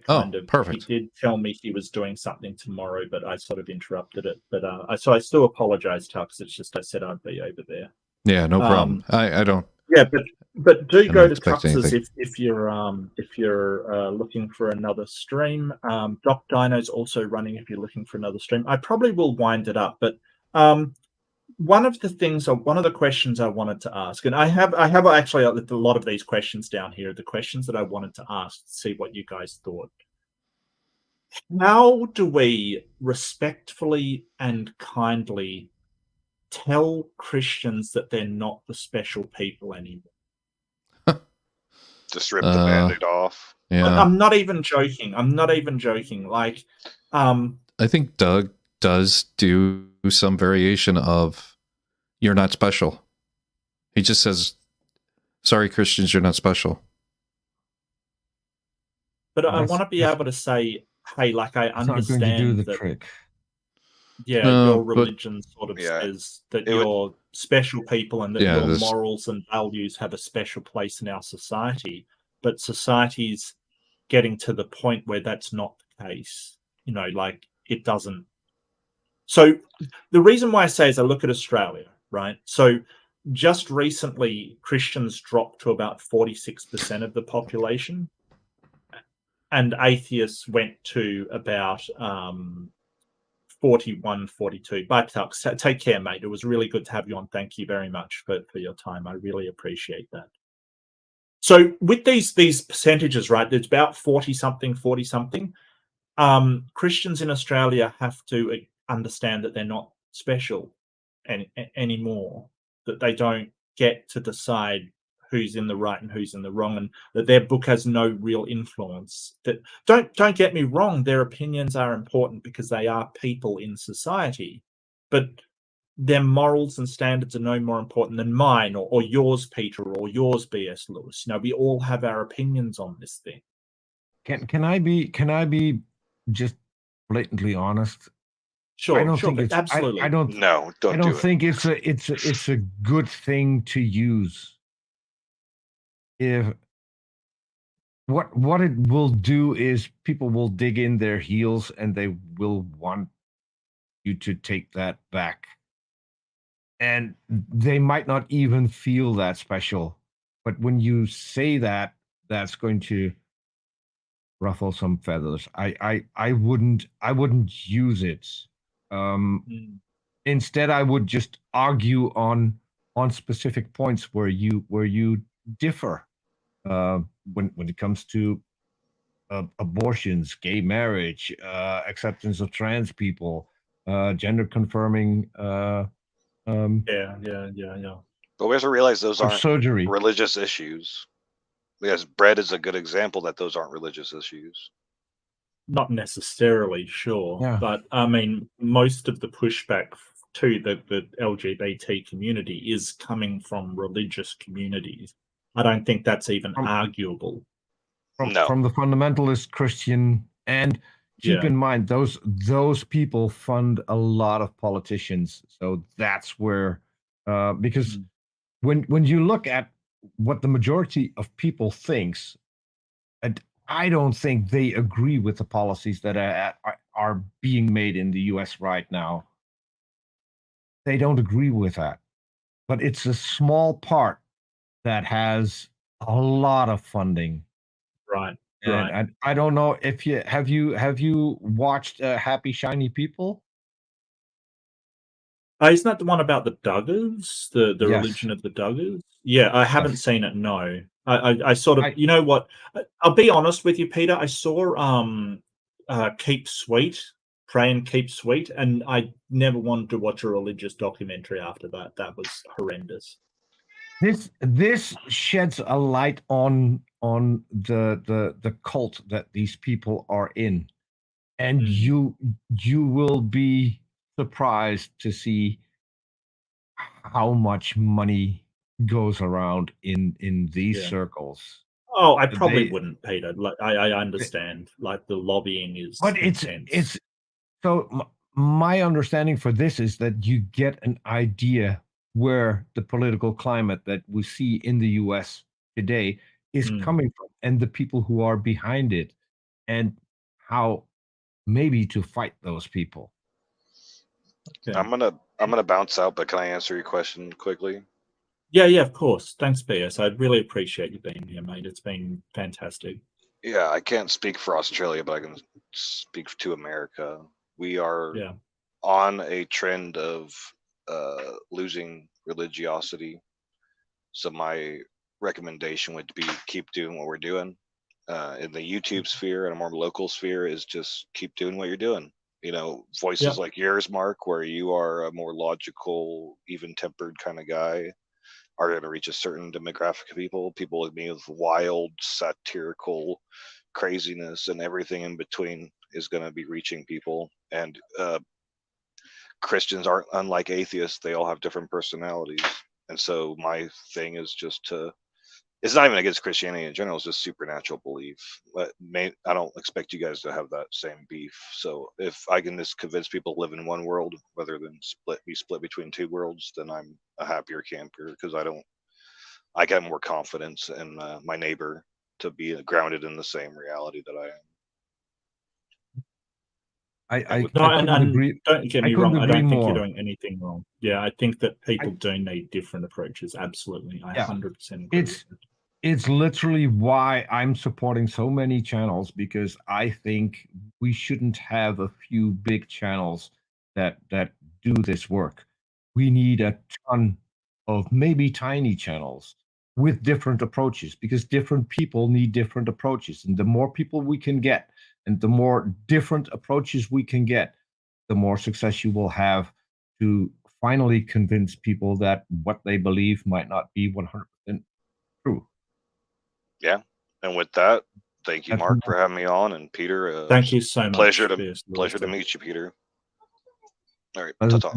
perfect. He did tell me he was doing something tomorrow, but I sort of interrupted it. But so I still apologize, Tux. It's just I said I'd be over there. Yeah, no problem. I don't. Yeah, but do go to Tux's if you're looking for another stream. Doc Dino's also running if you're looking for another stream. I probably will wind it up, but one of the questions I wanted to ask, and I have actually a lot of these questions down here, the questions that I wanted to ask to see what you guys thought. How do we respectfully and kindly tell Christians that they're not the special people anymore? Just rip the Band-Aid off. Yeah. I'm not even joking. Like, I think Doug does do some variation of "you're not special." He just says, "Sorry, Christians, you're not special." But I want to be able to say, "Hey, like I understand not going to do the that." Trick. Yeah, your religion sort of says that you're special people and that your morals and values have a special place in our society. But society's getting to the point where that's not the case. Like it doesn't. So the reason why I say is I look at Australia, right? So just recently, Christians dropped to about 46% of the population, and atheists went to about 41, 42. Bye, Tux. Take care, mate. It was really good to have you on. Thank you very much for your time. I really appreciate that. So with these percentages, right, there's about 40-something. Christians in Australia have to understand that they're not special anymore, that they don't get to decide who's in the right and who's in the wrong, and that their book has no real influence. That don't get me wrong, their opinions are important because they are people in society, but their morals and standards are no more important than mine or yours, Peter, or yours, B.S. Lewis. We all have our opinions on this thing. Can I be just blatantly honest? Sure, I don't think it's absolutely. I don't think it's a good thing to use. If what it will do is people will dig in their heels and they will want you to take that back. And they might not even feel that special. But when you say that, that's going to ruffle some feathers. I wouldn't use it. Instead, I would just argue on specific points where you differ. When it comes to abortions, gay marriage, acceptance of trans people, gender confirming. Yeah. But we have to realize those aren't religious issues. Because bread is a good example that those aren't religious issues. Not necessarily, sure. Yeah. But I mean, most of the pushback to the LGBT community is coming from religious communities. I don't think that's even arguable. From the fundamentalist Christian, and keep in mind those people fund a lot of politicians. So that's where because when you look at what the majority of people thinks, I don't think they agree with the policies that are being made in the US right now. They don't agree with that. But it's a small part that has a lot of funding. Right. And I don't know if have you watched Happy Shiny People? Isn't that the one about the Duggars? The Yes. religion of the Duggars? Yeah, I haven't Yes. seen it. No, I sort of, you know what? I'll be honest with you, Peter. I saw Keep Sweet, Pray and Keep Sweet, and I never wanted to watch a religious documentary after that. That was horrendous. This sheds a light on the cult that these people are in, and you will be surprised to see how much money goes around in these circles. Oh, I probably wouldn't, Peter. Like, I understand. Like, the lobbying is but intense. it's so my understanding for this is that you get an idea where the political climate that we see in the US today is coming from, and the people who are behind it, and how maybe to fight those people. Okay. I'm gonna bounce out, but can I answer your question quickly? Yeah, of course. Thanks, BS. I really appreciate you being here, mate. It's been fantastic. Yeah, I can't speak for Australia, but I can speak to America. We are on a trend of losing religiosity. So my recommendation would be keep doing what we're doing. In the YouTube sphere and a more local sphere is just keep doing what you're doing. You know, voices like yours, Mark, where you are a more logical, even-tempered kind of guy, are going to reach a certain demographic of people. People with me with wild, satirical craziness and everything in between is going to be reaching people. And Christians aren't unlike atheists. They all have different personalities. And so my thing is just to, it's not even against Christianity in general, it's just supernatural belief. But I don't expect you guys to have that same beef. So if I can just convince people to live in one world rather than be split between two worlds, then I'm a happier camper, because I get more confidence in my neighbor to be grounded in the same reality that I am. I couldn't agree. Don't get me wrong. I don't think you're doing anything wrong. Yeah, I think that people do need different approaches. Absolutely, I 100% agree. It's literally why I'm supporting so many channels, because I think we shouldn't have a few big channels that do this work. We need a ton of maybe tiny channels with different approaches, because different people need different approaches, and the more people we can get, and the more different approaches we can get, the more success you will have to finally convince people that what they believe might not be 100% true. Yeah, and with that, thank you, Mark, for having me on, and Peter. Thank you so much. Pleasure to meet you, Peter. All right, ta-ta.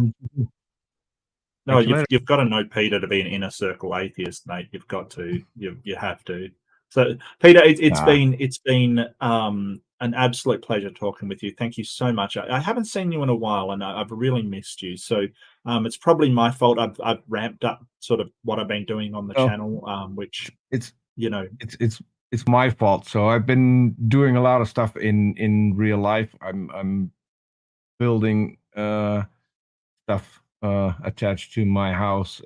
No, you've got to know Peter to be an inner circle atheist, mate. You've got to. You have to. So, Peter, it's been an absolute pleasure talking with you. Thank you so much. I haven't seen you in a while, and I've really missed you. So it's probably my fault. I've ramped up sort of what I've been doing on the channel, which it's it's my fault. So I've been doing a lot of stuff in real life. I'm building stuff attached to my house,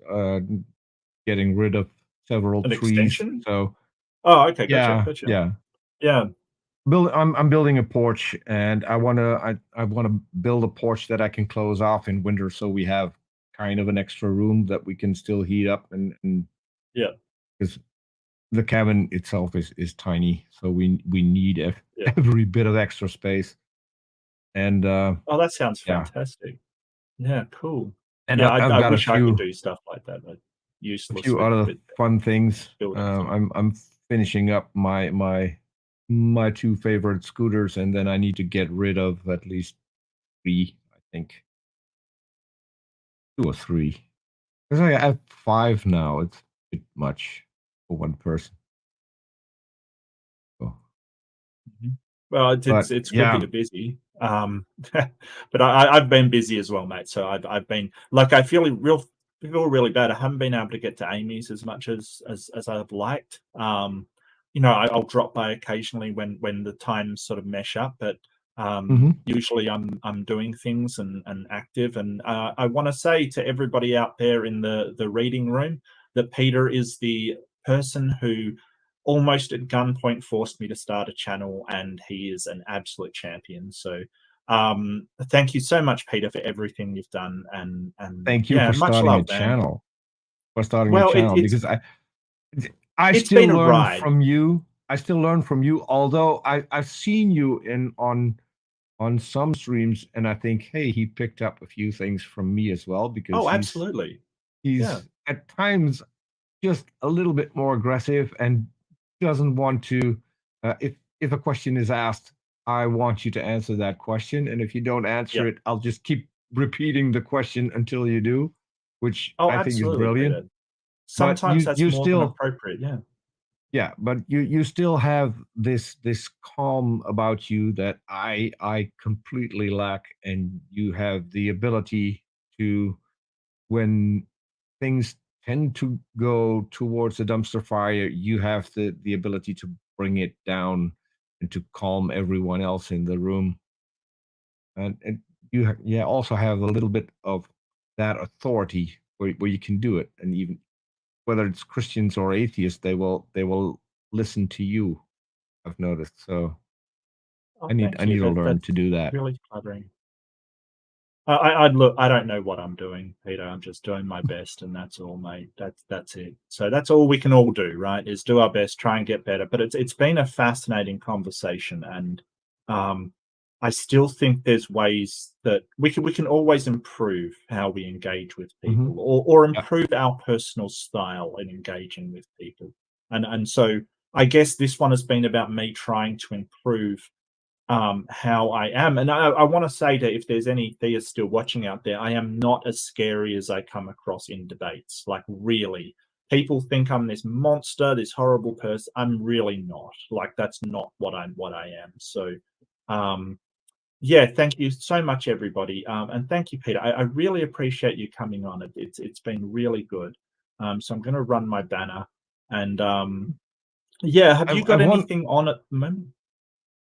getting rid of several trees. Extension? So okay, gotcha. Yeah. I'm building a porch, and I wanna build a porch that I can close off in winter, so we have kind of an extra room that we can still heat up and because the cabin itself is tiny, so we need every bit of extra space. And that sounds fantastic. Yeah, cool. And I wish I could do stuff like that. But useless. A few other fun things. I'm finishing up my two favorite scooters, and then I need to get rid of at least 3, I think. 2 or 3. Because I have 5 now. It's a bit much for one person. So. Well, it's good that you're busy. But I've been busy as well, mate. So I've been like, I feel really bad. I haven't been able to get to Amy's as much as I've liked. I'll drop by occasionally when the times sort of mesh up, but usually I'm doing things and active. And I want to say to everybody out there in the reading room that Peter is the person who almost at gunpoint forced me to start a channel, and he is an absolute champion. So Thank you so much, Peter, for everything you've done, and thank you for much starting love, a man. channel. For starting Well, a channel, because I still been a learn ride. from you. I still learn from you, although I've seen you on some streams, and I think, hey, he picked up a few things from me as well, because absolutely. He's at times just a little bit more aggressive and doesn't want to. If a question is asked, I want you to answer that question, and if you don't answer it, I'll just keep repeating the question until you do, which I think is brilliant. Peter. Sometimes that's more still, than appropriate. Yeah. Yeah, but you still have this calm about you that I completely lack, and you have the ability to, when things tend to go towards a dumpster fire, you have the ability to bring it down and to calm everyone else in the room, and you also have a little bit of that authority where you can do it, and even whether it's Christians or atheists, they will listen to you. I've noticed. So I need to learn to do that. Really flattering. I don't know what I'm doing, Peter. I'm just doing my best, and that's all, mate. That's it. So that's all we can all do, right? Is do our best, try and get better. But it's been a fascinating conversation, and I still think there's ways that we can always improve how we engage with people, or improve our personal style in engaging with people. And so I guess this one has been about me trying to improve how I am. And I want to say that if there's any theists still watching out there, I am not as scary as I come across in debates. Like, really, people think I'm this monster, this horrible person. I'm really not. Like, that's not what I am. So yeah, thank you so much, everybody, and thank you, Peter. I really appreciate you coming on. It's been really good. So I'm going to run my banner, and yeah, have you got anything on at the moment?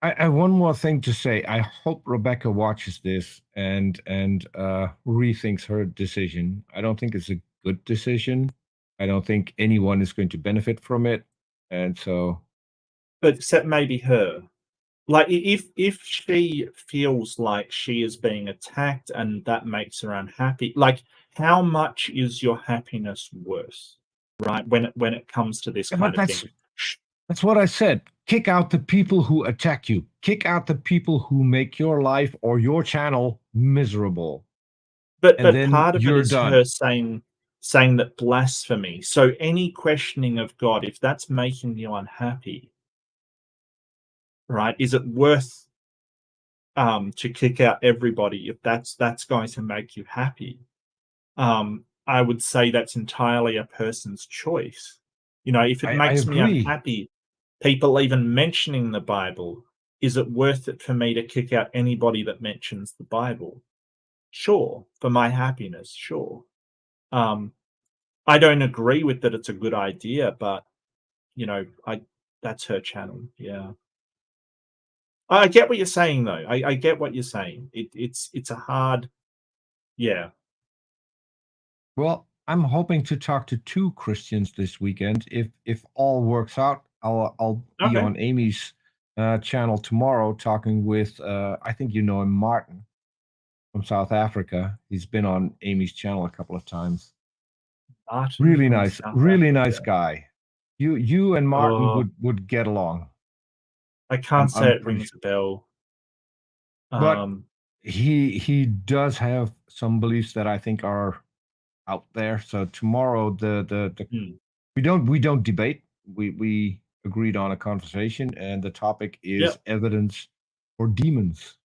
I have one more thing to say. I hope Rebekah watches this and rethinks her decision. I don't think it's a good decision. I don't think anyone is going to benefit from it, and so. But except maybe her. Like, if she feels like she is being attacked and that makes her unhappy, like, how much is your happiness worth, right? When it comes to this kind of thing. That's what I said. Kick out the people who attack you. Kick out the people who make your life or your channel miserable. But part of it is her saying that blasphemy. So any questioning of God, if that's making you unhappy, right? Is it worth to kick out everybody if that's going to make you happy? I would say that's entirely a person's choice. You know, if it makes me unhappy, people even mentioning the Bible, is it worth it for me to kick out anybody that mentions the Bible? Sure, for my happiness, sure. I don't agree with that it's a good idea, but you know, that's her channel. Yeah. I get what you're saying, though. I get what you're saying. It's a hard, yeah. Well, I'm hoping to talk to 2 Christians this weekend. If all works out, I'll be on Amy's channel tomorrow talking with I think you know him, Martin from South Africa. He's been on Amy's channel a couple of times. Martin really nice guy. You and Martin would get along. I can't say it rings a bell. But he does have some beliefs that I think are out there. So tomorrow we don't debate. We agreed on a conversation, and the topic is evidence for demons.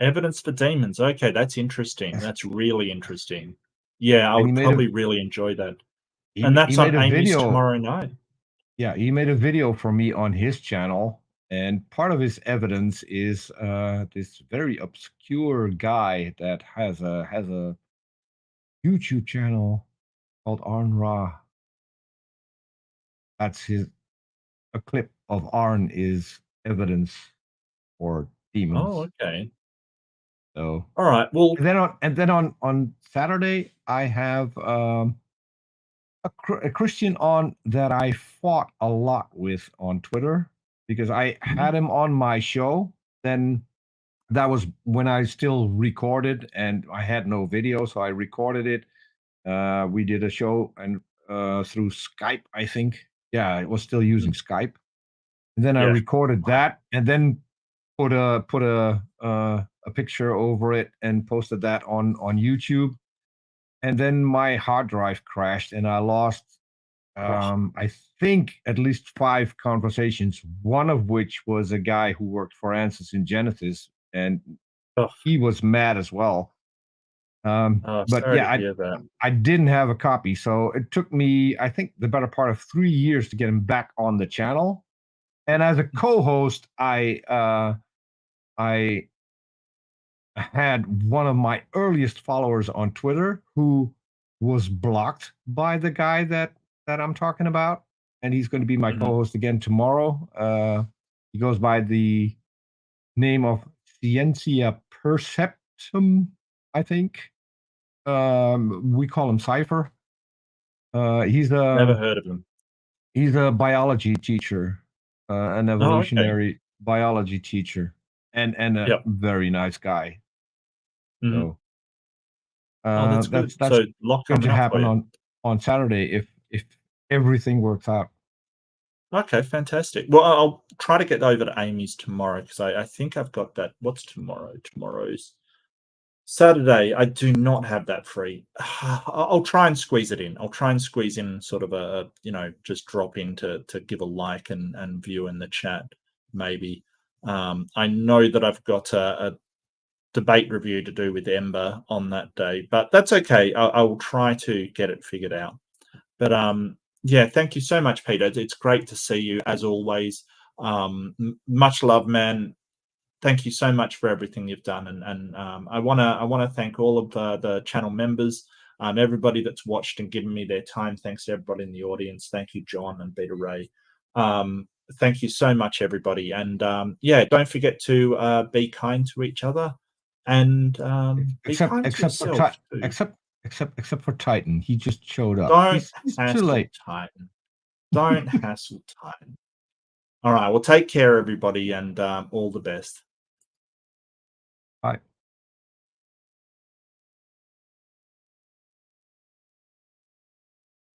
Evidence for demons. Okay, that's interesting. That's really interesting. Yeah, I would probably really enjoy that. And that's on Amy's tomorrow night. Yeah, he made a video for me on his channel, and part of his evidence is this very obscure guy that has a YouTube channel called Arn Ra. That's a clip of Arn is evidence for demons. Oh, okay. So all right. Well, and then on Saturday I have a Christian on that I fought a lot with on Twitter because I had him on my show. Then that was when I still recorded and I had no video, so I recorded it. We did a show and through Skype, I think. Yeah, it was still using Skype. And then I recorded that and then put a picture over it and posted that on YouTube. And then my hard drive crashed and I lost I think at least 5 conversations, one of which was a guy who worked for Answers in Genesis, and he was mad as well. But yeah, I didn't have a copy, so it took me, I think, the better part of 3 years to get him back on the channel. And as a co-host, I had one of my earliest followers on Twitter who was blocked by the guy that I'm talking about, and he's going to be my co-host again tomorrow. He goes by the name of Scientia Perceptum, I think. We call him Cypher. He's never heard of him. He's a biology teacher, an evolutionary biology teacher, and a very nice guy. So that's good. So going to happen on Saturday if everything works out. Okay, fantastic. Well, I'll try to get over to Amy's tomorrow because I think I've got that. What's tomorrow? Tomorrow's Saturday. I do not have that free. I'll try and squeeze it in. I'll try and squeeze in sort of a, just drop in to give a like and view in the chat, maybe. I know that I've got a debate review to do with Ember on that day, but that's okay. I will try to get it figured out. But yeah, thank you so much, Peter. It's great to see you as always. Much love, man. Thank you so much for everything you've done, and I wanna thank all of the channel members, everybody that's watched and given me their time. Thanks to everybody in the audience. Thank you, John and Beta Ray. Thank you so much, everybody, and yeah, don't forget to be kind to each other, and be kind to yourself too. Except for Titan, he just showed up. Don't he's hassle too late. Titan. Don't hassle Titan. All right, well, take care, everybody, and all the best.